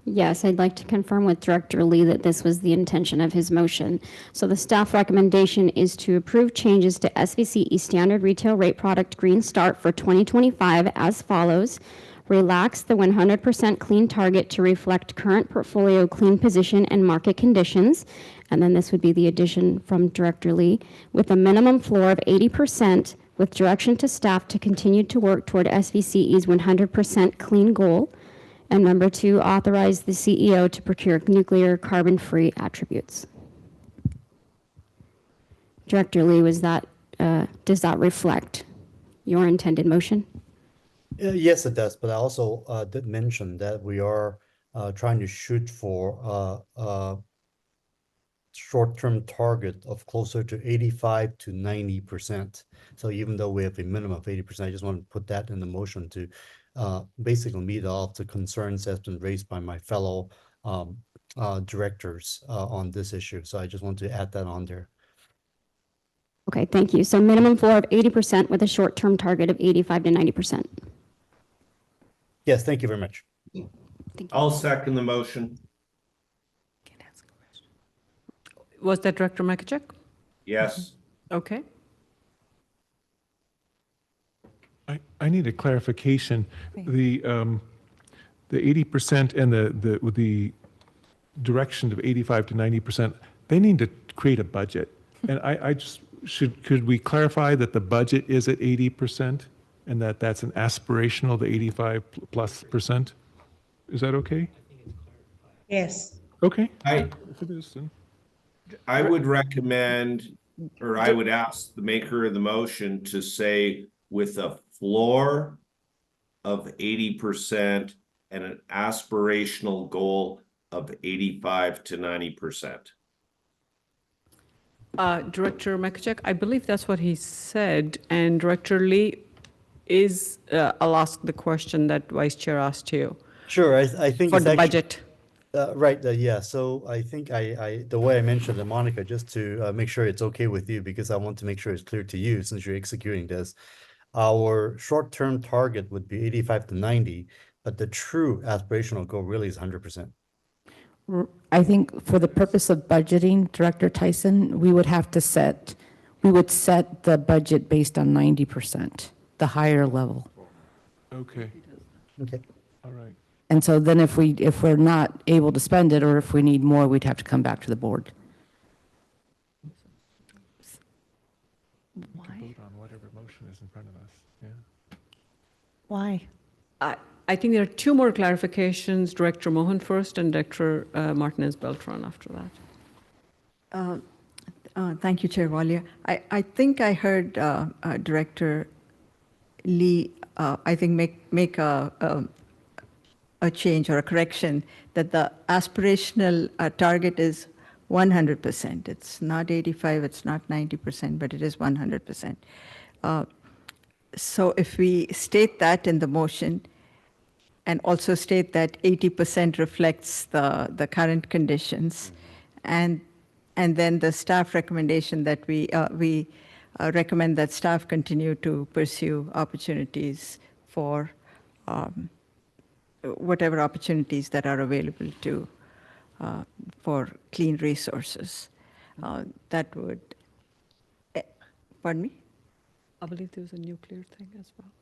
S4: Yes, I'd like to confirm with Director Lee that this was the intention of his motion. So the staff recommendation is to approve changes to SVCE standard retail rate product Green Start for 2025 as follows. Relax the 100% clean target to reflect current portfolio clean position and market conditions. And then this would be the addition from Director Lee, with a minimum floor of 80%, with direction to staff to continue to work toward SVCE's 100% clean goal. And number 2, authorize the CEO to procure nuclear carbon-free attributes. Director Lee, does that reflect your intended motion?
S6: Yes, it does. But I also did mention that we are trying to shoot for a short-term target of closer to 85 to 90%. So even though we have a minimum of 80%, I just want to put that in the motion to basically meet all of the concerns that's been raised by my fellow directors on this issue. So I just want to add that on there.
S4: Okay, thank you. So minimum floor of 80% with a short-term target of 85 to 90%.
S6: Yes, thank you very much.
S1: I'll second the motion.
S3: Was that Director Makachuk?
S1: Yes.
S3: Okay.
S21: I need a clarification. the 80% and with the direction of 85 to 90%, they need to create a budget. And I just, could we clarify that the budget is at 80% and that that's an aspirational, the 85+%? Is that okay?
S12: Yes.
S21: Okay.
S1: I
S21: If it is, then.
S1: I would recommend, or I would ask the maker of the motion to say with a floor of 80% and an aspirational goal of 85 to 90%.
S3: Director Makachek, I believe that's what he said, and Director Lee I'll ask the question that Vice Chair asked you.
S6: Sure, I think
S3: for
S6: it's
S3: the
S6: actually,
S3: budget.
S6: right, yeah, so I think I the way I mentioned it, Monica, just to make sure it's okay with you, because I want to make sure it's clear to you since you're executing this. Our short-term target would be 85 to 90, but the true aspirational goal really is 100%.
S5: I think for the purpose of budgeting, Director Tyson, we would set the budget based on 90%, the higher level.
S21: Okay.
S6: Okay.
S21: All right.
S5: And so then if we're not able to spend it, or if we need more, we'd have to come back to the board.
S21: Why? Vote on whatever motion is in front of us. Yeah.
S11: Why?
S3: I think there are two more clarifications, Director Mohan first and Director Martinez Beltran after that.
S19: Thank you, Chair Walia. I think I heard Director Lee, I think make a change or a correction that the aspirational target is 100%. It's not 85, it's not 90%, but it is 100%. So if we state that in the motion, and also state that 80% reflects the current conditions, and then the staff recommendation that we recommend that staff continue to pursue opportunities for whatever opportunities that are available to for clean resources. That would, pardon me?
S3: I believe there was a nuclear thing as well.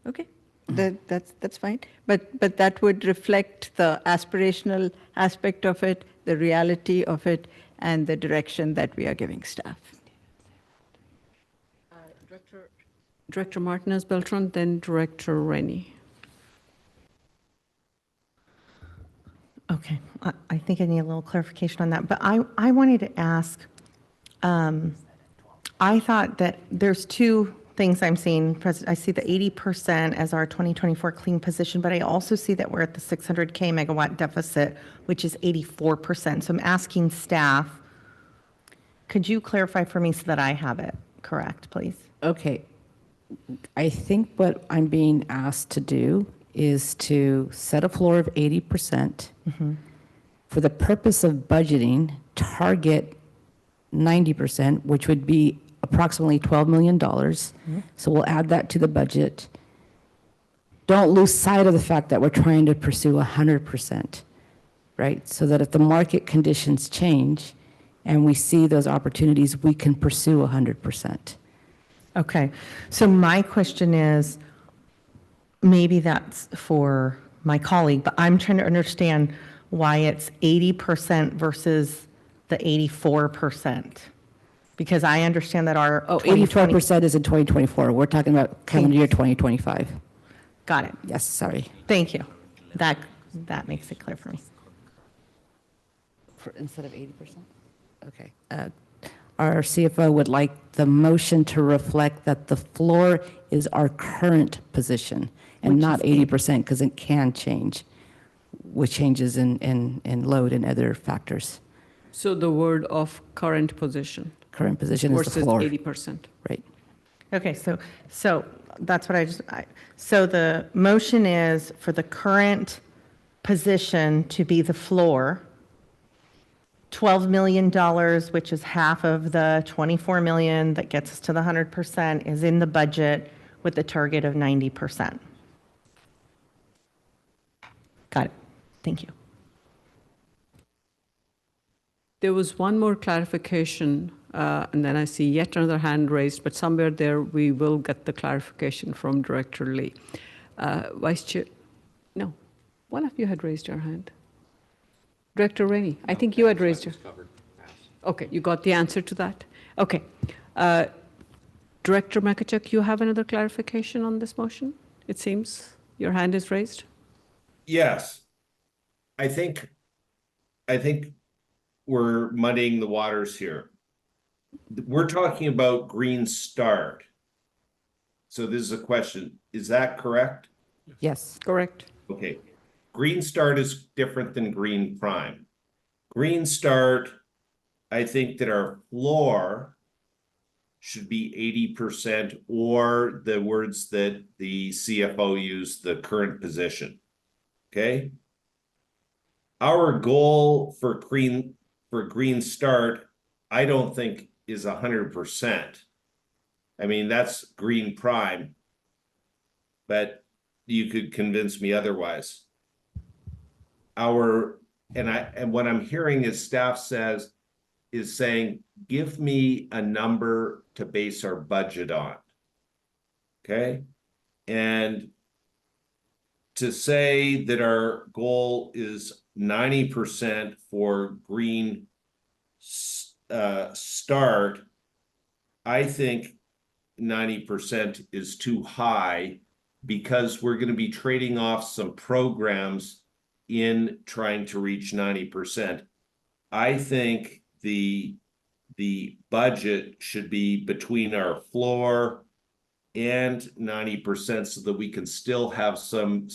S19: Okay. That's fine, but that would reflect the aspirational aspect of it, the reality of it, and the direction that we are giving staff.
S3: Director Martinez Beltran, then Director Rennie.
S11: Okay, I think I need a little clarification on that, but I wanted to ask, I thought that there's two things I'm seeing. I see the 80% as our 2024 clean position, but I also see that we're at the 600K megawatt deficit, which is 84%. So I'm asking staff, could you clarify for me so that I have it correct, please?
S5: Okay. I think what I'm being asked to do is to set a floor of 80%. For the purpose of budgeting, target 90%, which would be approximately $12 million. So we'll add that to the budget. Don't lose sight of the fact that we're trying to pursue 100%, right? So that if the market conditions change and we see those opportunities, we can pursue 100%.
S11: Okay, so my question is, maybe that's for my colleague, but I'm trying to understand why it's 80% versus the 84%. Because I understand that our
S5: 84% is in 2024. We're talking about calendar year 2025.
S11: Got it.
S5: Yes, sorry.
S11: Thank you. That makes it clear for me.
S5: Instead of 80%? Okay. Our CFO would like the motion to reflect that the floor is our current position and not 80%, because it can change with changes in load and other factors.
S3: So the word of current position.
S5: Current position is the floor.
S3: Versus 80%.
S5: Right.
S11: Okay, so that's what so the motion is for the current position to be the floor, $12 million, which is half of the 24 million that gets us to the 100%, is in the budget with the target of 90%. Got it. Thank you.
S3: There was one more clarification, and then I see yet another hand raised, but somewhere there we will get the clarification from Director Lee. Vice Chair, no. One of you had raised your hand. Director Rainey, I think you had raised your. Okay, you got the answer to that? Okay. Director Makachuk, you have another clarification on this motion? It seems your hand is raised.
S1: Yes. I think we're muddying the waters here. We're talking about Green Start. So this is a question. Is that correct?
S5: Yes.
S3: Correct.
S1: Okay. Green Start is different than Green Prime. Green Start, I think that our floor should be 80%, or the words that the CFO used, the current position. Okay. Our goal for Green Start, I don't think is 100%. I mean, that's Green Prime, but you could convince me otherwise. And what I'm hearing is staff is saying, give me a number to base our budget on. Okay. And to say that our goal is 90% for Green Start, I think 90% is too high, because we're going to be trading off some programs in trying to reach 90%. I think the budget should be between our floor and 90%, so that we can still have some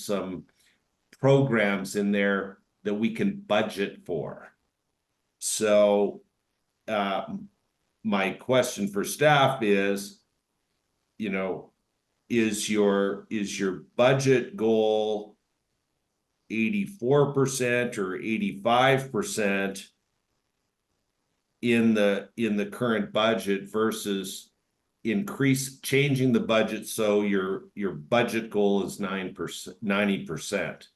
S1: programs in there that we can budget for. So my question for staff is, you know, is your budget goal 84% or 85% in the current budget versus changing the budget so your budget goal is 90%?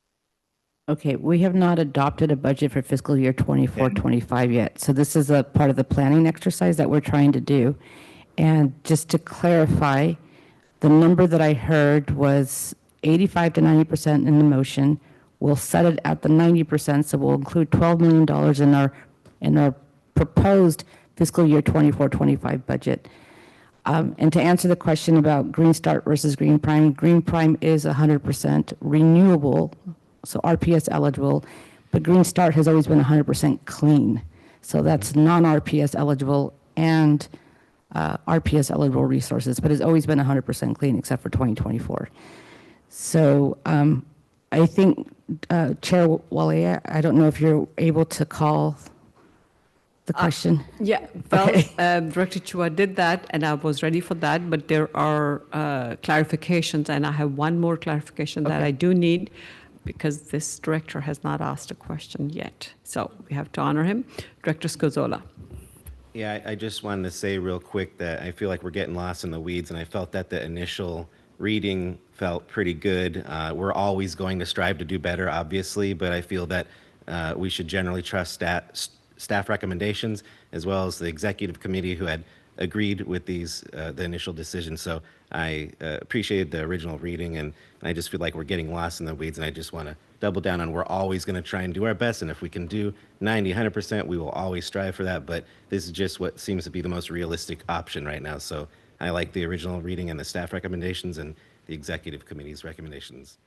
S5: Okay, we have not adopted a budget for fiscal year 24-25 yet. So this is a part of the planning exercise that we're trying to do. And just to clarify, the number that I heard was 85 to 90% in the motion. We'll set it at the 90%, so we'll include $12 million in our proposed fiscal year 24-25 budget. And to answer the question about Green Start versus Green Prime is 100% renewable, so RPS eligible, but Green Start has always been 100% clean. So that's non-RPS eligible and RPS eligible resources, but it's always been 100% clean except for 2024. So I think Chair Walia, I don't know if you're able to call the question.
S3: Yeah, well, Director Chua did that, and I was ready for that, but there are clarifications, and I have one more clarification that I do need, because this director has not asked a question yet. So we have to honor him. Director Scozola.
S14: Yeah, I just wanted to say real quick that I feel like we're getting lost in the weeds, and I felt that the initial reading felt pretty good. We're always going to strive to do better, obviously, but I feel that we should generally trust staff recommendations, as well as the executive committee who had agreed with these the initial decision. So I appreciated the original reading, and I just feel like we're getting lost in the weeds, and I just want to double down on we're always going to try and do our best, and if we can do 90, 100%, we will always strive for that, but this is just what seems to be the most realistic option right now. So I like the original reading and the staff recommendations and the executive committee's recommendations.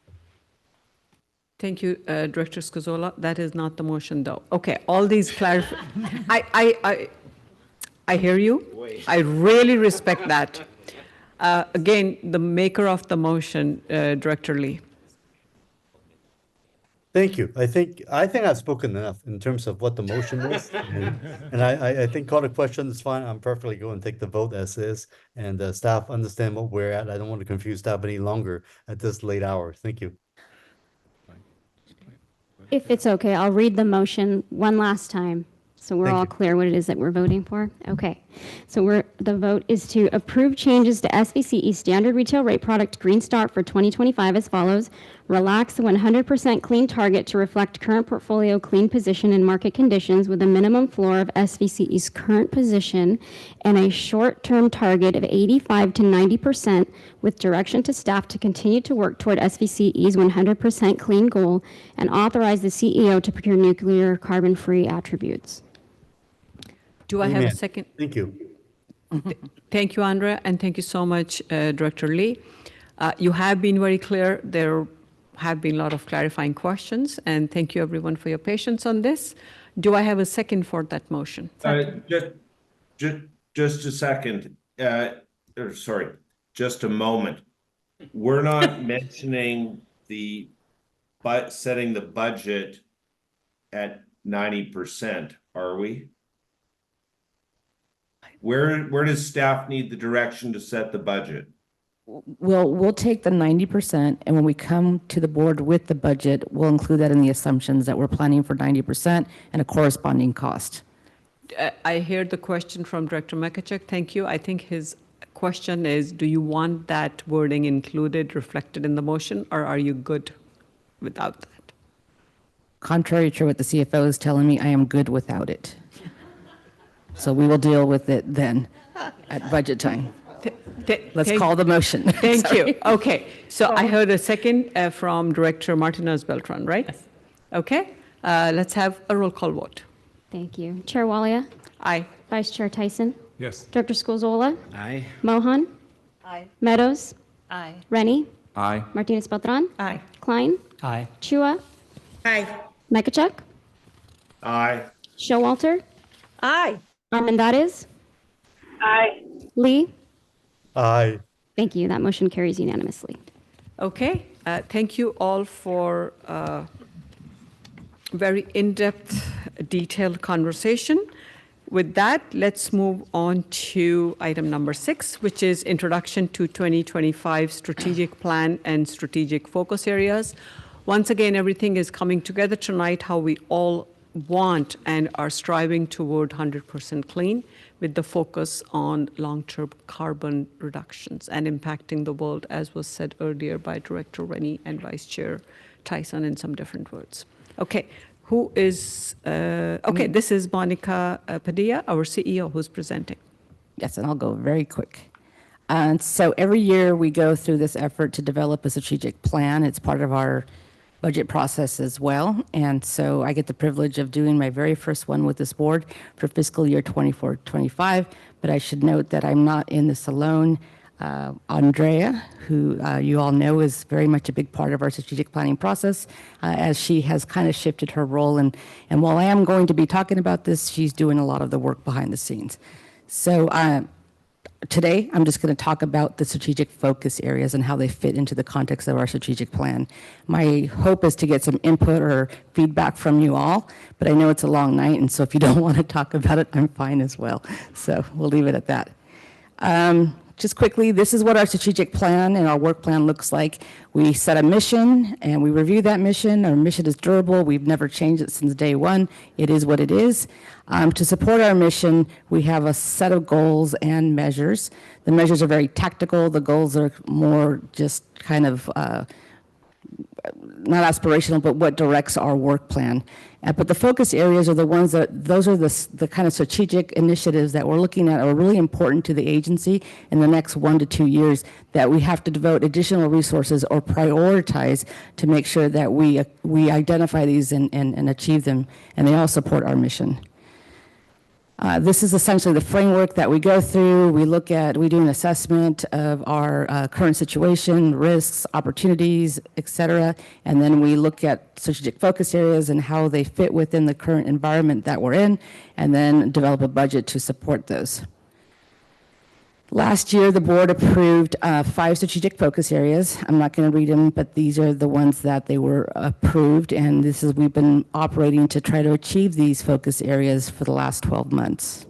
S3: Thank you, Director Scozola. That is not the motion, though. Okay, all these I hear you. I really respect that. Again, the maker of the motion, Director Lee.
S6: Thank you. I think I've spoken enough in terms of what the motion is, and I think call the question is fine. I'm perfectly going to take the vote as is, and staff understand what we're at. I don't want to confuse staff any longer at this late hour. Thank you.
S4: If it's okay, I'll read the motion one last time So we're
S6: Thank
S4: all
S6: you.
S4: clear what it is that we're voting for? Okay. So the vote is to approve changes to SVCE standard retail rate product Green Start for 2025 as follows. Relax the 100% clean target to reflect current portfolio clean position and market conditions with a minimum floor of SVCE's current position and a short-term target of 85 to 90% with direction to staff to continue to work toward SVCE's 100% clean goal and authorize the CEO to procure nuclear carbon-free attributes.
S3: Do I have a
S6: Amen.
S3: second?
S6: Thank you.
S3: Thank you, Andrea, and thank you so much, Director Lee. You have been very clear. There have been a lot of clarifying questions, and thank you, everyone, for your patience on this. Do I have a second for that motion?
S1: Just a second, or sorry, just a moment. We're not mentioning setting the budget at 90%, are we? Where does staff need the direction to set the budget?
S5: We'll take the 90%, and when we come to the board with the budget, we'll include that in the assumptions that we're planning for 90% and a corresponding cost.
S3: I hear the question from Director Mekachek. Thank you. I think his question is, do you want that wording included, reflected in the motion, or are you good without that?
S5: Contrary to what the CFO is telling me, I am good without it. So we will deal with it then at budget time. Let's call the motion.
S3: Thank
S5: Sorry.
S3: you. Okay. So I heard a second from Director Martinez Beltran, right? Yes. Okay. Let's have a roll call vote.
S4: Thank you. Chair Walia?
S3: Aye.
S4: Vice Chair Tyson?
S21: Yes.
S4: Director Scozola?
S14: Aye.
S4: Mohan?
S9: Aye.
S4: Meadows?
S9: Aye.
S4: Rennie?
S18: Aye.
S4: Martinez Beltran?
S3: Aye.
S4: Klein?
S10: Aye.
S4: Chua?
S12: Aye.
S4: Mekachuk?
S1: Aye.
S4: Showalter?
S19: Aye.
S4: Armendariz?
S13: Aye.
S4: Lee?
S6: Aye.
S4: Thank you. That motion carries unanimously.
S3: Okay. Thank you all for very in-depth, detailed conversation. With that, let's move on to item number 6, which is introduction to 2025 strategic plan and strategic focus areas. Once again, everything is coming together tonight, how we all want and are striving toward 100% clean with the focus on long-term carbon reductions and impacting the world, as was said earlier by Director Rennie and Vice Chair Tyson in some different words. Okay, who is, okay, this is Monica Padilla, our CEO, who's presenting.
S5: Yes, and I'll go very quick. And so every year we go through this effort to develop a strategic plan. It's part of our budget process as well. And so I get the privilege of doing my very first one with this board for fiscal year 24-25. But I should note that I'm not in this alone. Andrea, who you all know is very much a big part of our strategic planning process, as she has kind of shifted her role. And while I am going to be talking about this, she's doing a lot of the work behind the scenes. So today, I'm just going to talk about the strategic focus areas and how they fit into the context of our strategic plan. My hope is to get some input or feedback from you all, but I know it's a long night, and so if you don't want to talk about it, I'm fine as well. So we'll leave it at that. Just quickly, this is what our strategic plan and our work plan looks like. We set a mission and we review that mission. Our mission is durable. We've never changed it since day one. It is what it is. To support our mission, we have a set of goals and measures. The measures are very tactical. The goals are more just kind of not aspirational, but what directs our work plan. But the focus areas are the ones those are the kind of strategic initiatives that we're looking at are really important to the agency in the next 1 to 2 years that we have to devote additional resources or prioritize to make sure that we identify these and achieve them, and they all support our mission. This is essentially the framework that we go through. We do an assessment of our current situation, risks, opportunities, et cetera, and then we look at strategic focus areas and how they fit within the current environment that we're in, and then develop a budget to support those. Last year, the board approved 5 strategic focus areas. I'm not going to read them, but these are the ones that they were approved, and we've been operating to try to achieve these focus areas for the last 12 months.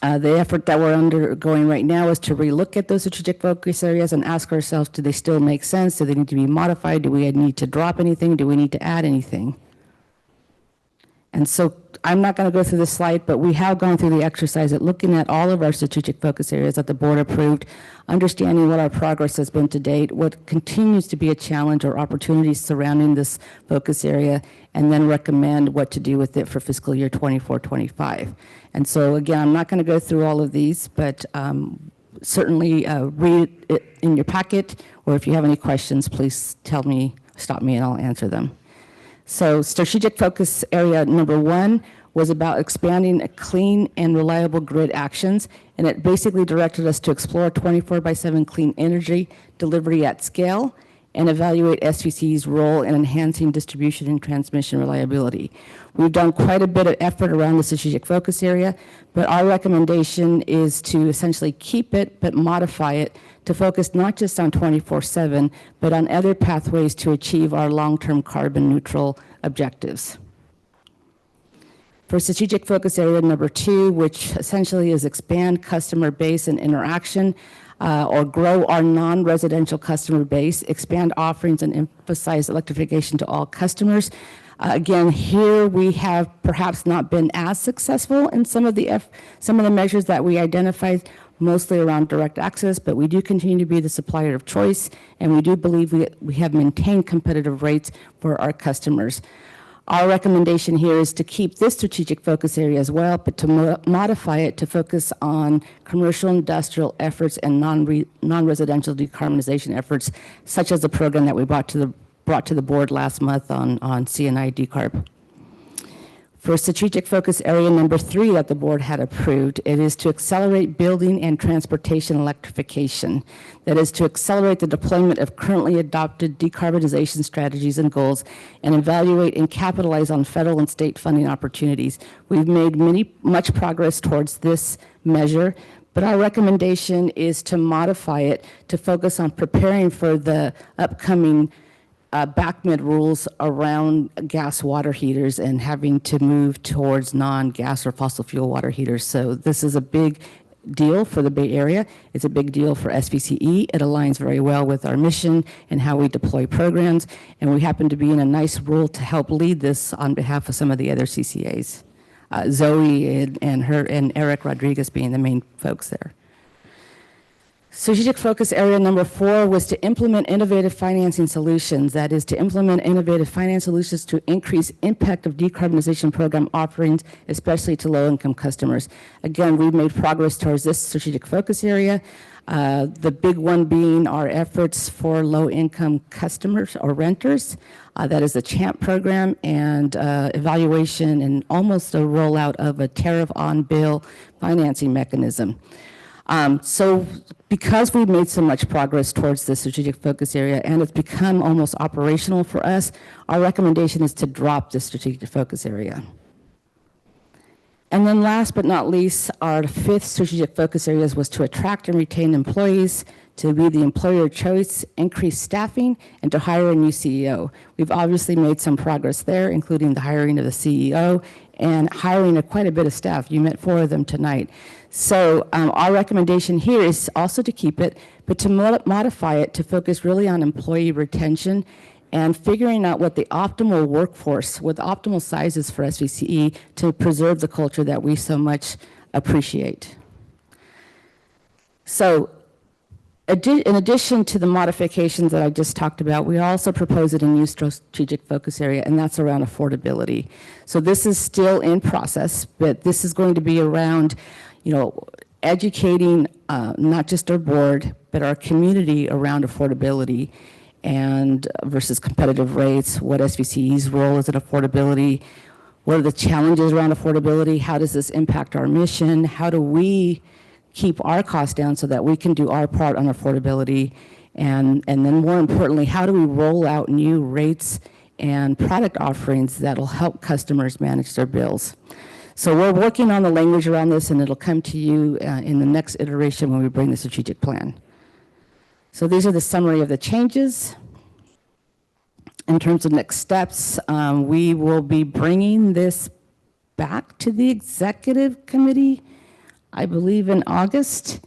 S5: The effort that we're undergoing right now is to relook at those strategic focus areas and ask ourselves, do they still make sense? Do they need to be modified? Do we need to drop anything? Do we need to add anything? And so I'm not going to go through this slide, but we have gone through the exercise at looking at all of our strategic focus areas that the board approved, understanding what our progress has been to date, what continues to be a challenge or opportunities surrounding this focus area, and then recommend what to do with it for fiscal year 24-25. And so again, I'm not going to go through all of these, but certainly read it in your packet, or if you have any questions, please stop me and I'll answer them. So strategic focus area number 1 was about expanding a clean and reliable grid actions, and it basically directed us to explore 24/7 clean energy delivery at scale and evaluate SVCE's role in enhancing distribution and transmission reliability. We've done quite a bit of effort around the strategic focus area, but our recommendation is to essentially keep it but modify it to focus not just on 24/7, but on other pathways to achieve our long-term carbon neutral objectives. For strategic focus area number 2, which essentially is expand customer base and interaction, or grow our non-residential customer base, expand offerings and emphasize electrification to all customers. Again, here we have perhaps not been as successful in some of the measures that we identified, mostly around direct access, but we do continue to be the supplier of choice, and we do believe we have maintained competitive rates for our customers. Our recommendation here is to keep this strategic focus area as well, but to modify it to focus on commercial industrial efforts and non-residential decarbonization efforts, such as the program that we brought to the board last month on CNI decarb. For strategic focus area number 3 that the board had approved, it is to accelerate building and transportation electrification. That is to accelerate the deployment of currently adopted decarbonization strategies and goals and evaluate and capitalize on federal and state funding opportunities. We've made much progress towards this measure, but our recommendation is to modify it to focus on preparing for the upcoming back-mid rules around gas water heaters and having to move towards non-gas or fossil fuel water heaters. So this is a big deal for the Bay Area. It's a big deal for SVCE. It aligns very well with our mission and how we deploy programs. And we happen to be in a nice role to help lead this on behalf of some of the other CCAs. Zoe and Eric Rodriguez being the main folks there. Strategic focus area number 4 was to implement innovative financing solutions. That is to implement innovative finance solutions to increase impact of decarbonization program offerings, especially to low-income customers. Again, we've made progress towards this strategic focus area. The big one being our efforts for low-income customers or renters. That is the CHAMP program and evaluation and almost a rollout of a tariff on bill financing mechanism. So because we've made so much progress towards the strategic focus area and it's become almost operational for us, our recommendation is to drop the strategic focus area. And then last but not least, our 5th strategic focus areas was to attract and retain employees, to be the employer of choice, increase staffing, and to hire a new CEO. We've obviously made some progress there, including the hiring of the CEO and hiring of quite a bit of staff. You met 4 of them tonight. So our recommendation here is also to keep it, but to modify it to focus really on employee retention and figuring out what the optimal workforce, what the optimal size is for SVCE to preserve the culture that we so much appreciate. So in addition to the modifications that I just talked about, we also proposed a new strategic focus area, and that's around affordability. So this is still in process, but this is going to be around educating not just our board, but our community around affordability and versus competitive rates, what SVCE's role is in affordability, what are the challenges around affordability, how does this impact our mission, how do we keep our costs down so that we can do our part on affordability, and then more importantly, how do we roll out new rates and product offerings that will help customers manage their bills. So we're working on the language around this, and it'll come to you in the next iteration when we bring the strategic plan. So these are the summary of the changes. In terms of next steps, we will be bringing this back to the executive committee, I believe in August,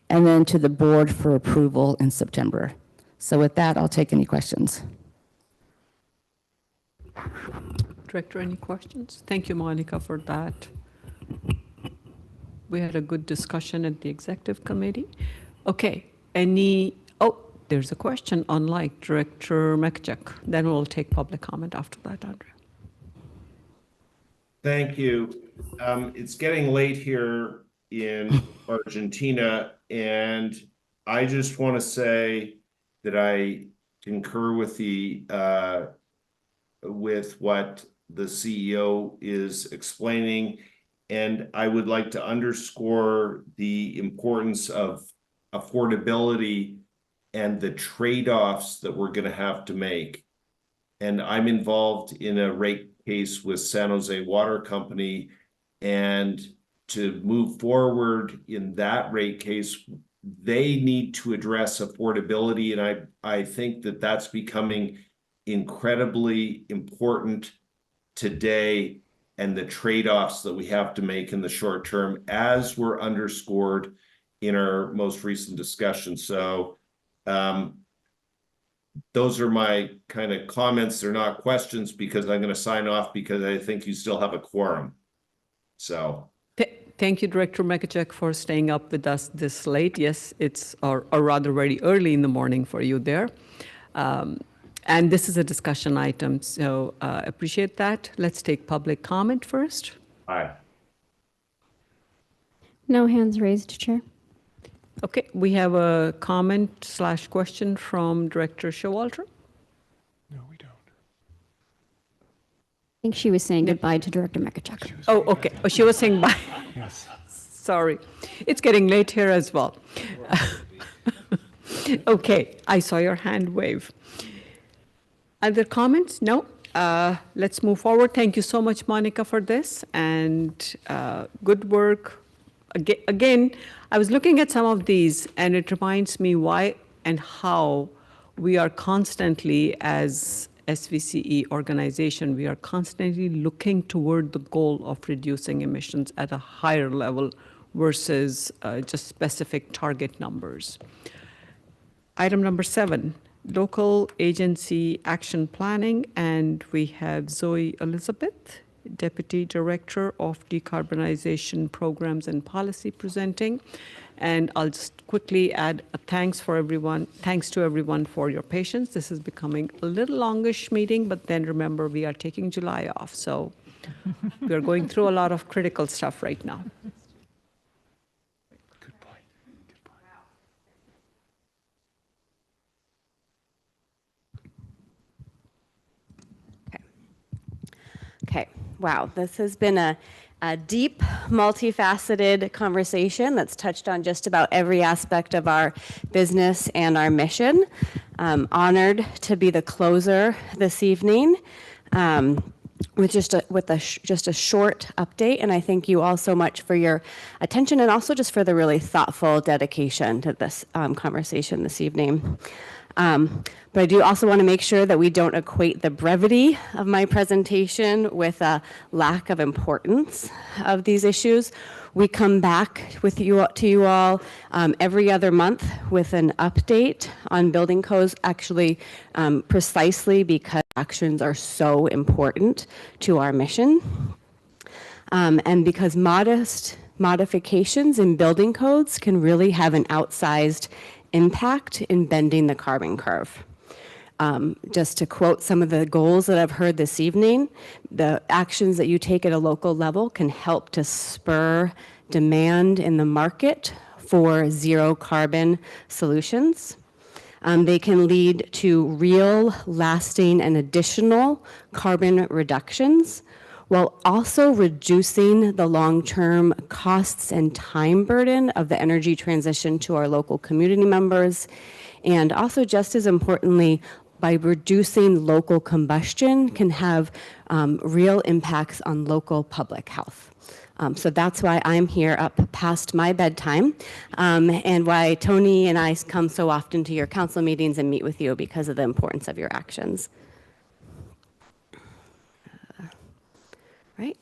S5: and then to the board for approval in September. So with that, I'll take any questions.
S3: Director, any questions? Thank you, Monica, for that. We had a good discussion at the executive committee. Okay, there's a question, unlike Director Mekchek. Then we'll take public comment after that, Andrea.
S1: Thank you. It's getting late here in Argentina, and I just want to say that I concur with what the CEO is explaining, and I would like to underscore the importance of affordability and the trade-offs that we're going to have to make. And I'm involved in a rate case with San Jose Water Company, and to move forward in that rate case, they need to address affordability, and I think that that's becoming incredibly important today, and the trade-offs that we have to make in the short term, as were underscored in our most recent discussion. So those are my kind of comments. They're not questions, because I'm going to sign off because I think you still have a quorum. So
S3: thank you, Director Mekachek, for staying up with us this late. Yes, it's or rather very early in the morning for you there. And this is a discussion item, so appreciate that. Let's take public comment first.
S1: Aye.
S4: No hands raised, Chair.
S3: Okay, we have a comment/question from Director Showalter.
S21: No, we don't.
S4: I think she was saying goodbye to Director Mekachek.
S3: Oh, okay. Oh, she was saying bye.
S21: Yes.
S3: Sorry. It's getting late here as well. Okay, I saw your hand wave. Other comments? No? Let's move forward. Thank you so much, Monica, for this, and good work. Again, I was looking at some of these, and it reminds me why and how we are constantly, as SVCE organization, we are constantly looking toward the goal of reducing emissions at a higher level versus just specific target numbers. Item number 7, local agency action planning, and we have Zoe Elizabeth, Deputy Director of Decarbonization Programs and Policy, presenting. And I'll just quickly add a thanks to everyone for your patience. This is becoming a little longish meeting, but then remember, we are taking July off, so we're going through a lot of critical stuff right now.
S21: Good point. Good point.
S15: Okay. Wow, this has been a deep, multifaceted conversation that's touched on just about every aspect of our business and our mission. Honored to be the closer this evening with just a short update, and I thank you all so much for your attention and also just for the really thoughtful dedication to this conversation this evening. But I do also want to make sure that we don't equate the brevity of my presentation with a lack of importance of these issues. We come back to you all every other month with an update on building codes, actually precisely because actions are so important to our mission. And because modest modifications in building codes can really have an outsized impact in bending the carbon curve. Just to quote some of the goals that I've heard this evening, the actions that you take at a local level can help to spur demand in the market for zero carbon solutions. They can lead to real, lasting, and additional carbon reductions, while also reducing the long-term costs and time burden of the energy transition to our local community members, and also, just as importantly, by reducing local combustion can have real impacts on local public health. So that's why I'm here up past my bedtime, and why Tony and I come so often to your council meetings and meet with you, because of the importance of your actions. Right.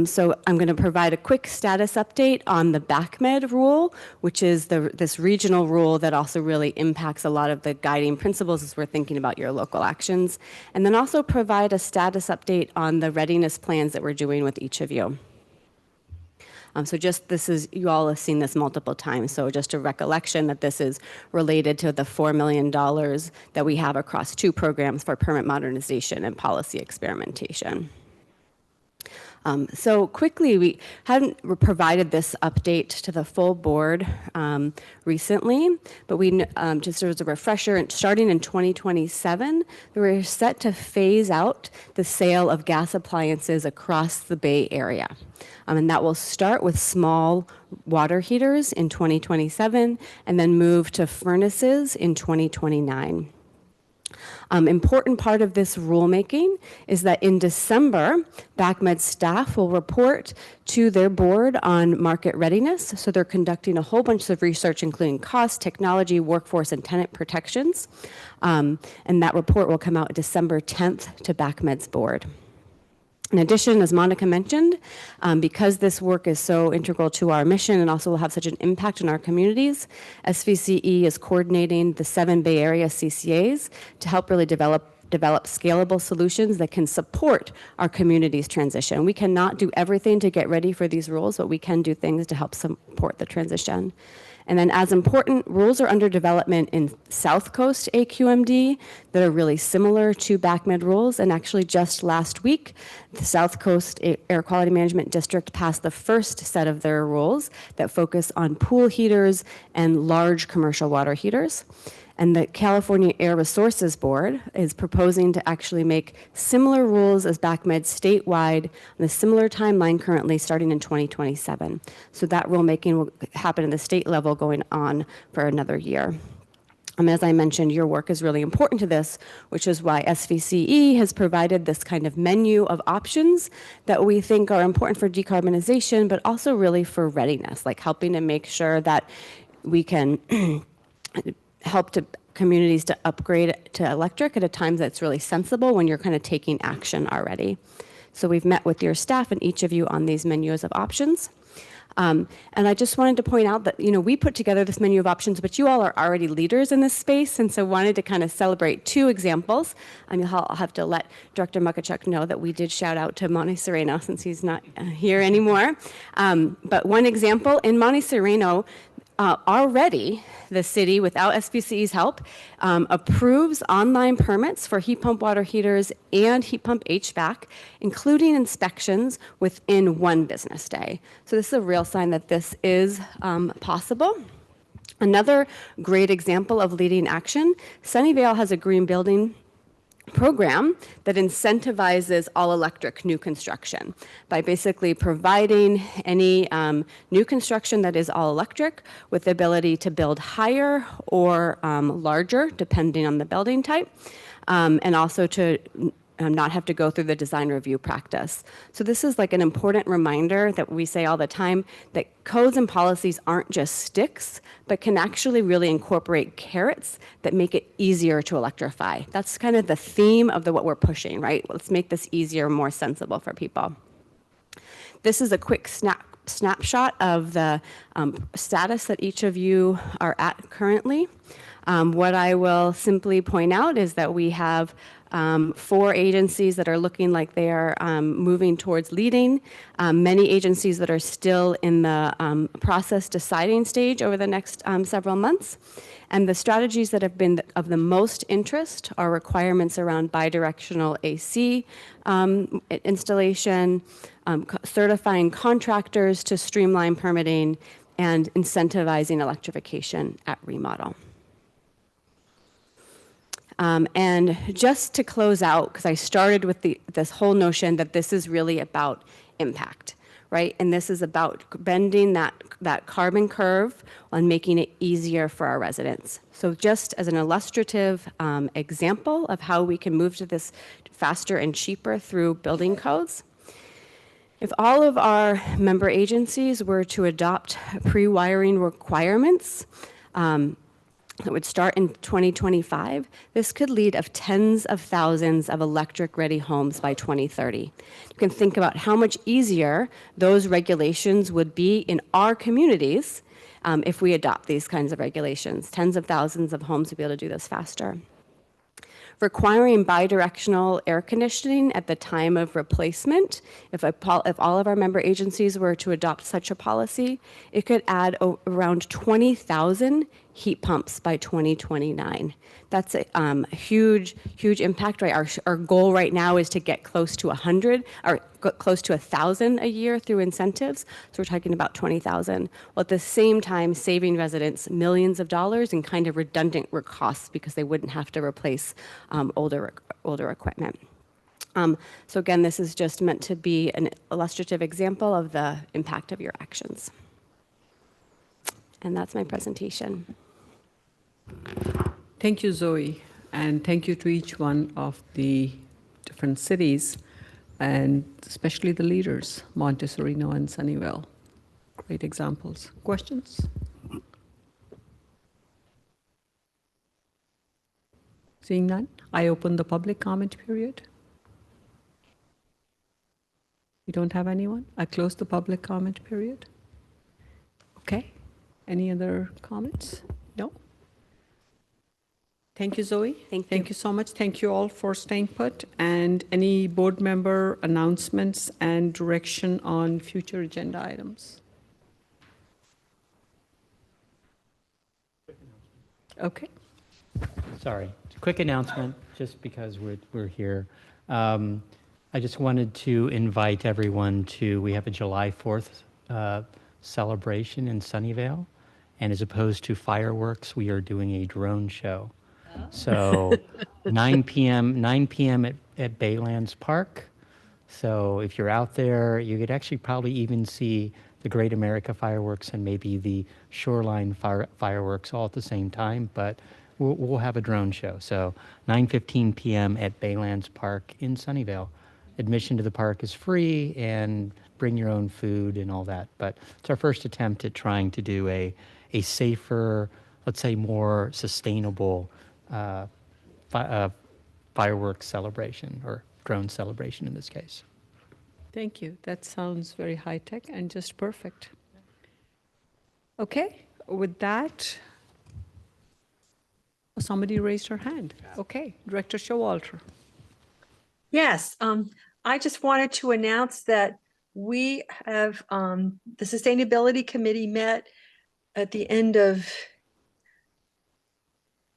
S15: So I'm going to provide a quick status update on the BACMed rule, which is this regional rule that also really impacts a lot of the guiding principles as we're thinking about your local actions, and then also provide a status update on the readiness plans that we're doing with each of you. So just this is, you all have seen this multiple times, so just a recollection that this is related to the $4 million that we have across 2 programs for permit modernization and policy experimentation. So quickly, we hadn't provided this update to the full board recently, but we just as a refresher, starting in 2027, we're set to phase out the sale of gas appliances across the Bay Area. And that will start with small water heaters in 2027 and then move to furnaces in 2029. Important part of this rulemaking is that in December, BACMed staff will report to their board on market readiness. So they're conducting a whole bunch of research, including cost, technology, workforce, and tenant protections. And that report will come out December 10th to BACMed's board. In addition, as Monica mentioned, because this work is so integral to our mission and also will have such an impact in our communities, SVCE is coordinating the 7 Bay Area CCAs to help really develop scalable solutions that can support our community's transition. We cannot do everything to get ready for these rules, but we can do things to help support the transition. And then as important, rules are under development in South Coast AQMD that are really similar to BACMed rules. And actually just last week, the South Coast Air Quality Management District passed the first set of their rules that focus on pool heaters and large commercial water heaters. And the California Air Resources Board is proposing to actually make similar rules as BACMed statewide on a similar timeline currently starting in 2027. So that rulemaking will happen at the state level going on for another year. As I mentioned, your work is really important to this, which is why SVCE has provided this kind of menu of options that we think are important for decarbonization, but also really for readiness, like helping to make sure that we can help to communities to upgrade to electric at a time that's really sensible when you're kind of taking action already. So we've met with your staff and each of you on these menus of options. And I just wanted to point out that, we put together this menu of options, but you all are already leaders in this space, and so wanted to kind of celebrate 2 examples. I'll have to let Director Mukachuk know that we did shout out to Monte Sereno since he's not here anymore. But one example, in Monte Sereno, already the city, without SVCE's help, approves online permits for heat pump water heaters and heat pump HVAC, including inspections within 1 business day. So this is a real sign that this is possible. Another great example of leading action, Sunnyvale has a green building program that incentivizes all-electric new construction by basically providing any new construction that is all-electric with the ability to build higher or larger, depending on the building type, and also to not have to go through the design review process. So this is like an important reminder that we say all the time, that codes and policies aren't just sticks, but can actually really incorporate carrots that make it easier to electrify. That's kind of the theme of what we're pushing, right? Let's make this easier, more sensible for people. This is a quick snapshot of the status that each of you are at currently. What I will simply point out is that we have 4 agencies that are looking like they are moving towards leading, many agencies that are still in the process deciding stage over the next several months. And the strategies that have been of the most interest are requirements around bidirectional AC installation, certifying contractors to streamline permitting, and incentivizing electrification at remodel. And just to close out, because I started with this whole notion that this is really about impact, right? And this is about bending that carbon curve and making it easier for our residents. So just as an illustrative example of how we can move to this faster and cheaper through building codes, if all of our member agencies were to adopt pre-wiring requirements, that would start in 2025, this could lead of tens of thousands of electric-ready homes by 2030. You can think about how much easier those regulations would be in our communities if we adopt these kinds of regulations. Tens of thousands of homes would be able to do this faster. Requiring bidirectional air conditioning at the time of replacement, if all of our member agencies were to adopt such a policy, it could add around 20,000 heat pumps by 2029. That's a huge, huge impact, right? Our goal right now is to get close to 100 or close to 1,000 a year through incentives. So we're talking about 20,000. While at the same time saving residents millions of dollars in kind of redundant costs because they wouldn't have to replace older equipment. So again, this is just meant to be an illustrative example of the impact of your actions. And that's my presentation.
S3: Thank you, Zoe, and thank you to each one of the different cities, and especially the leaders, Montessorino and Sunnyvale. Great examples. Questions? Seeing none, I open the public comment period. We don't have anyone? I close the public comment period. Okay. Any other comments? No? Thank you, Zoe. Thank you so much. Thank you all for staying put. And any board member announcements and direction on future agenda items? Okay.
S10: Sorry, quick announcement, just because we're here. I just wanted to invite everyone to, we have a July 4th celebration in Sunnyvale, and as opposed to fireworks, we are doing a drone show. So 9 p.m. at Baylands Park. So if you're out there, you could actually probably even see the Great America fireworks and maybe the Shoreline fireworks all at the same time, but we'll have a drone show. So 9:15 p.m. at Baylands Park in Sunnyvale. Admission to the park is free, and bring your own food and all that. But it's our first attempt at trying to do a safer, let's say more sustainable fireworks celebration, or drone celebration in this case.
S3: Thank you. That sounds very high tech and just perfect. Okay, with that, somebody raised her hand. Okay, Director Showalter.
S22: Yes, I just wanted to announce that we have, the Sustainability Committee met at the end of,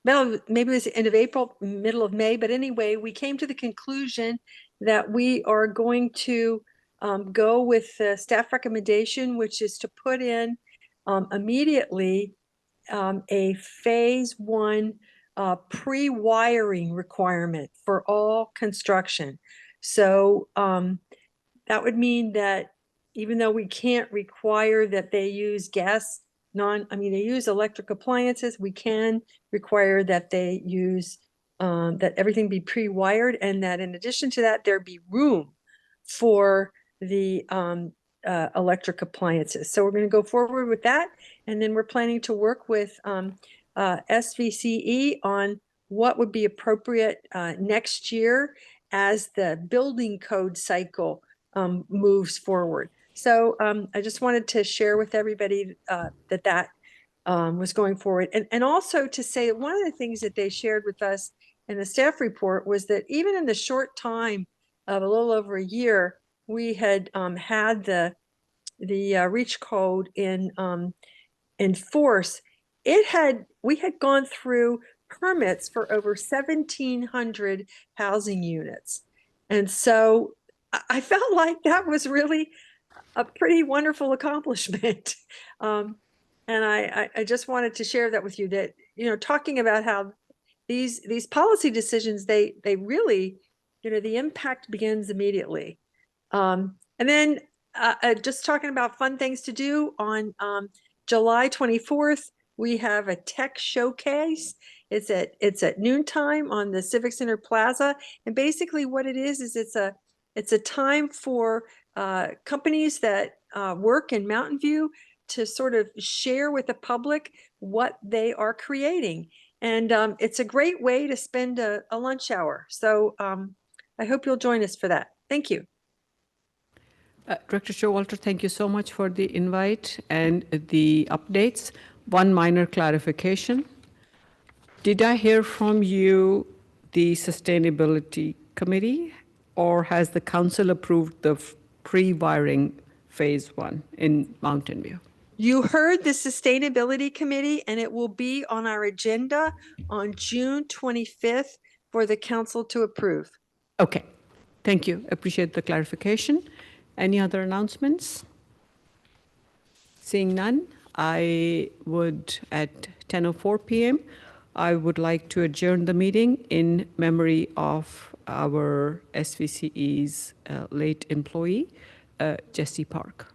S22: well, maybe it was the end of April, middle of May, but anyway, we came to the conclusion that we are going to go with the staff recommendation, which is to put in immediately a phase 1 pre-wiring requirement for all construction. So that would mean that even though we can't require that they use they use electric appliances, we can require that they use, that everything be pre-wired, and that in addition to that, there be room for the electric appliances. So we're going to go forward with that. And then we're planning to work with SVCE on what would be appropriate next year as the building code cycle moves forward. So I just wanted to share with everybody that was going forward. And also to say one of the things that they shared with us in the staff report was that even in the short time of a little over a year, we had had the REACH code in force. We had gone through permits for over 1,700 housing units. And so I felt like that was really a pretty wonderful accomplishment. And I just wanted to share that with you, that, talking about how these policy decisions, they really, the impact begins immediately. And then just talking about fun things to do on July 24th, we have a tech showcase. It's at noontime on the Civic Center Plaza. And basically what it is it's a time for companies that work in Mountain View
S16: to sort of share with the public what they are creating. And it's a great way to spend a lunch hour. So I hope you'll join us for that. Thank you.
S3: Director Showalter, thank you so much for the invite and the updates. One minor clarification. Did I hear from you the Sustainability Committee, or has the council approved the pre-wiring phase 1 in Mountain View?
S16: You heard the Sustainability Committee, and it will be on our agenda on June 25th for the council to approve.
S3: Okay, thank you. Appreciate the clarification. Any other announcements? Seeing none, I would, at 10:04 p.m., I would like to adjourn the meeting in memory of our SVCE's late employee, Jesse Park.